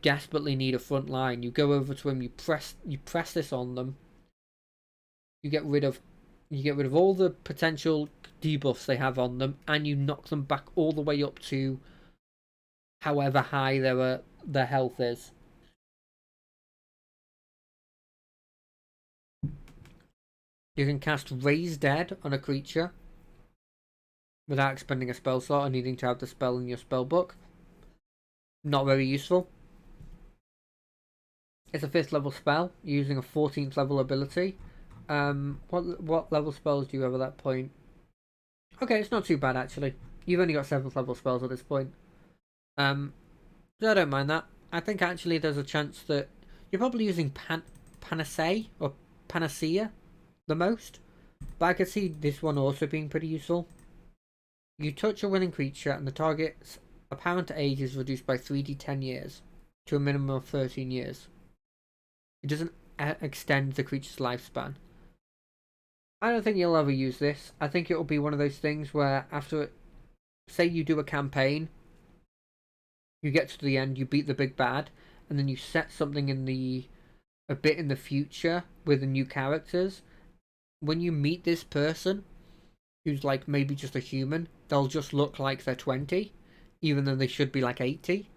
[SPEAKER 1] desperately need a front line. You go over to him, you press this on them. You get rid of all the potential debuffs they have on them, and you knock them back all the way up to however high their health is. You can cast Raise Dead on a creature without expending a spell slot or needing to have the spell in your spell book. Not very useful. It's a 5th level spell using a 14th level ability. What level spells do you have at that point? Okay, it's not too bad actually. You've only got 7th level spells at this point. So I don't mind that. I think actually there's a chance that you're probably using Panacea or Panacea the most, but I could see this one also being pretty useful. You touch a willing creature and the target's apparent age is reduced by 3d10 years to a minimum of 13 years. It doesn't extend the creature's lifespan. I don't think you'll ever use this. I think it'll be one of those things where after, say you do a campaign, you get to the end, you beat the big bad, and then you set something a bit in the future with the new characters. When you meet this person, who's like maybe just a human, they'll just look like they're 20, even though they should be like 80.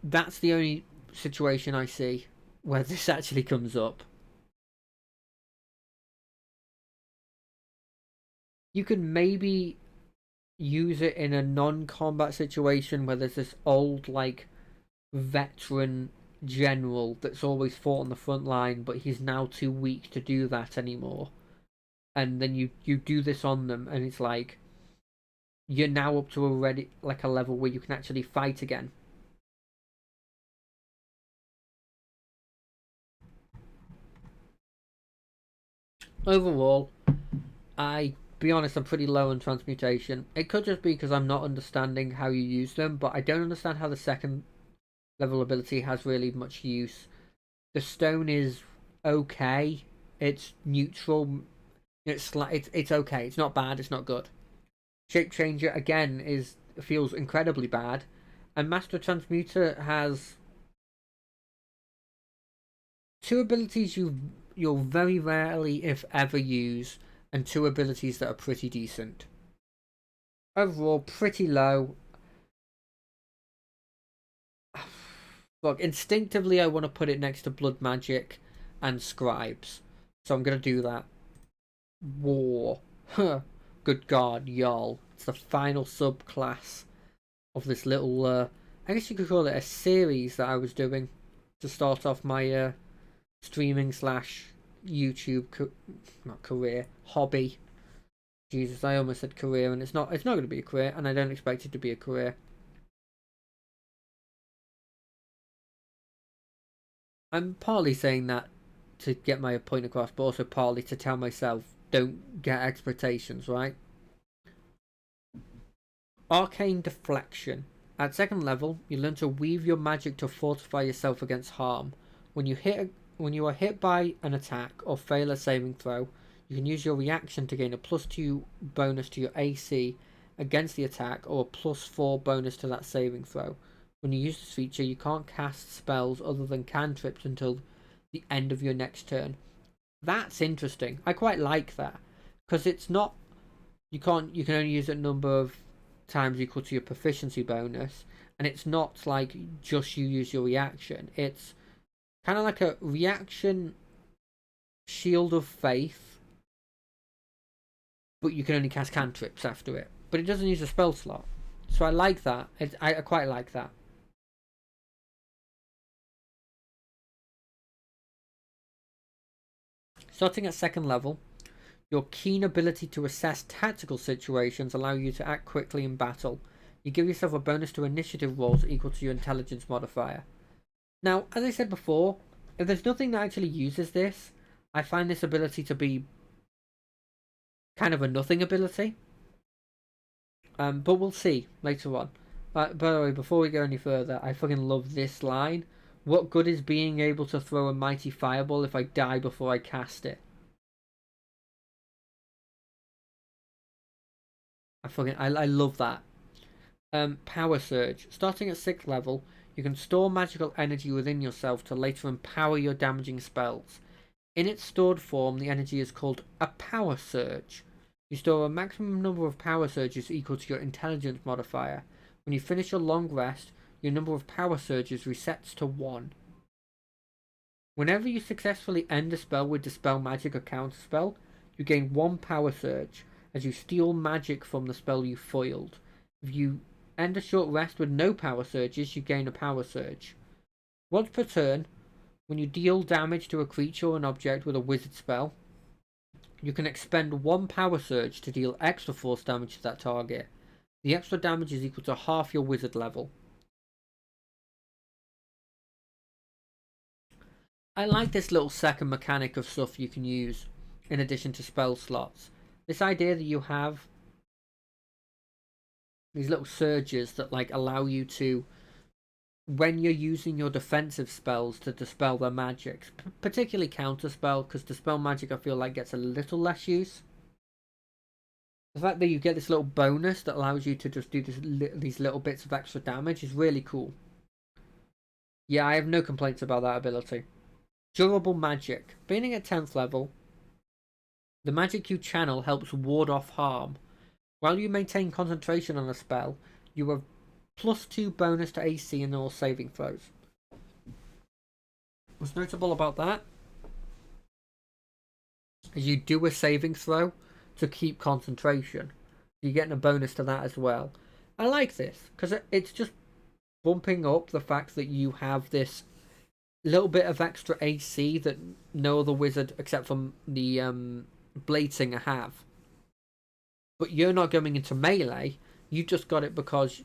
[SPEAKER 1] That's the only situation I see where this actually comes up. You can maybe use it in a non-combat situation where there's this old like veteran general that's always fought on the front line, but he's now too weak to do that anymore. And then you do this on them, and it's like you're now up to a level where you can actually fight again. Overall, be honest, I'm pretty low on transmutation. It could just be because I'm not understanding how you use them, but I don't understand how the second level ability has really much use. The stone is okay. It's neutral. It's okay. It's not bad. It's not good. Shape Changer again feels incredibly bad, and Master Transmuter has two abilities you'll very rarely, if ever, use, and two abilities that are pretty decent. Overall, pretty low. Look, instinctively, I want to put it next to Blood Magic and Scribes, so I'm gonna do that. War. Huh. Good God, y'all. It's the final subclass of this little, I guess you could call it a series that I was doing to start off my streaming / YouTube not career, hobby. Jesus, I almost said career, and it's not going to be a career, and I don't expect it to be a career. I'm partly saying that to get my point across, but also partly to tell myself, don't get expectations, right? Arcane Deflection. At second level, you learn to weave your magic to fortify yourself against harm. When you are hit by an attack or fail a saving throw, you can use your reaction to gain a +2 bonus to your AC against the attack, or a +4 bonus to that saving throw. When you use this feature, you can't cast spells other than cantrips until the end of your next turn. That's interesting. I quite like that, because it's not you can only use a number of times equal to your proficiency bonus, and it's not like just you use your reaction. It's kind of like a reaction Shield of Faith, but you can only cast cantrips after it. But it doesn't use a spell slot, so I like that. I quite like that. Starting at second level, your keen ability to assess tactical situations allow you to act quickly in battle. You give yourself a bonus to initiative rolls equal to your intelligence modifier. Now, as I said before, if there's nothing that actually uses this, I find this ability to be kind of a nothing ability. But we'll see later on. By the way, before we go any further, I fucking love this line. What good is being able to throw a mighty fireball if I die before I cast it? I love that. Power Surge. Starting at 6th level, you can store magical energy within yourself to later empower your damaging spells. In its stored form, the energy is called a Power Surge. You store a maximum number of Power Surges equal to your intelligence modifier. When you finish your long rest, your number of Power Surges resets to 1. Whenever you successfully end a spell with Dispel Magic or Counterspell, you gain 1 Power Surge as you steal magic from the spell you foiled. If you end a short rest with no Power Surges, you gain a Power Surge. Once per turn, when you deal damage to a creature or an object with a wizard spell, you can expend 1 Power Surge to deal extra force damage to that target. The extra damage is equal to half your wizard level. I like this little second mechanic of stuff you can use in addition to spell slots. This idea that you have these little surges that allow you to, when you're using your defensive spells, to dispel their magic, particularly counterspell, because dispel magic I feel like gets a little less use. The fact that you get this little bonus that allows you to just do these little bits of extra damage is really cool. Yeah, I have no complaints about that ability. Durable Magic. Beginning at 10th level, the magic you channel helps ward off harm. While you maintain concentration on a spell, you have +2 bonus to AC in all saving throws. What's notable about that is you do a saving throw to keep concentration. You're getting a bonus to that as well. I like this because it's just bumping up the fact that you have this little bit of extra AC that no other wizard except from the Bladesinger have. But you're not going into melee. You just got it because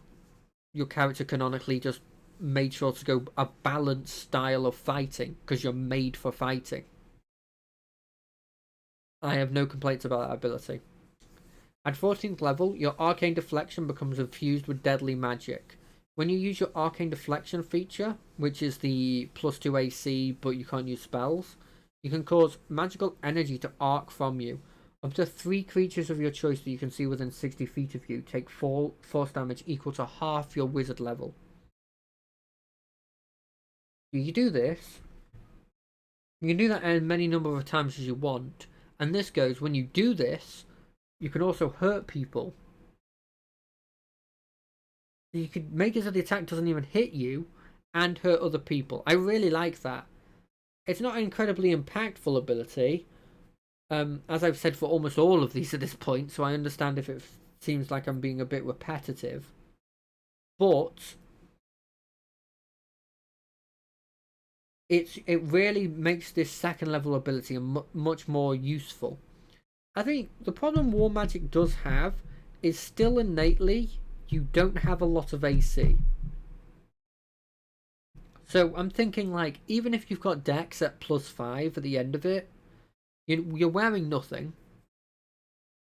[SPEAKER 1] your character canonically just made sure to go a balanced style of fighting because you're made for fighting. I have no complaints about that ability. At 14th level, your Arcane Deflection becomes infused with deadly magic. When you use your Arcane Deflection feature, which is the +2 AC but you can't use spells, you can cause magical energy to arc from you. Up to 3 creatures of your choice that you can see within 60 feet of you take force damage equal to half your wizard level. You do this, you can do that as many number of times as you want, and this goes, when you do this, you can also hurt people. You could make it so the attack doesn't even hit you and hurt other people. I really like that. It's not an incredibly impactful ability, as I've said for almost all of these at this point, so I understand if it seems like I'm being a bit repetitive. But it really makes this second level ability much more useful. I think the problem War Magic does have is still innately you don't have a lot of AC. So I'm thinking, like, even if you've got Dex at +5 at the end of it, you're wearing nothing.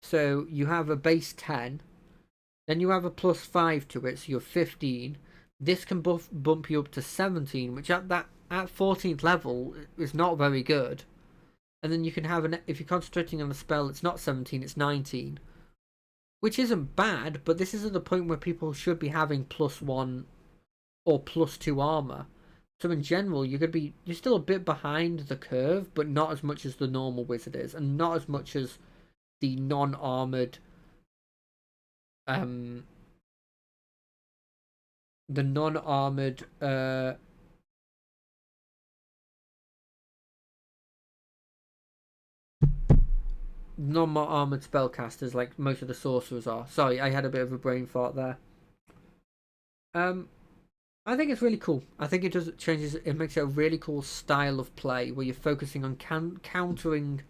[SPEAKER 1] So you have a base 10, then you have a +5 to it, so you're 15. This can bump you up to 17, which at 14th level is not very good. And then you can have if you're concentrating on a spell, it's not 17, it's 19. Which isn't bad, but this isn't the point where people should be having +1 or +2 armor. So in general, you're still a bit behind the curve, but not as much as the normal wizard is, and not as much as the non-armored non-armored spellcasters like most of the sorcerers are. Sorry, I had a bit of a brain fart there. I think it's really cool. I think it makes it a really cool style of play where you're focusing on countering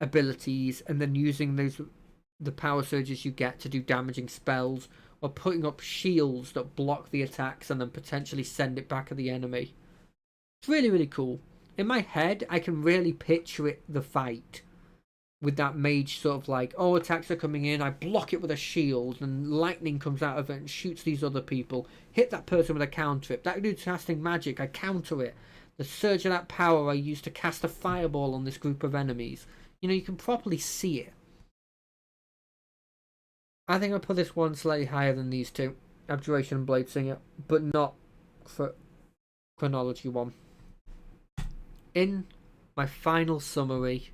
[SPEAKER 1] abilities and then using the power surges you get to do damaging spells, or putting up shields that block the attacks and then potentially send it back at the enemy. It's really, really cool. In my head, I can really picture the fight with that mage sort of like, oh, attacks are coming in, I block it with a shield, and lightning comes out of it and shoots these other people. Hit that person with a cantrip. That dude's casting magic, I counter it. The surge of that power I use to cast a fireball on this group of enemies. You can properly see it. I think I'll put this one slightly higher than these two, Abjuration and Bladesinger, but not for Chronology one. In my final summary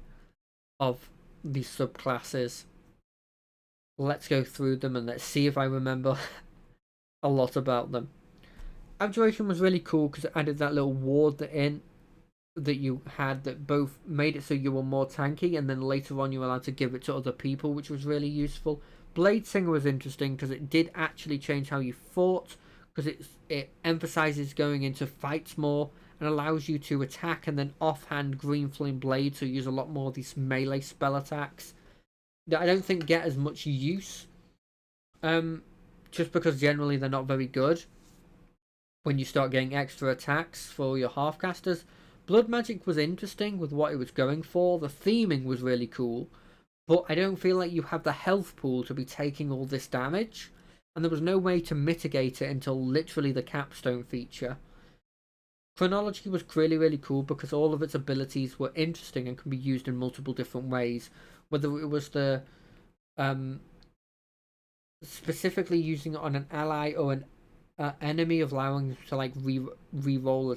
[SPEAKER 1] of these subclasses, let's go through them and let's see if I remember a lot about them. Abjuration was really cool because it added that little ward that you had that both made it so you were more tanky, and then later on you were allowed to give it to other people, which was really useful. Bladesinger was interesting because it did actually change how you fought, because it emphasizes going into fights more and allows you to attack and then offhand green flame blade, so you use a lot more of these melee spell attacks that I don't think get as much use, just because generally they're not very good when you start getting extra attacks for your half-casters. Blood Magic was interesting with what it was going for. The theming was really cool, but I don't feel like you have the health pool to be taking all this damage, and there was no way to mitigate it until literally the capstone feature. Chronology was really, really cool because all of its abilities were interesting and can be used in multiple different ways. Whether it was the specifically using it on an ally or an enemy, of allowing them to like re-roll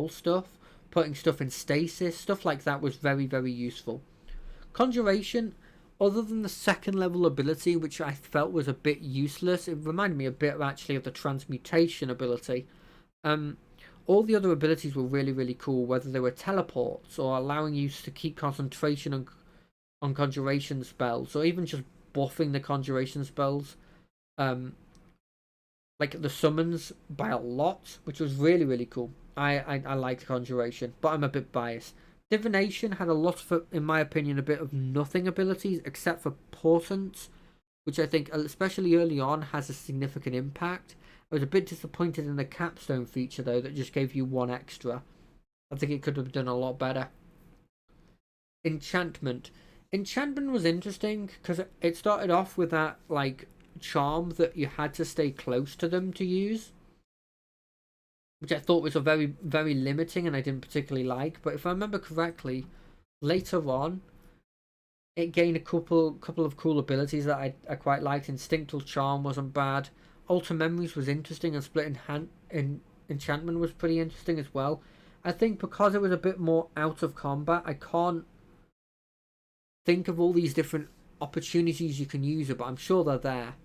[SPEAKER 1] stuff, putting stuff in stasis, stuff like that was very, very useful. Conjuration, other than the second level ability, which I felt was a bit useless, it reminded me a bit actually of the Transmutation ability. All the other abilities were really, really cool, whether they were teleports or allowing you to keep concentration on conjuration spells, or even just buffing the conjuration spells. like the summons by a lot, which was really really cool. I liked Conjuration, but I'm a bit biased. Divination had a lot of, in my opinion, a bit of nothing abilities except for Portent, which I think, especially early on, has a significant impact. I was a bit disappointed in the capstone feature though, that just gave you one extra. I think it could have done a lot better. Enchantment. Enchantment was interesting because it started off with that like charm that you had to stay close to them to use, which I thought was a very very limiting and I didn't particularly like. But if I remember correctly, later on it gained a couple of cool abilities that I quite liked. Instinctual Charm wasn't bad. Alter Memories was interesting, and Split in Enchantment was pretty interesting as well. I think because it was a bit more out of combat, I can't think of all these different opportunities you can use it, but I'm sure they're there.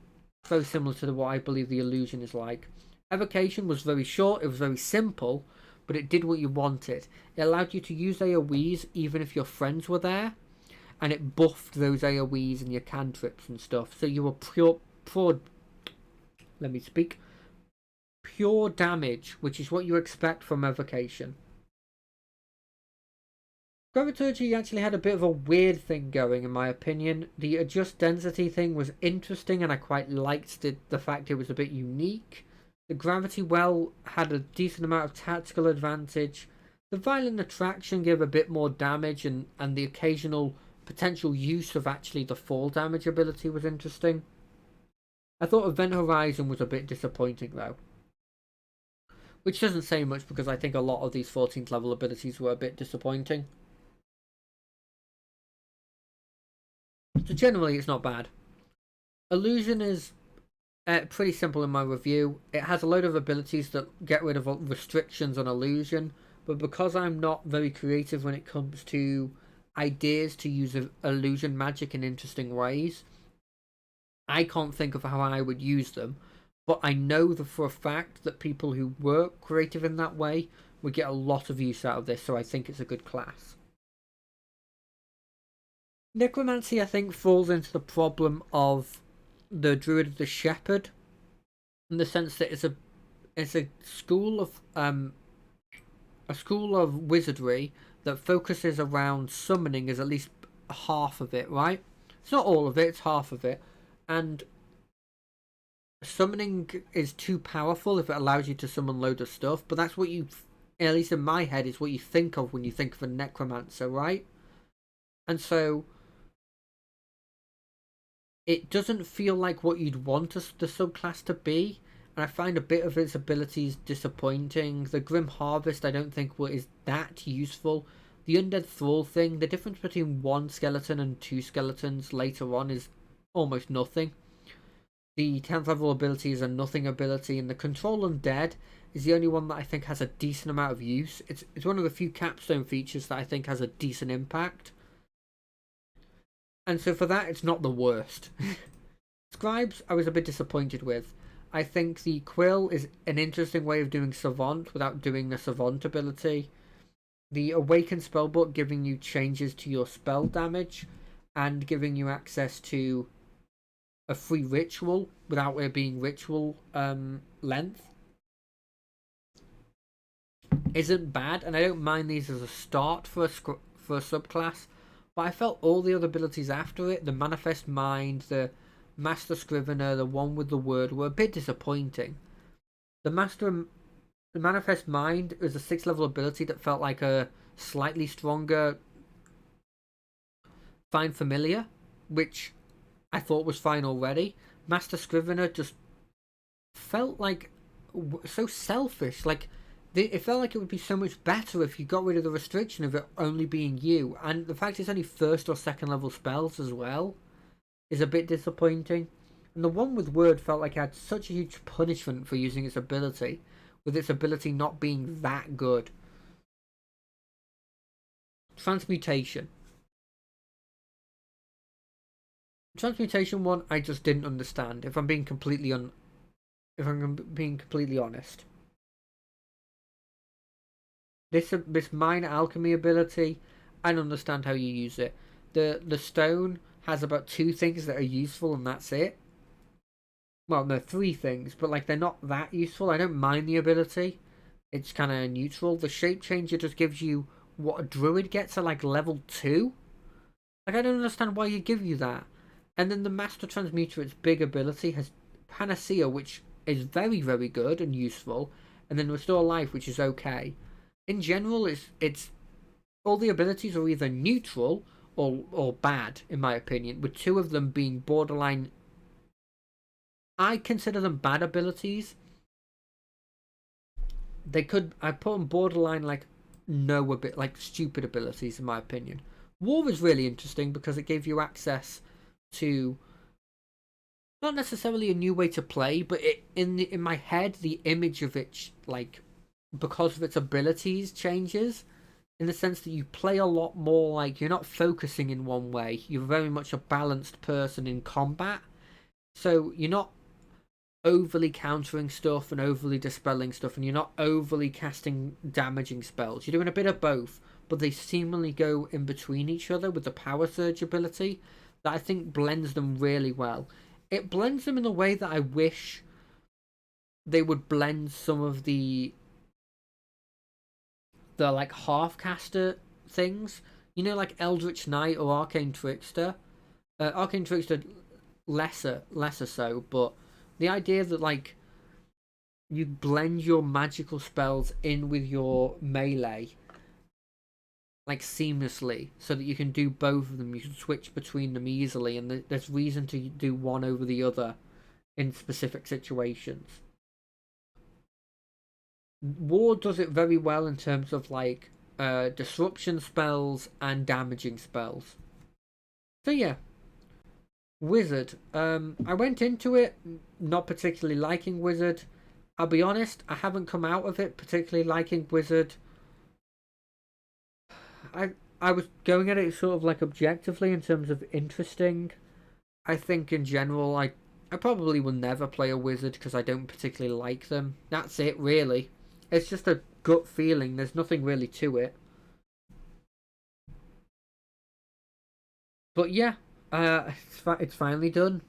[SPEAKER 1] Very similar to what I believe the illusion is like. Evocation was very short, it was very simple, but it did what you wanted. It allowed you to use AoEs even if your friends were there, and it buffed those AoEs and your cantrips and stuff. So you were pure damage, which is what you expect from Evocation. Graviturgy actually had a bit of a weird thing going, in my opinion. The adjust density thing was interesting, and I quite liked the fact it was a bit unique. The Gravity Well had a decent amount of tactical advantage. The Violent Attraction gave a bit more damage, and the occasional potential use of actually the fall damage ability was interesting. I thought Event Horizon was a bit disappointing though, which doesn't say much because I think a lot of these 14th level abilities were a bit disappointing. So generally it's not bad. Illusion is pretty simple in my review. It has a load of abilities that get rid of restrictions on illusion, but because I'm not very creative when it comes to ideas to use illusion magic in interesting ways, I can't think of how I would use them, but I know for a fact that people who work creative in that way would get a lot of use out of this, so I think it's a good class. Necromancy, I think, falls into the problem of the Druid of the Shepherd, in the sense that it's a school of wizardry that focuses around summoning as at least half of it, right? It's not all of it, it's half of it. And summoning is too powerful if it allows you to summon loads of stuff, but that's what you, at least in my head, is what you think of when you think of a necromancer, right? And so it doesn't feel like what you'd want the subclass to be, and I find a bit of its abilities disappointing. The Grim Harvest I don't think is that useful. The Undead Thrall thing, the difference between one skeleton and two skeletons later on is almost nothing. The 10th level ability is a nothing ability, and the Control Undead is the only one that I think has a decent amount of use. It's one of the few capstone features that I think has a decent impact. And so for that, it's not the worst. Scribes, I was a bit disappointed with. I think the Quill is an interesting way of doing Savant without doing the Savant ability. The Awaken spellbook giving you changes to your spell damage and giving you access to a free ritual without it being ritual length isn't bad, and I don't mind these as a start for a subclass. But I felt all the other abilities after it, the Manifest Mind, the Master Scrivener, the one with the word, were a bit disappointing. The Manifest Mind is a 6th level ability that felt like a slightly stronger Find Familiar, which I thought was fine already. Master Scrivener just felt like so selfish. Like, it felt like it would be so much better if you got rid of the restriction of it only being you. And the fact it's only 1st or 2nd level spells as well is a bit disappointing. And the one with word felt like it had such a huge punishment for using its ability, with its ability not being that good. Transmutation. Transmutation one I just didn't understand, if I'm being completely honest. This minor alchemy ability, I don't understand how you use it. The stone has about 2 things that are useful, and that's it. well, no, 3 things, but like they're not that useful. I don't mind the ability. It's kind of neutral. The shape changer just gives you what a druid gets at like level 2. Like, I don't understand why you give you that. And then the Master Transmuter, its big ability, has Panacea, which is very, very good and useful, and then Restore Life, which is okay. In general, it's all the abilities are either neutral or bad, in my opinion, with 2 of them being borderline. I consider them bad abilities. I put them borderline like no, a bit like stupid abilities, in my opinion. War is really interesting because it gave you access to not necessarily a new way to play, but in my head the image of it, like, because of its abilities, changes in the sense that you play a lot more like you're not focusing in one way. You're very much a balanced person in combat, so you're not overly countering stuff and overly dispelling stuff, and you're not overly casting damaging spells. You're doing a bit of both, but they seemingly go in between each other with the power surge ability that I think blends them really well. It blends them in a way that I wish they would blend some of the like half caster things. You know, like Eldritch Knight or Arcane Trickster. Arcane Trickster lesser so, but the idea that like you blend your magical spells in with your melee like seamlessly so that you can do both of them, you can switch between them easily, and there's reason to do one over the other in specific situations. War does it very well in terms of like disruption spells and damaging spells. So yeah, Wizard. I went into it not particularly liking Wizard. I'll be honest, I haven't come out of it particularly liking Wizard. I was going at it sort of like objectively in terms of interesting. I think in general, I probably will never play a Wizard because I don't particularly like them. That's it, really. It's just a gut feeling. There's nothing really to it. But yeah, it's finally done.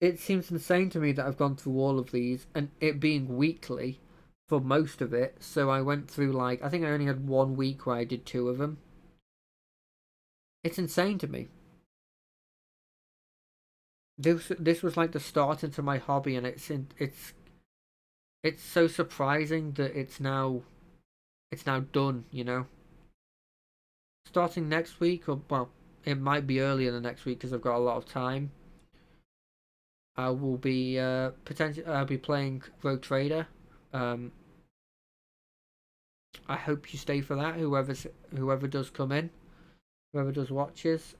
[SPEAKER 1] It seems insane to me that I've gone through all of these and it being weekly for most of it. So I went through like, I think I only had 1 week where I did 2 of them. It's insane to me. This was like the start into my hobby, and it's so surprising that it's now done. You know, starting next week, or well, it might be earlier than next week because I've got a lot of time. I will be potentially I'll be playing Rogue Trader. Um, I hope you stay for that. Whoever does come in, whoever does watches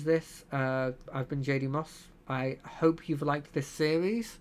[SPEAKER 1] this. I've been JD Moss. I hope you've liked this series.